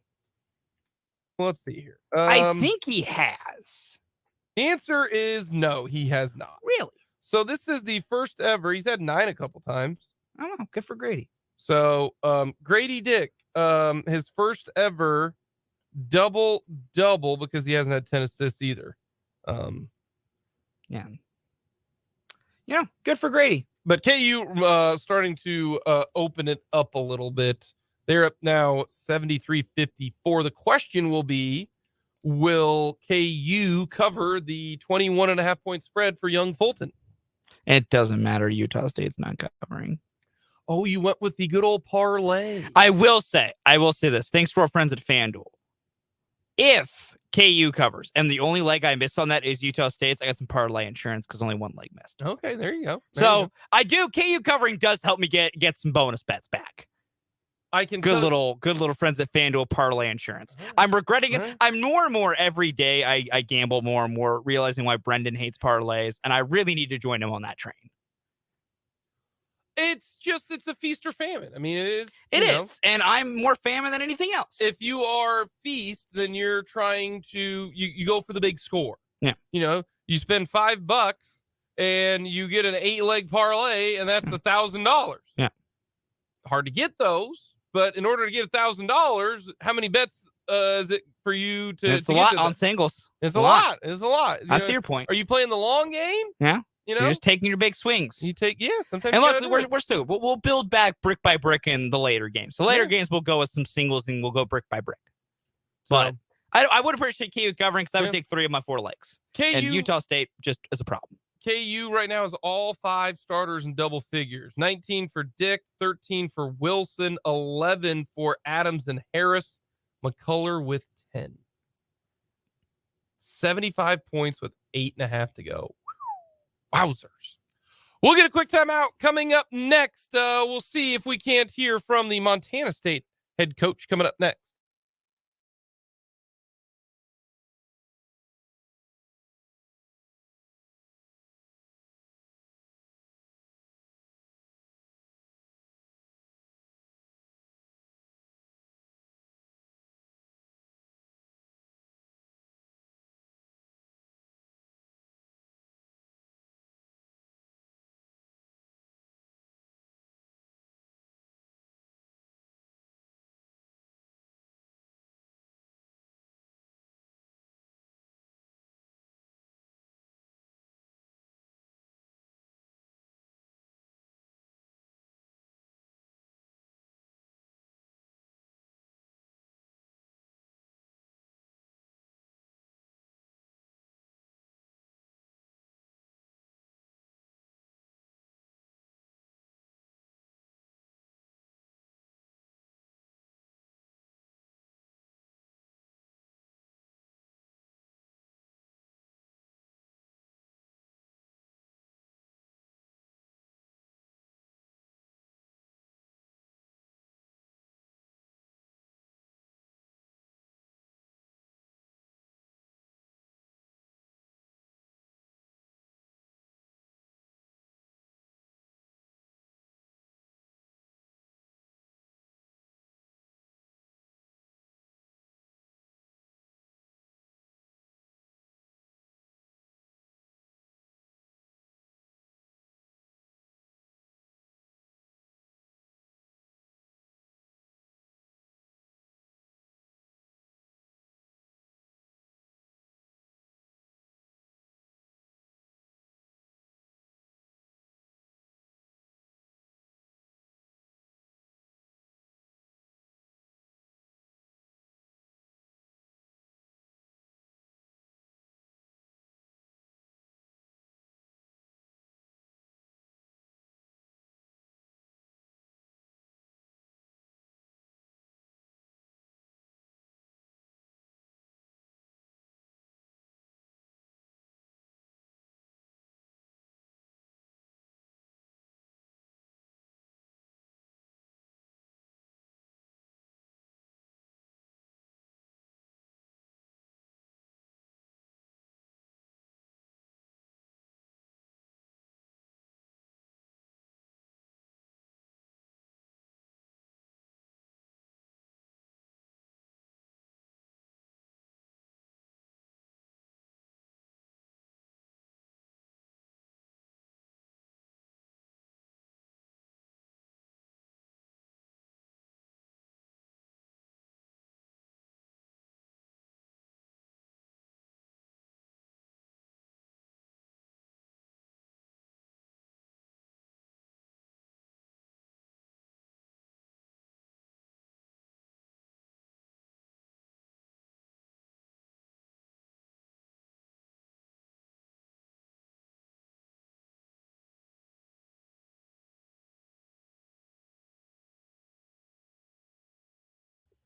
Well, let's see here. I think he has. The answer is no, he has not. Really? So this is the first ever. He's had 9 a couple times. I don't know. Good for Grady. So Grady Dick, his first ever double-double, because he hasn't had 10 assists either. Yeah. Yeah, good for Grady. But KU starting to open it up a little bit. They're up now 73-54. The question will be, will KU cover the 21.5-point spread for young Fulton? It doesn't matter. Utah State's not covering. Oh, you went with the good old parlay. I will say this. Thanks to our friends at FanDuel. If KU covers, and the only leg I missed on that is Utah State's, I got some parlay insurance because only one leg missed. Okay, there you go. I do. KU covering does help me get some bonus bets back. I can good little friends at FanDuel parlay insurance. I'm regretting it. I'm more and more every day. I gamble more and more, realizing why Brendan hates parlays, and I really need to join him on that train. It's a feast or famine. I mean, it is, and I'm more famine than anything else. If you are feast, then you're trying to you go for the big score. Yeah, you spend $5 and you get an 8-leg parlay, and that's $1,000. Yeah, hard to get those, but in order to get $1,000, how many bets is it for you to? It's a lot on singles. It's a lot. It's a lot. I see your point. Are you playing the long game? Yeah. You're just taking your big swings. Sometimes. And look, we're still. We'll build back brick by brick in the later games. The later games we'll go with some singles and we'll go brick by brick. But I would appreciate KU covering because I would take 3 of my 4 legs. And Utah State just is a problem. KU right now is all 5 starters in double figures. 19 for Dick, 13 for Wilson, 11 for Adams and Harris, McCullough with 10. 75 points with 8.5 to go. Wowzers. We'll get a quick timeout coming up next. We'll see if we can't hear from the Montana State head coach coming up next.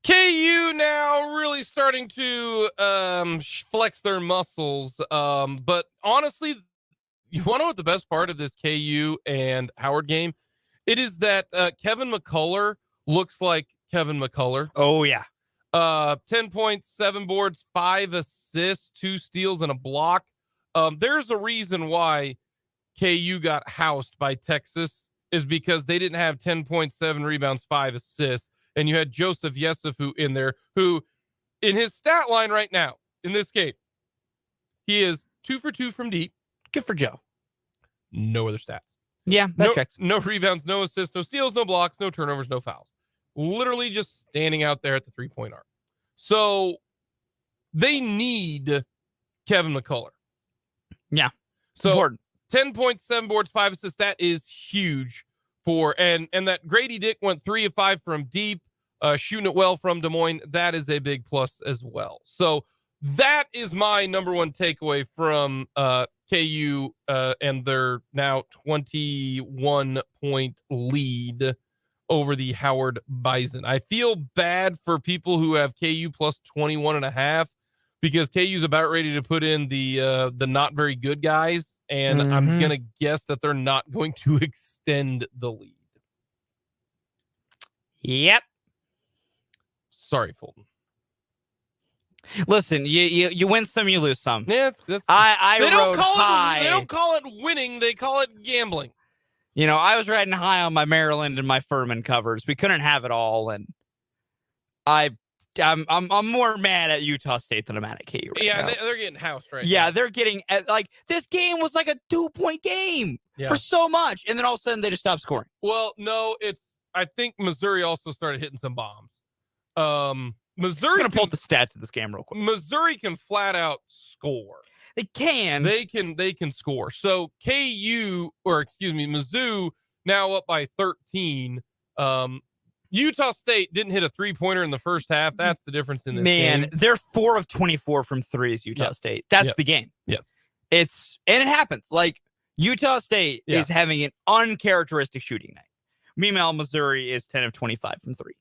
KU now really starting to flex their muscles. But honestly, you want to know what the best part of this KU and Howard game? It is that Kevin McCullough looks like Kevin McCullough. Oh, yeah. 10 points, 7 boards, 5 assists, 2 steals, and a block. There's a reason why KU got housed by Texas is because they didn't have 10.7 rebounds, 5 assists. And you had Joseph Yesufu in there, who in his stat line right now in this game, he is 2 for 2 from deep. Good for Joe. No other stats. Yeah, that checks. No rebounds, no assists, no steals, no blocks, no turnovers, no fouls. Literally just standing out there at the 3-point arc. So they need Kevin McCullough. Yeah. So important. 10.7 boards, 5 assists. That is huge for and that Grady Dick went 3 of 5 from deep, shooting it well from Des Moines. That is a big plus as well. So that is my number one takeaway from KU and their now 21-point lead over the Howard Bison. I feel bad for people who have KU plus 21.5 because KU's about ready to put in the not very good guys, and I'm gonna guess that they're not going to extend the lead. Yep. Sorry, Fulton. Listen, you win some, you lose some. Yeah, I they don't rode call high. They don't call it winning. They call it gambling. You know, I was riding high on my Maryland and my Furman covers. We couldn't have it all, and I'm more mad at Utah State than I'm mad at KU. Yeah, they're getting housed right Yeah, now. they're getting like this game was like a 2-point game Yeah. for so much, and then all of a sudden they just stopped scoring. Well, no, I think Missouri also started hitting some bombs. Missouri I'm gonna pull up the stats of this game real quick. Missouri can flat out score. They can. They can score. So Mizzou now up by 13. Utah State didn't hit a 3-pointer in the first half. That's the difference in this game. They're 4 of 24 from threes, Utah State. That's the game. Yes. And it happens. Like Utah State is having an uncharacteristic shooting night. Meanwhile, Missouri is 10 of 25 from 3.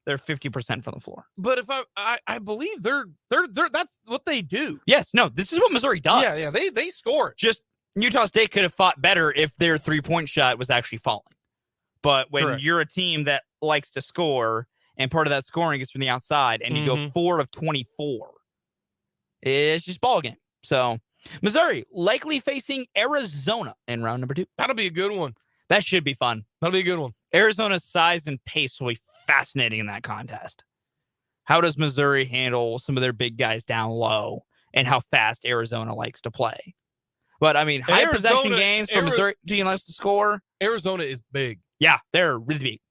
They're 50% from the floor. But if I believe they're that's what they do. Yes, no, this is what Missouri does. Yeah, they score. Just Utah State could have fought better if their 3-point shot was actually falling. But when you're a team that likes to score and part of that scoring is from the outside and you go 4 of 24, it's just ball game. So Missouri likely facing Arizona in round number 2. That'll be a good one. That should be fun. That'll be a good one. Arizona's size and pace will be fascinating in that contest. How does Missouri handle some of their big guys down low and how fast Arizona likes to play? But I mean, high possession games for Missouri team likes to score. Arizona is big. Yeah, they're really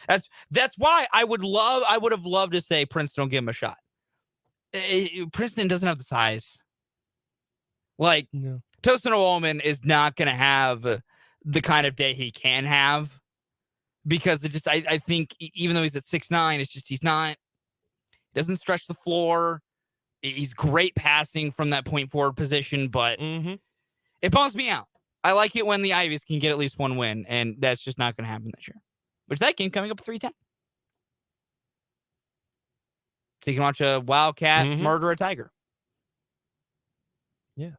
big. That's why I would have loved to say Princeton don't give him a shot. Princeton doesn't have the size. Like Tosin Ullman is not going to have the kind of day he can have because I think even though he's at 6'9", it's just he doesn't stretch the floor. He's great passing from that point forward position, but it bums me out. I like it when the Ivies can get at least one win, and that's just not going to happen this year. Which that game coming up at 3:10. So you can watch a Wildcat murder a Tiger. Yes.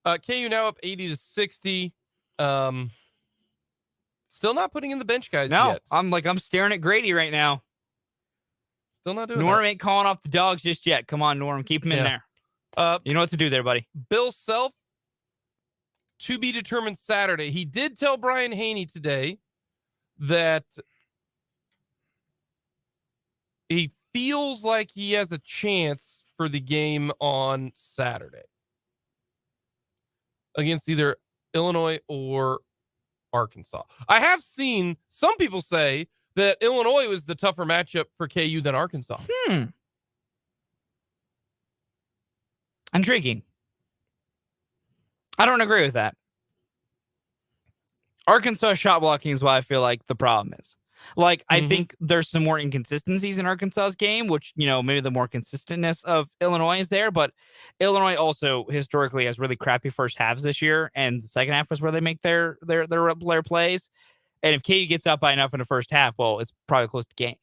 KU now up 80-60. Still not putting in the bench guys yet. I'm staring at Grady right now. Still not doing Norm that. ain't calling off the dogs just yet. Come on, Norm. Keep him in there. You know what to do there, buddy. Bill Self, to be determined Saturday. He did tell Brian Haney today that he feels like he has a chance for the game on Saturday against either Illinois or Arkansas. I have seen some people say that Illinois was the tougher matchup for KU than Arkansas. Intriguing. I don't agree with that. Arkansas shot blocking is why I feel like the problem is. Like, I think there's some more inconsistencies in Arkansas's game, which, maybe the more consistentness of Illinois is there, but Illinois also historically has really crappy first halves this year, and the second half was where they make their plays. And if KU gets up by enough in the first half, well, it's probably close to game.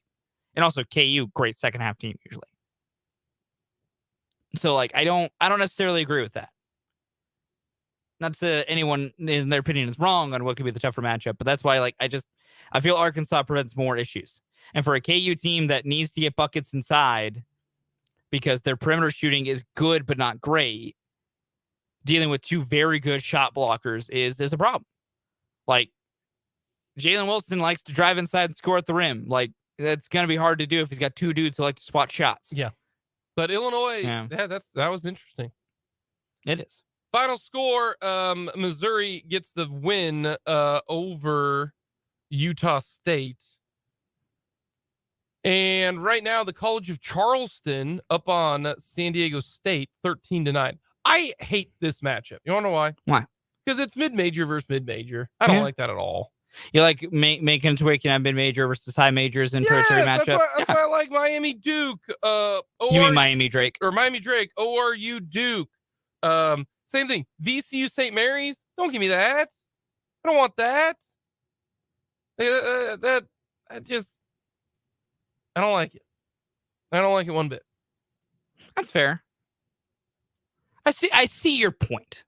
And also KU, great second half team usually. So like I don't necessarily agree with that. Not that anyone in their opinion is wrong on what could be the tougher matchup, but that's why I feel Arkansas prevents more issues. And for a KU team that needs to get buckets inside because their perimeter shooting is good but not great, dealing with two very good shot blockers is a problem. Like Jalen Wilson likes to drive inside and score at the rim. Like that's going to be hard to do if he's got two dudes who like to spot shots. Yeah. But Illinois, Yeah. that was interesting. It is. Final score, Missouri gets the win over Utah State. And right now, the College of Charleston up on San Diego State, 13-9. I hate this matchup. You want to know why? Why? Because it's mid-major versus mid-major. I don't like that at all. You like making it to where you can have mid-major versus high majors in tertiary matchup? That's why I like Miami Duke. You mean Miami Drake? Or Miami Drake. ORU Duke. Same thing. VCU St. Mary's. Don't give me that. I don't want that. I don't like it. I don't like it one bit. That's fair. I see your point.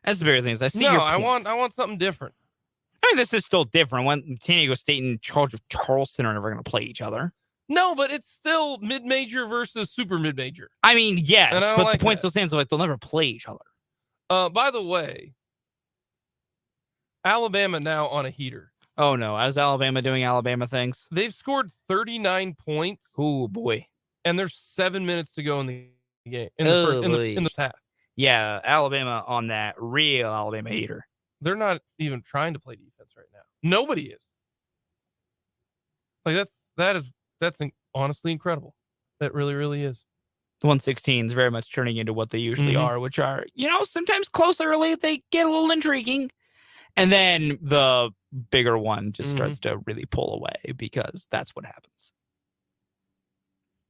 That's the bigger thing. I see your point. I want something different. I mean, this is still different. When San Diego State and Charleston are never going to play each other. No, but it's still mid-major versus super mid-major. I mean, yes, but like the point still stands. Like they'll never play each other. By the way, Alabama now on a heater. Oh no, how's Alabama doing Alabama things? They've scored 39 points. Oh boy. And there's 7 minutes to go in the game. In the half. Yeah, Alabama on that real Alabama heater. They're not even trying to play defense right now. Nobody is. Like that's honestly incredible. That really, really is. The 116 is very much turning into what they usually are, which are, sometimes close early, they get a little intriguing. And then the bigger one just starts to really pull away because that's what happens.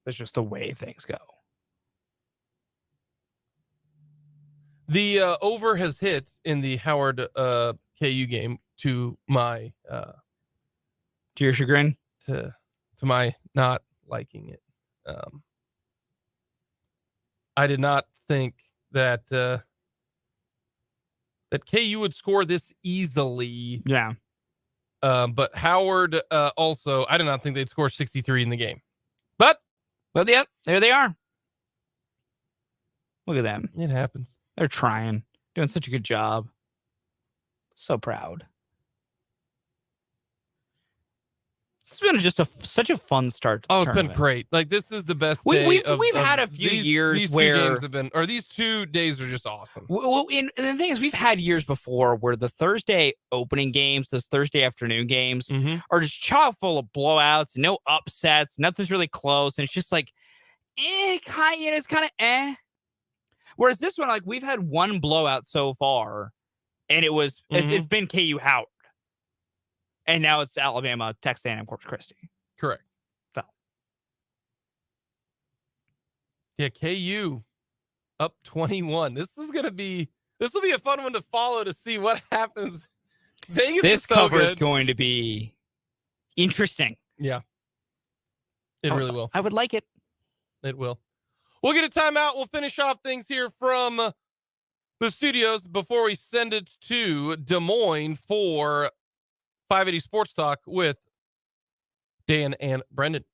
That's just the way things go. The over has hit in the Howard KU game to my to your chagrin, to my not liking it. I did not think that that KU would score this easily. Yeah. But Howard also, I did not think they'd score 63 in the game. But yeah, there they are. Look at them. It happens. They're trying, doing such a good job. So proud. It's been just such a fun start to the it's tournament. been great. Like this is the best day. We've had a few years these where two games have been, or these 2 days are just awesome. Well, and the thing is, we've had years before where the Thursday opening games, those Thursday afternoon games, are just chock full of blowouts, no upsets, nothing's really close, and it's just like, it's kind of eh. Whereas this one, like we've had one blowout so far, and it's been KU Howard. And now it's Alabama, Texas A&M, Corpus Christi. Correct. So. Yeah, KU up 21. This will be a fun one to follow to see what happens. Vegas this is so cover good. is going to be interesting. Yeah. It really will. I would like it. It will. We'll get a timeout. We'll finish off things here from the studios before we send it to Des Moines for 580 Sports Talk with Dan and Brendan.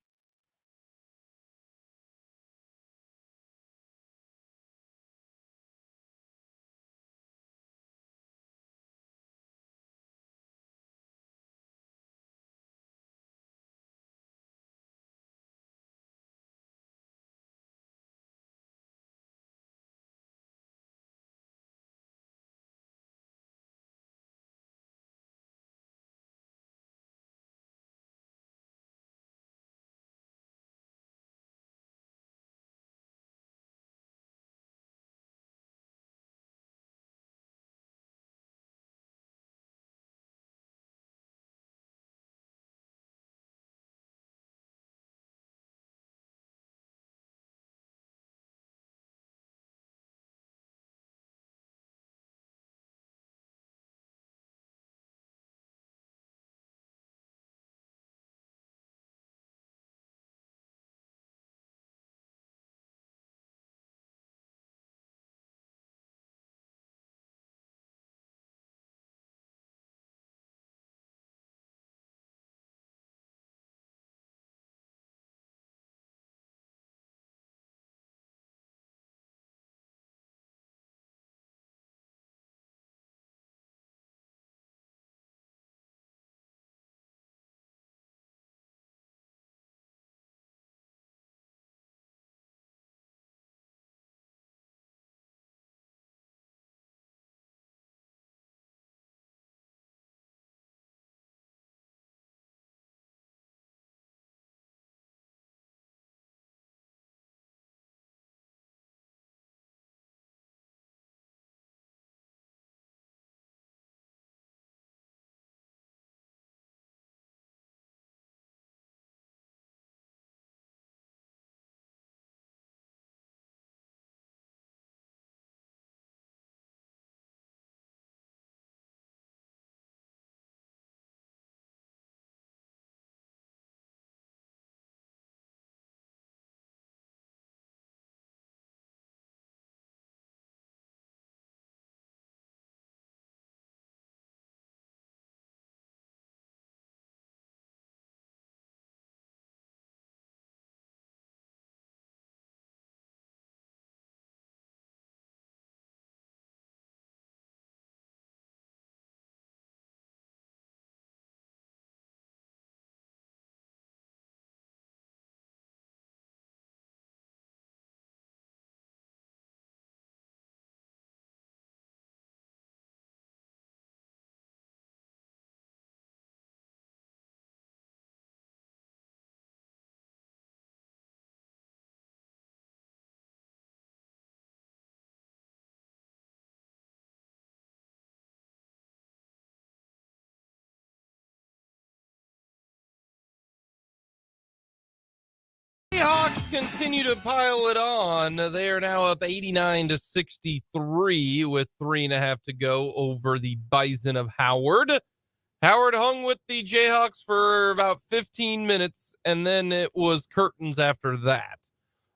continue to pile it on. They are now up 89-63 with 3.5 to go over the Bison of Howard. Howard hung with the Jayhawks for about 15 minutes, and then it was curtains after that.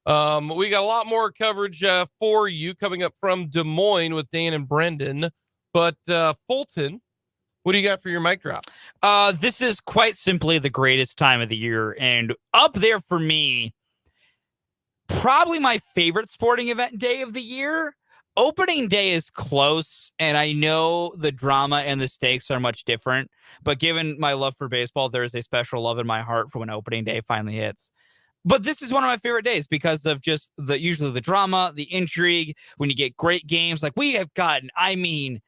We got a lot more coverage for you coming up from Des Moines with Dan and Brendan. But Fulton, what do you got for your mic drop? This is quite simply the greatest time of the year, and up there for me, probably my favorite sporting event day of the year. Opening day is close, and I know the drama and the stakes are much different, but given my love for baseball, there's a special love in my heart for when opening day finally hits. But this is one of my favorite days because of just usually the drama, the intrigue, when you get great games like we have gotten. I mean,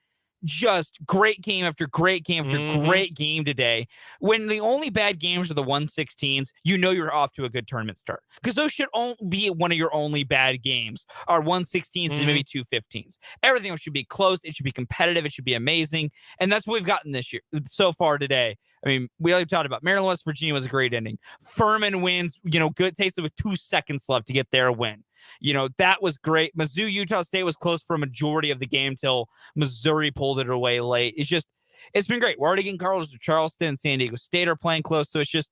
just great game after great game after great game today. When the only bad games are the 116s, you know you're off to a good tournament start because those should only be one of your only bad games are 116s and maybe 215s. Everything should be close. It should be competitive. It should be amazing. And that's what we've gotten this year so far today. I mean, we already talked about Maryland, West Virginia was a great ending. Furman wins, good, tasted with 2 seconds left to get their win. That was great. Mizzou, Utah State was close for a majority of the game till Missouri pulled it away late. It's been great. We're already getting Charleston, San Diego State are playing close. So it's just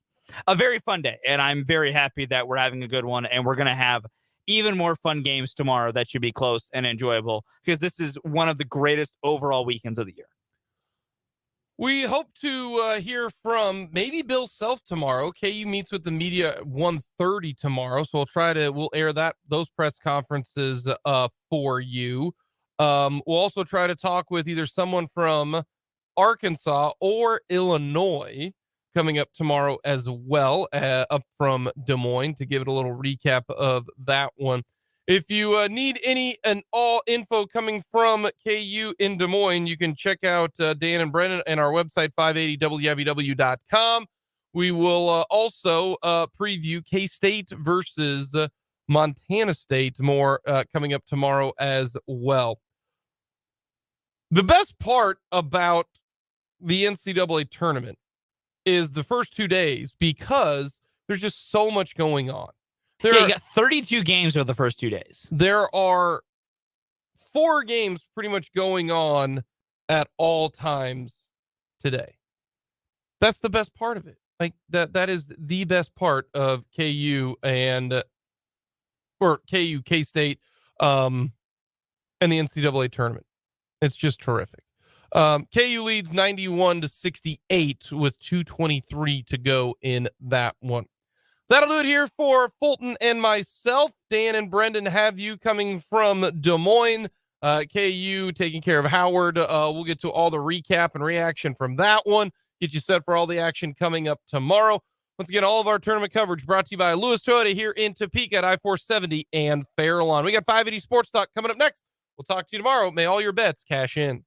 a very fun day. And I'm very happy that we're having a good one. And we're going to have even more fun games tomorrow that should be close and enjoyable because this is one of the greatest overall weekends of the year. We hope to hear from maybe Bill Self tomorrow. KU meets with the media at 1:30 tomorrow, so we'll air those press conferences for you. We'll also try to talk with either someone from Arkansas or Illinois coming up tomorrow as well, up from Des Moines to give it a little recap of that one. If you need any and all info coming from KU in Des Moines, you can check out Dan and Brendan and our website, 580wibw.com. We will also preview K-State versus Montana State more coming up tomorrow as well. The best part about the NCAA tournament is the first 2 days because there's just so much going on. You got 32 games over the first 2 days. There are 4 games pretty much going on at all times today. That's the best part of it. Like that is the best part of KU K-State, and the NCAA tournament. It's just terrific. KU leads 91-68 with 2:23 to go in that one. That'll do it here for Fulton and myself. Dan and Brendan have you coming from Des Moines. KU taking care of Howard. We'll get to all the recap and reaction from that one. Get you set for all the action coming up tomorrow. Once again, all of our tournament coverage brought to you by Lewis Toyota here in Topeka at I-470 and Fairlawn. We got 580 Sports Talk coming up next. We'll talk to you tomorrow. May all your bets cash in.